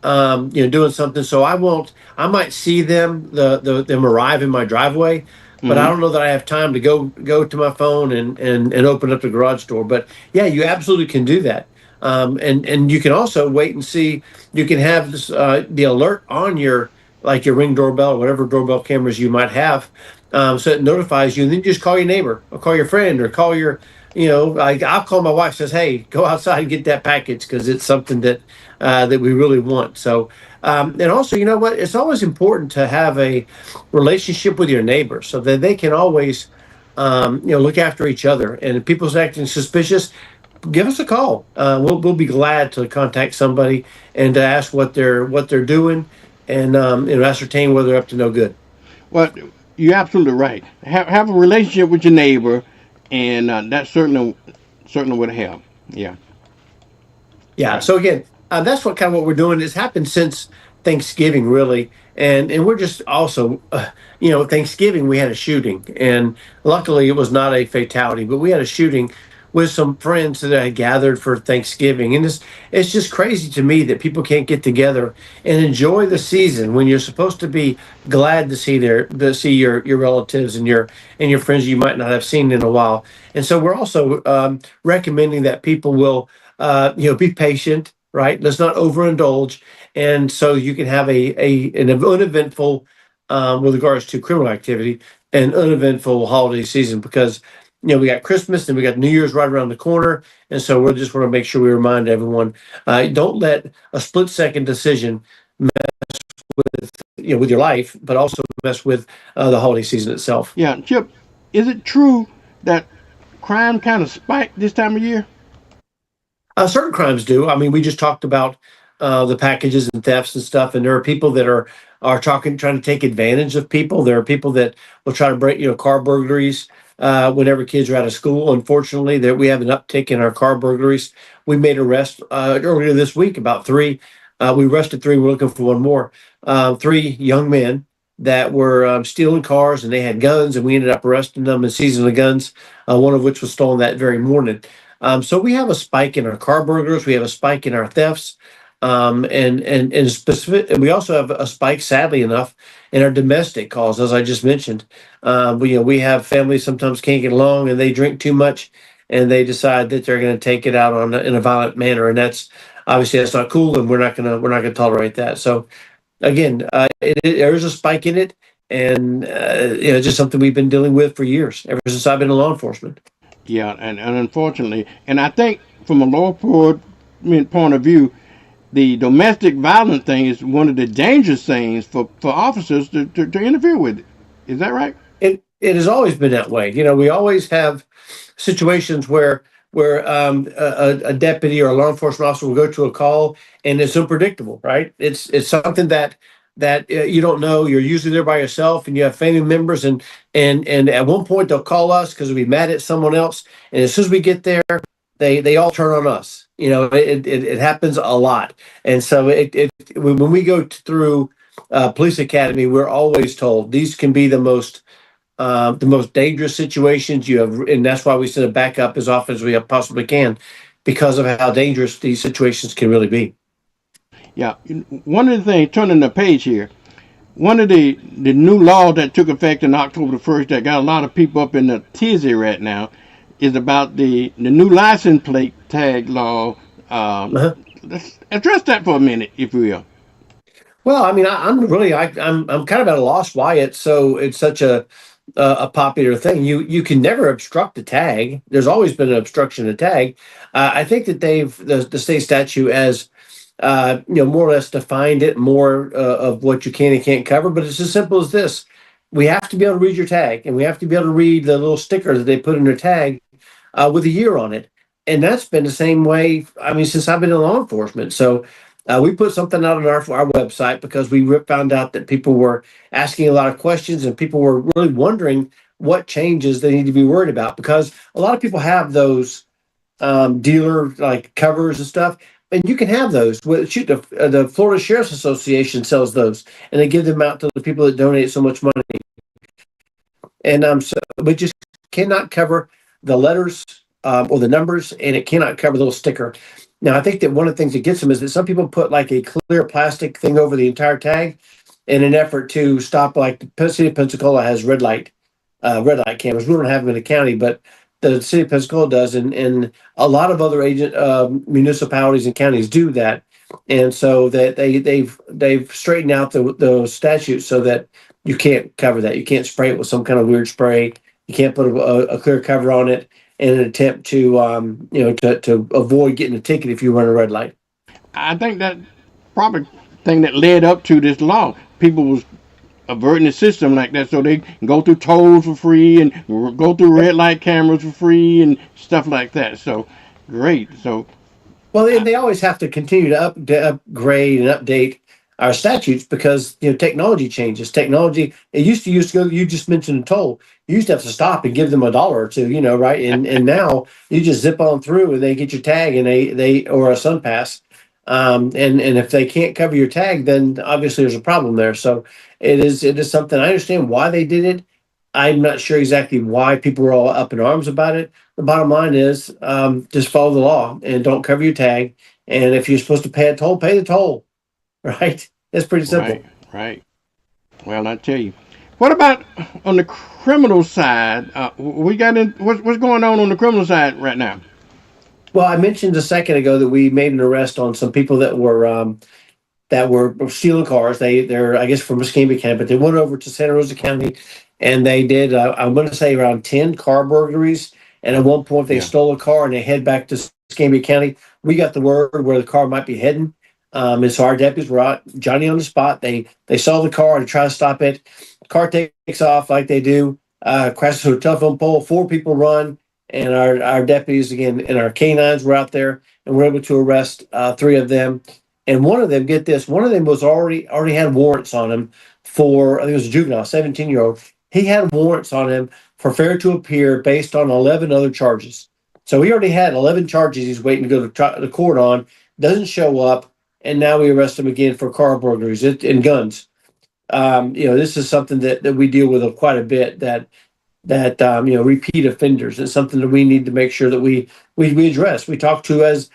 Speaker 7: doing something. So I might see them arrive in my driveway, but I don't know that I have time to go to my phone and open up the garage door. But yeah, you absolutely can do that. And you can also wait and see. You can have this, the alert on your Ring doorbell or whatever doorbell cameras you might have, so it notifies you. And then you just call your neighbor or call your friend or call your, I'll call my wife. Says, hey, go outside and get that package because it's something that we really want. So and also, you know what? It's always important to have a relationship with your neighbor so that they can always look after each other. And if people's acting suspicious, give us a call. We'll be glad to contact somebody and to ask what they're doing and ascertain whether they're up to no good.
Speaker 2: Well, you're absolutely right. Have a relationship with your neighbor, and that certainly would help. Yeah.
Speaker 7: Yeah. So again, that's what we're doing. It's happened since Thanksgiving, really, and we're just also, Thanksgiving we had a shooting, and luckily it was not a fatality, but we had a shooting with some friends that I gathered for Thanksgiving. And it's just crazy to me that people can't get together and enjoy the season when you're supposed to be glad to see your relatives and your friends you might not have seen in a while. And so we're also recommending that people will be patient, right? Let's not overindulge, and so you can have an uneventful with regards to criminal activity, an uneventful holiday season, because we got Christmas and we got New Year's right around the corner, and so we just want to make sure we remind everyone, don't let a split second decision with your life, but also mess with the holiday season itself.
Speaker 2: Yeah, Chip, is it true that crime kind of spiked this time of year?
Speaker 7: Certain crimes do. I mean, we just talked about the packages and thefts and stuff, and there are people that are trying to take advantage of people. There are people that will try to break, car burglaries whenever kids are out of school. Unfortunately, that we have an uptick in our car burglaries. We made arrests earlier this week about three. We arrested three. We're looking for one more. Three young men that were stealing cars, and they had guns, and we ended up arresting them and seizing the guns. One of which was stolen that very morning. So we have a spike in our car burglars. We have a spike in our thefts, and specific. And we also have a spike, sadly enough, in our domestic calls, as I just mentioned. We have families sometimes can't get along, and they drink too much, and they decide that they're going to take it out in a violent manner, and that's not cool, and we're not gonna tolerate that. So again, there is a spike in it, and just something we've been dealing with for years, ever since I've been in law enforcement.
Speaker 2: Yeah, and unfortunately, and I think from a law enforcement point of view, the domestic violence thing is one of the dangerous things for officers to interfere with. Is that right?
Speaker 7: It has always been that way. We always have situations where a deputy or a law enforcement officer will go to a call, and it's unpredictable, right? It's something that you don't know. You're usually there by yourself, and you have family members, and at one point they'll call us because we'll be mad at someone else, and as soon as we get there, they all turn on us. It happens a lot, and so when we go through police academy, we're always told these can be the most dangerous situations you have, and that's why we send it back up as often as we possibly can, because of how dangerous these situations can really be.
Speaker 2: Yeah, one of the things, turning the page here, one of the new laws that took effect in October the 1st that got a lot of people up in a tizzy right now is about the new license plate tag law. Let's address that for a minute, if you will.
Speaker 7: Well, I mean, I'm kind of at a loss why it's such a popular thing. You can never obstruct a tag. There's always been an obstruction of tag. I think that the state statute as more or less defined it more of what you can and can't cover. But it's as simple as this: we have to be able to read your tag, and we have to be able to read the little sticker that they put in their tag with a year on it. And that's been the same way, I mean, since I've been in law enforcement. So we put something out on our website because we found out that people were asking a lot of questions, and people were really wondering what changes they need to be worried about, because a lot of people have those dealer like covers and stuff, and you can have those. The Florida Sheriff's Association sells those, and they give them out to the people that donate so much money. And so we just cannot cover the letters or the numbers, and it cannot cover the little sticker. Now, I think that one of the things that gets them is that some people put like a clear plastic thing over the entire tag in an effort to stop, like the city of Pensacola has red light cameras. We don't have them in the county, but the city of Pensacola does, and a lot of other municipalities and counties do that. And so that they've straightened out the statutes so that you can't cover that. You can't spray it with some kind of weird spray. You can't put a clear cover on it in an attempt to to avoid getting a ticket if you run a red light.
Speaker 2: I think that probably thing that led up to this law, people was averting the system like that so they can go through tolls for free and go through red light cameras for free and stuff like that. So great. So
Speaker 7: well, they always have to continue to upgrade and update our statutes because technology changes. Technology, it used to go. You just mentioned a toll. You used to have to stop and give them $1 or two, right? And now you just zip on through and they get your tag, and they or a sun pass. And if they can't cover your tag, then obviously there's a problem there. So it is something. I understand why they did it. I'm not sure exactly why people were all up in arms about it. The bottom line is just follow the law and don't cover your tag. And if you're supposed to pay a toll, pay the toll. Right? It's pretty simple.
Speaker 2: Right, right. Well, I tell you. What about on the criminal side? We got in. What's going on the criminal side right now?
Speaker 7: Well, I mentioned a second ago that we made an arrest on some people that were stealing cars. They're I guess from Muscogee County, but they went over to Santa Rosa County, and they did I'm going to say around 10 car burglaries. And at one point, they
Speaker 2: Yeah.
Speaker 7: stole a car and they head back to Muscogee County. We got the word where the car might be heading, and so our deputies were out, Johnny on the spot. They saw the car and try to stop it. Car takes off like they do, crashes to a telephone pole. 4 people run, and our deputies again and our canines were out there and were able to arrest 3 of them. And one of them, get this, one of them was already had warrants on him for, I think it was a juvenile, 17-year-old. He had warrants on him for failure to appear based on 11 other charges. So he already had 11 charges he's waiting to go to court on, doesn't show up, and now we arrest him again for car burglaries and guns. This is something that we deal with quite a bit, that repeat offenders. It's something that we need to make sure that we address. We talk to as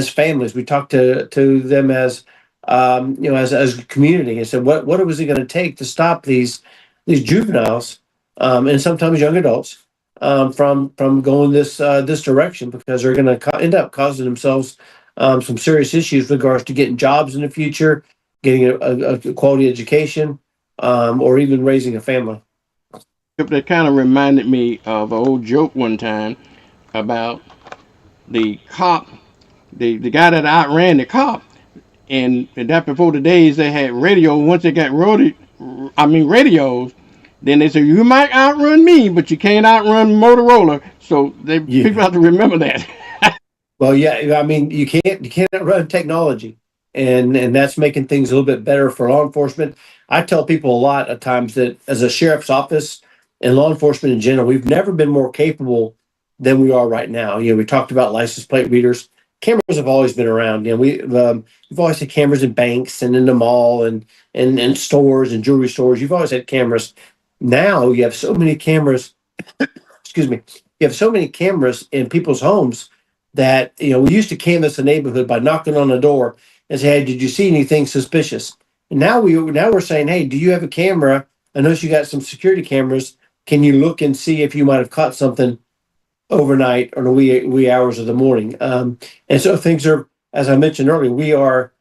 Speaker 7: families. We talk to them as as a community, and said what was it going to take to stop these juveniles and sometimes young adults from going this direction, because they're going to end up causing themselves some serious issues with regards to getting jobs in the future, getting a quality education, or even raising a family.
Speaker 2: That kind of reminded me of an old joke one time about the cop, the guy that outran the cop, and that before the days they had radio. Once they got radios, then they said you might outrun me, but you can't outrun Motorola. So people have to remember that.
Speaker 7: Well, yeah, I mean you can't run technology, and that's making things a little bit better for law enforcement. I tell people a lot of times that as a sheriff's office and law enforcement in general, we've never been more capable than we are right now. We talked about license plate readers. Cameras have always been around. We've always had cameras in banks and in the mall and stores and jewelry stores. You've always had cameras. Now you have so many cameras. Excuse me. You have so many cameras in people's homes that we used to canvass the neighborhood by knocking on the door and say, "Hey, did you see anything suspicious?" And now we're saying, "Hey, do you have a camera? I notice you got some security cameras. Can you look and see if you might have caught something overnight or the wee hours of the morning?" And so things are, as I mentioned earlier,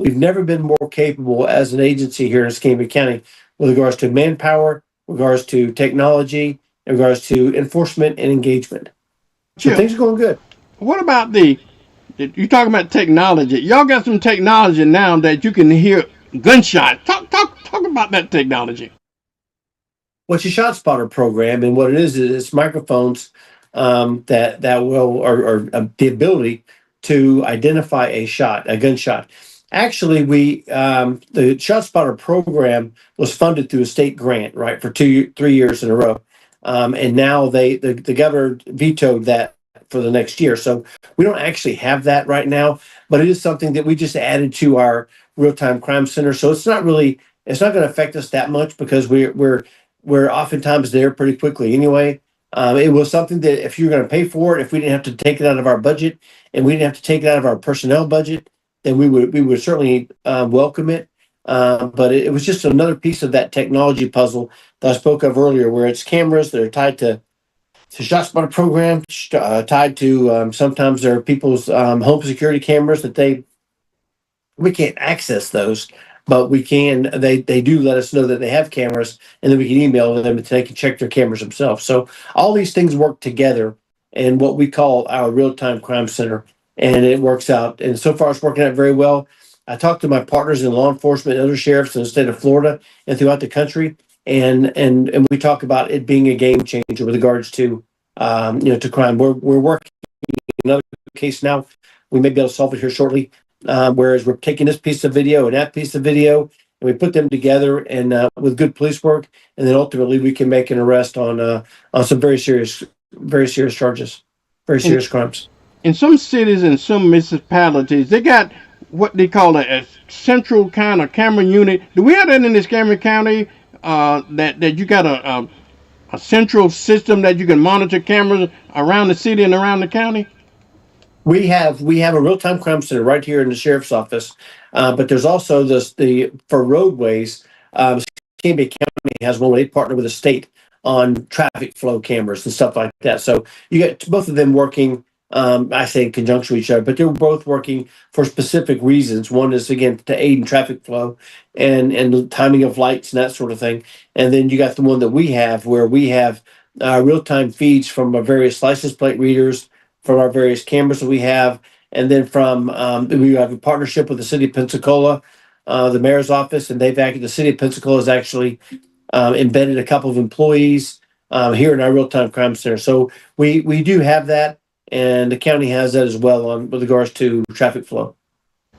Speaker 7: we've never been more capable as an agency here in Escambia County with regards to manpower, regards to technology, in regards to enforcement and engagement. So things are going good.
Speaker 2: What about you talking about technology? Y'all got some technology now that you can hear gunshots. Talk about that technology.
Speaker 7: What's your Shot Spotter program, and what it is it's microphones that will or the ability to identify a gunshot. Actually, the Shot Spotter program was funded through a state grant, right, for 3 years in a row, and now the governor vetoed that for the next year. So we don't actually have that right now, but it is something that we just added to our real-time crime center. So it's not going to affect us that much, because we're oftentimes there pretty quickly anyway. It was something that if you're going to pay for it, if we didn't have to take it out of our budget and we didn't have to take it out of our personnel budget, then we would certainly welcome it. But it was just another piece of that technology puzzle that I spoke of earlier, where it's cameras that are tied to ShotSpotter program, tied to sometimes there are people's home security cameras that we can't access those, but we can. They do let us know that they have cameras, and then we can email them and they can check their cameras themselves. So all these things work together in what we call our real-time crime center, and it works out. And so far, it's working out very well. I talked to my partners in law enforcement and other sheriffs in the state of Florida and throughout the country, and we talk about it being a game changer with regards to to crime. We're working another case now. We may be able to solve it here shortly. Whereas we're taking this piece of video and that piece of video, and we put them together and with good police work, and then ultimately we can make an arrest on some very serious charges, very serious crimes.
Speaker 2: In some cities and some municipalities, they got what they call a central kind of camera unit. Do we have that in Escambia County? That you got a central system that you can monitor cameras around the city and around the county?
Speaker 7: We have a real time crime center right here in the sheriff's office, but there's also the for roadways. Canby County has one where they partner with the state on traffic flow cameras and stuff like that. So you get both of them working. I say in conjunction with each other, but they're both working for specific reasons. One is again to aid in traffic flow and the timing of lights and that sort of thing. And then you got the one that we have where we have real time feeds from our various license plate readers, from our various cameras that we have, and then from we have a partnership with the city of Pensacola, the mayor's office, and the city of Pensacola has actually embedded a couple of employees here in our real time crime center. So we do have that, and the county has that as well on with regards to traffic flow.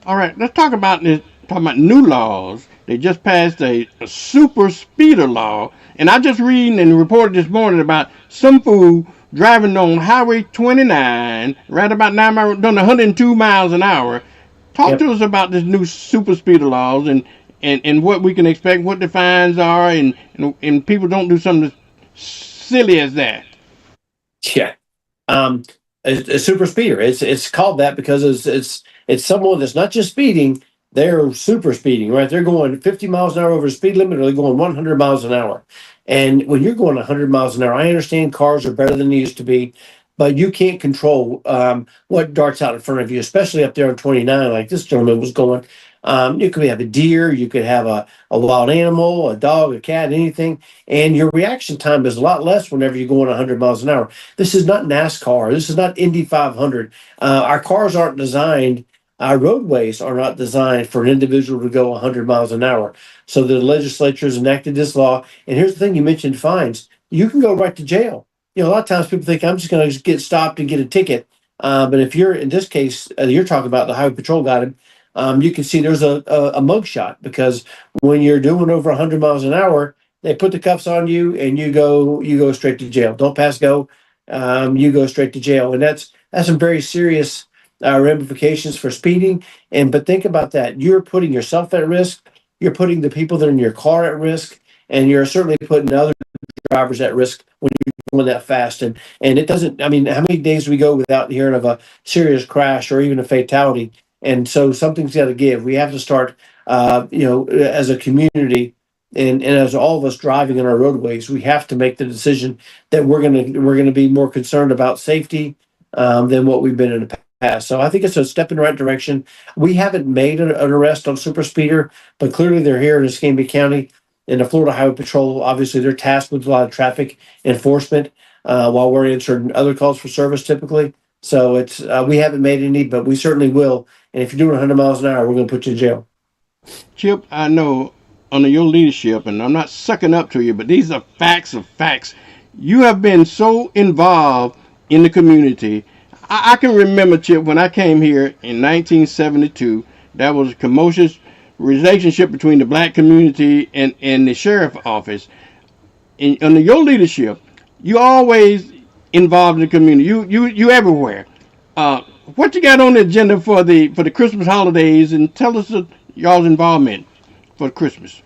Speaker 2: All right, let's talk about this. Talking about new laws. They just passed a super speeder law, and I just reading and reported this morning about some fool driving on Highway 29, right about 9 miles, done 102 miles an hour. Talk to us about this new super speeder laws and what we can expect, what the fines are, and people don't do something as silly as that.
Speaker 7: Yeah. A super speeder. It's called that because it's someone that's not just speeding, they're super speeding, right? They're going 50 miles an hour over the speed limit, or they're going 100 miles an hour. And when you're going 100 miles an hour, I understand cars are better than they used to be, but you can't control what darts out in front of you, especially up there on 29, like this gentleman was going. You could have a deer, you could have a wild animal, a dog, a cat, anything, and your reaction time is a lot less whenever you're going 100 miles an hour. This is not NASCAR. This is not Indy 500. Our cars aren't designed, our roadways are not designed for an individual to go 100 miles an hour. So the legislature has enacted this law. And here's the thing, you mentioned fines. You can go right to jail. A lot of times people think I'm just going to get stopped and get a ticket. But if you're, in this case, you're talking about the highway patrol got him. You can see there's a mug shot, because when you're doing over 100 miles an hour, they put the cuffs on you and you go straight to jail. Don't pass go. You go straight to jail, and that's some very serious ramifications for speeding. But think about that: you're putting yourself at risk, you're putting the people that are in your car at risk, and you're certainly putting other drivers at risk when you're going that fast. And it doesn't. I mean, how many days do we go without hearing of a serious crash or even a fatality? And so something's got to give. We have to start, as a community, and as all of us driving on our roadways, we have to make the decision that we're gonna be more concerned about safety than what we've been in the past. So I think it's a step in the right direction. We haven't made an arrest on super speeder, but clearly they're here in Escambia County. And the Florida Highway Patrol, obviously, they're tasked with a lot of traffic enforcement while we're answering other calls for service typically. So it's we haven't made any, but we certainly will. And if you're doing 100 miles an hour, we're going to put you in jail.
Speaker 2: Chip, I know under your leadership, and I'm not sucking up to you, but these are facts of facts. You have been so involved in the community. I can remember, Chip, when I came here in 1972, that was a commodious relationship between the black community and the sheriff office. And under your leadership, you always involved in the community. You everywhere. What you got on the agenda for the Christmas holidays, and tell us y'all's involvement for Christmas.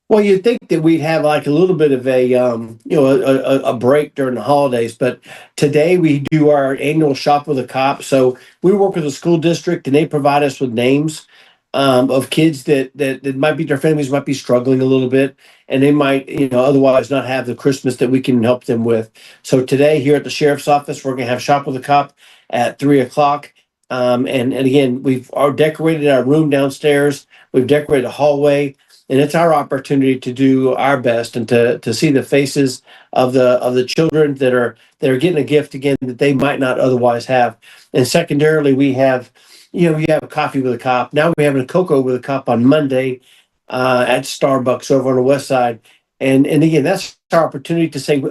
Speaker 7: Well, you'd think that we'd have like a little bit of a break during the holidays, but today we do our annual shop with a cop. So we work with the school district, and they provide us with names of kids that might be, their families might be struggling a little bit, and they might otherwise not have the Christmas that we can help them with. So today here at the sheriff's office, we're going to have shop with a cop at 3:00. And again, we've decorated our room downstairs. We've decorated the hallway. And it's our opportunity to do our best and to see the faces of the children that are getting a gift again that they might not otherwise have. And secondarily, we have, you have a coffee with a cop. Now we're having a cocoa with a cop on Monday at Starbucks over on the west side. And again, that's our opportunity to say,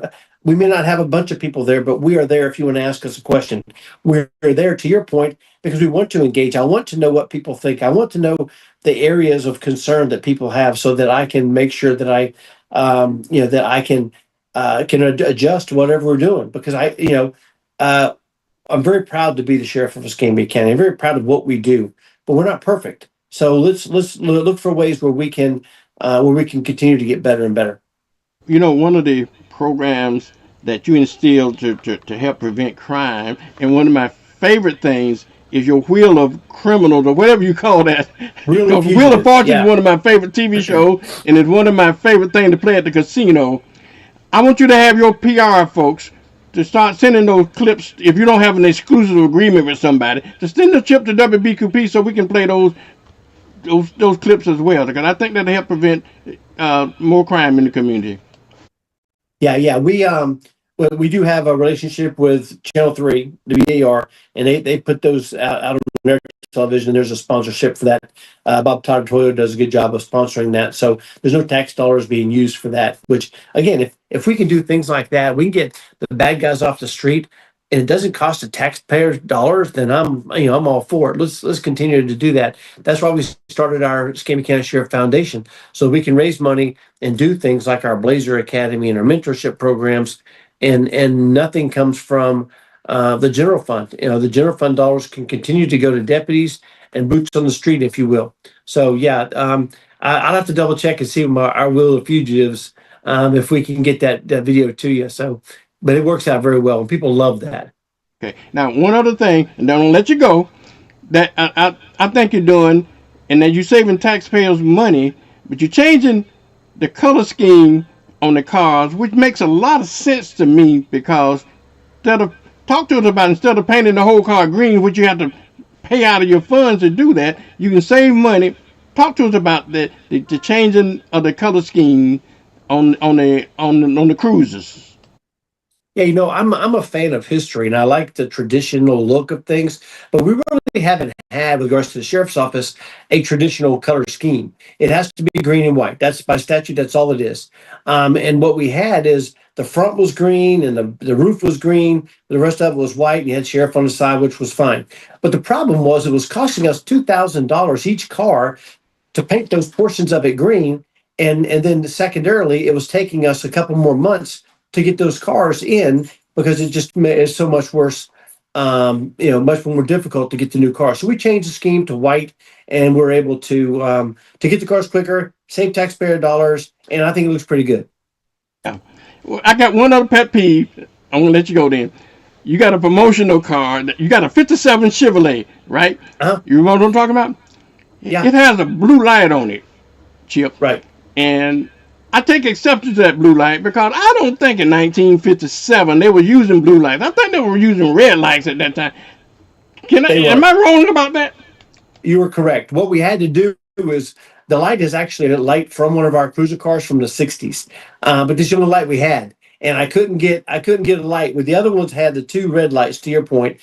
Speaker 7: we may not have a bunch of people there, but we are there if you want to ask us a question. We're there, to your point, because we want to engage. I want to know what people think. I want to know the areas of concern that people have, so that I can make sure that I can adjust whatever we're doing. Because I'm very proud to be the sheriff of Escambia County. I'm very proud of what we do, but we're not perfect. So let's look for ways where we can continue to get better and better.
Speaker 2: One of the programs that you instill to help prevent crime. And one of my favorite things is your Wheel of Criminals, or whatever you call that.
Speaker 7: Wheel of
Speaker 2: Wheel of
Speaker 7: Fugitives,
Speaker 2: Fortune
Speaker 7: yeah.
Speaker 2: is one of my favorite TV shows, and it's one of my favorite things to play at the casino. I want you to have your PR folks to start sending those clips. If you don't have an exclusive agreement with somebody, to send the chip to WBQP so we can play those clips as well, because I think that'll help prevent more crime in the community.
Speaker 7: Yeah. We do have a relationship with Channel 3, WAR, and they put those out on American television. There's a sponsorship for that. Bob Todd Toyo does a good job of sponsoring that. So there's no tax dollars being used for that, which, again, if we can do things like that, we can get the bad guys off the street, and it doesn't cost the taxpayers dollars, then I'm all for it. Let's continue to do that. That's why we started our Escambia County Sheriff Foundation, so we can raise money and do things like our Blazer Academy and our mentorship programs, and nothing comes from the general fund. The general fund dollars can continue to go to deputies and boots on the street, if you will. So yeah, I'll have to double check and see our Wheel of Fugitives, if we can get that video to you. So, but it works out very well, and people love that.
Speaker 2: Okay. Now, one other thing, and don't let you go, that I think you're doing, and that you're saving taxpayers money, but you're changing the color scheme on the cars, which makes a lot of sense to me, because instead of painting the whole car green, which you have to pay out of your funds to do that, you can save money. Talk to us about the changing of the color scheme on the cruisers.
Speaker 7: Yeah, I'm a fan of history, and I like the traditional look of things, but we really haven't had, with regards to the sheriff's office, a traditional color scheme. It has to be green and white. That's by statute. That's all it is. And what we had is the front was green and the roof was green. The rest of it was white, and you had sheriff on the side, which was fine. But the problem was it was costing us $2,000 each car to paint those portions of it green, and then secondarily, it was taking us a couple more months to get those cars in, because it just is so much worse, much more difficult to get the new car. So we changed the scheme to white, and we're able to get the cars quicker, save taxpayer dollars, and I think it looks pretty good.
Speaker 2: Yeah. Well, I got one other pet peeve. I'm gonna let you go then. You got a promotional car. You got a '57 Chevrolet, right? You remember what I'm talking about?
Speaker 7: Yeah.
Speaker 2: It has a blue light on it, Chip.
Speaker 7: Right.
Speaker 2: And I take exception to that blue light, because I don't think in 1957 they were using blue lights. I think they were using red lights at that time. Am I wrong about that?
Speaker 7: You were correct. What we had to do is, the light is actually a light from one of our cruiser cars from the 60s, but this is the only light we had, and I couldn't get a light. With the other ones had the two red lights, to your point,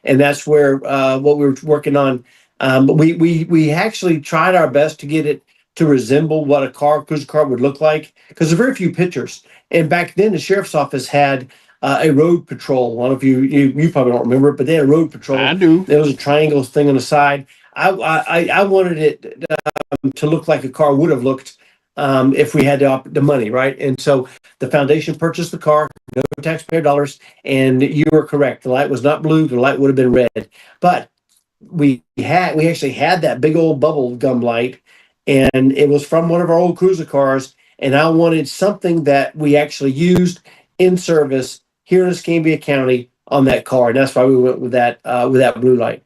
Speaker 7: and that's where what we were working on. But we actually tried our best to get it to resemble what a cruiser car would look like, because there are very few pictures. And back then, the sheriff's office had a road patrol. One of you probably don't remember it, but they had a road patrol.
Speaker 2: I do.
Speaker 7: There was a triangle thing on the side. I wanted it to look like a car would have looked if we had the money, right? And so the foundation purchased the car, no taxpayer dollars, and you were correct. The light was not blue; the light would have been red. But we actually had that big old bubble gum light, and it was from one of our old cruiser cars. And I wanted something that we actually used in service here in Escambia County on that car, and that's why we went with that blue light.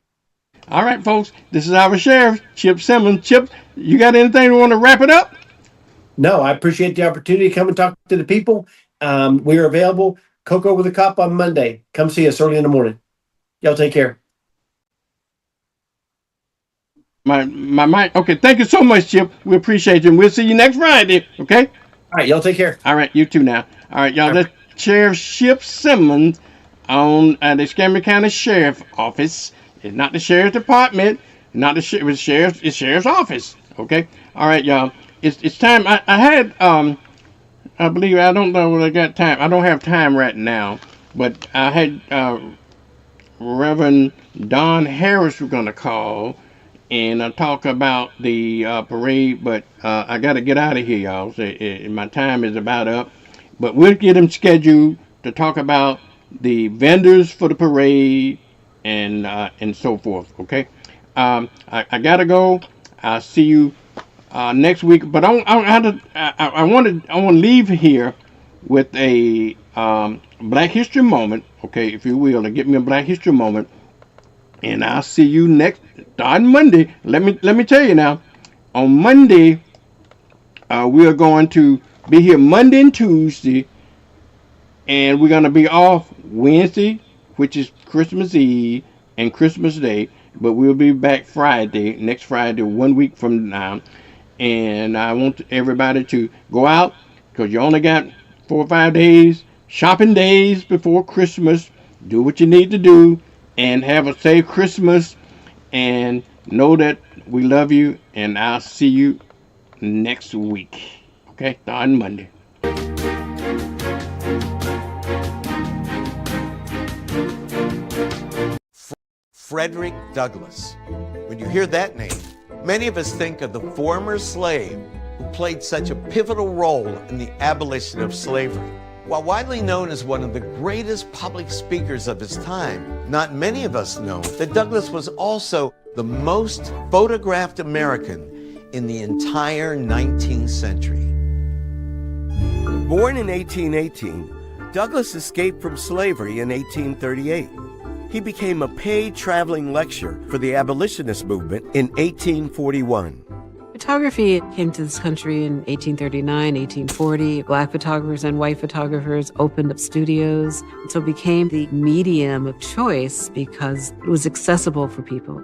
Speaker 2: All right, folks, this is our sheriff, Chip Simmons. Chip, you got anything you want to wrap it up?
Speaker 7: No, I appreciate the opportunity to come and talk to the people. We are available. Cocoa with a Cop on Monday. Come see us early in the morning. Y'all take care.
Speaker 2: My mic. Okay, thank you so much, Chip. We appreciate you, and we'll see you next Friday, okay?
Speaker 7: All right, y'all take care.
Speaker 2: All right, you too now. All right, y'all, that's Sheriff Chip Simmons on the Escambia County Sheriff Office. It's not the Sheriff's Department, not the Sheriff's Office, okay? All right, y'all, it's time. I had, I believe, I don't know whether I got time. I don't have time right now, but I had Reverend Don Harris was going to call and talk about the parade, but I got to get out of here, y'all. So my time is about up. But we'll get him scheduled to talk about the vendors for the parade and so forth. Okay, I gotta go. I'll see you next week. But I want to leave here with a Black History moment, okay, if you will, to get me a Black History moment, and I'll see you on Monday. Let me tell you now, on Monday, we are going to be here Monday and Tuesday, and we're going to be off Wednesday, which is Christmas Eve and Christmas Day, but we'll be back next Friday, 1 week from now. And I want everybody to go out, because you only got 4 or 5 days, shopping days before Christmas. Do what you need to do and have a safe Christmas, and know that we love you, and I'll see you next week. Okay, on Monday.
Speaker 3: Frederick Douglass. When you hear that name, many of us think of the former slave who played such a pivotal role in the abolition of slavery. While widely known as one of the greatest public speakers of his time, not many of us know that Douglass was also the most photographed American in the entire 19th century.
Speaker 8: Born in 1818, Douglass escaped from slavery in 1838. He became a paid traveling lecturer for the abolitionist movement in 1841.
Speaker 16: Photography came to this country in 1839, 1840. Black photographers and white photographers opened up studios, and so it became the medium of choice because it was accessible for people.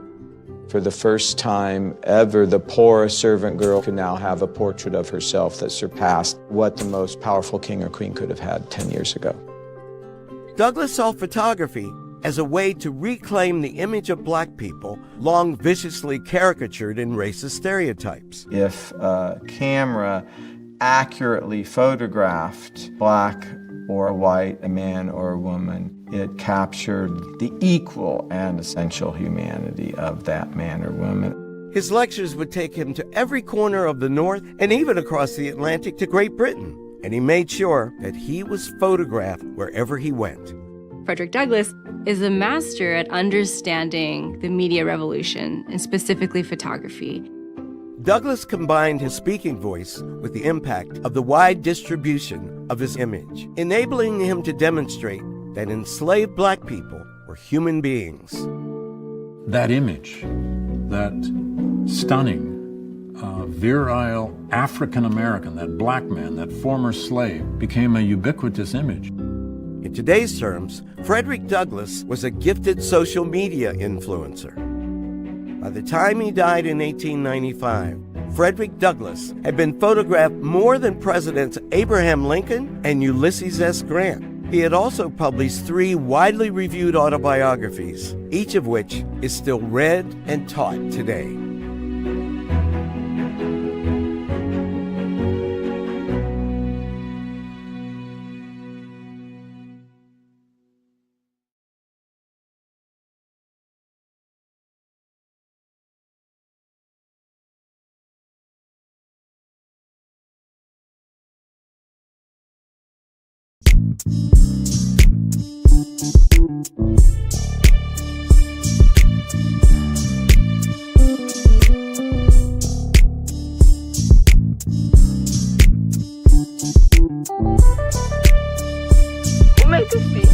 Speaker 17: For the first time ever, the poor servant girl could now have a portrait of herself that surpassed what the most powerful king or queen could have had 10 years ago.
Speaker 8: Douglass saw photography as a way to reclaim the image of black people, long viciously caricatured in racist stereotypes.
Speaker 17: If a camera accurately photographed black or white, a man or a woman, it captured the equal and essential humanity of that man or woman.
Speaker 8: His lectures would take him to every corner of the North and even across the Atlantic to Great Britain, and he made sure that he was photographed wherever he went.
Speaker 24: Frederick Douglass is a master at understanding the media revolution, and specifically photography.
Speaker 8: Douglass combined his speaking voice with the impact of the wide distribution of his image, enabling him to demonstrate that enslaved black people were human beings.
Speaker 25: That image, that stunning, virile African-American, that black man, that former slave, became a ubiquitous image.
Speaker 8: In today's terms, Frederick Douglass was a gifted social media influencer. By the time he died in 1895, Frederick Douglass had been photographed more than Presidents Abraham Lincoln and Ulysses S. Grant. He had also published 3 widely reviewed autobiographies, each of which is still read and taught today.
Speaker 24: Who made this beat?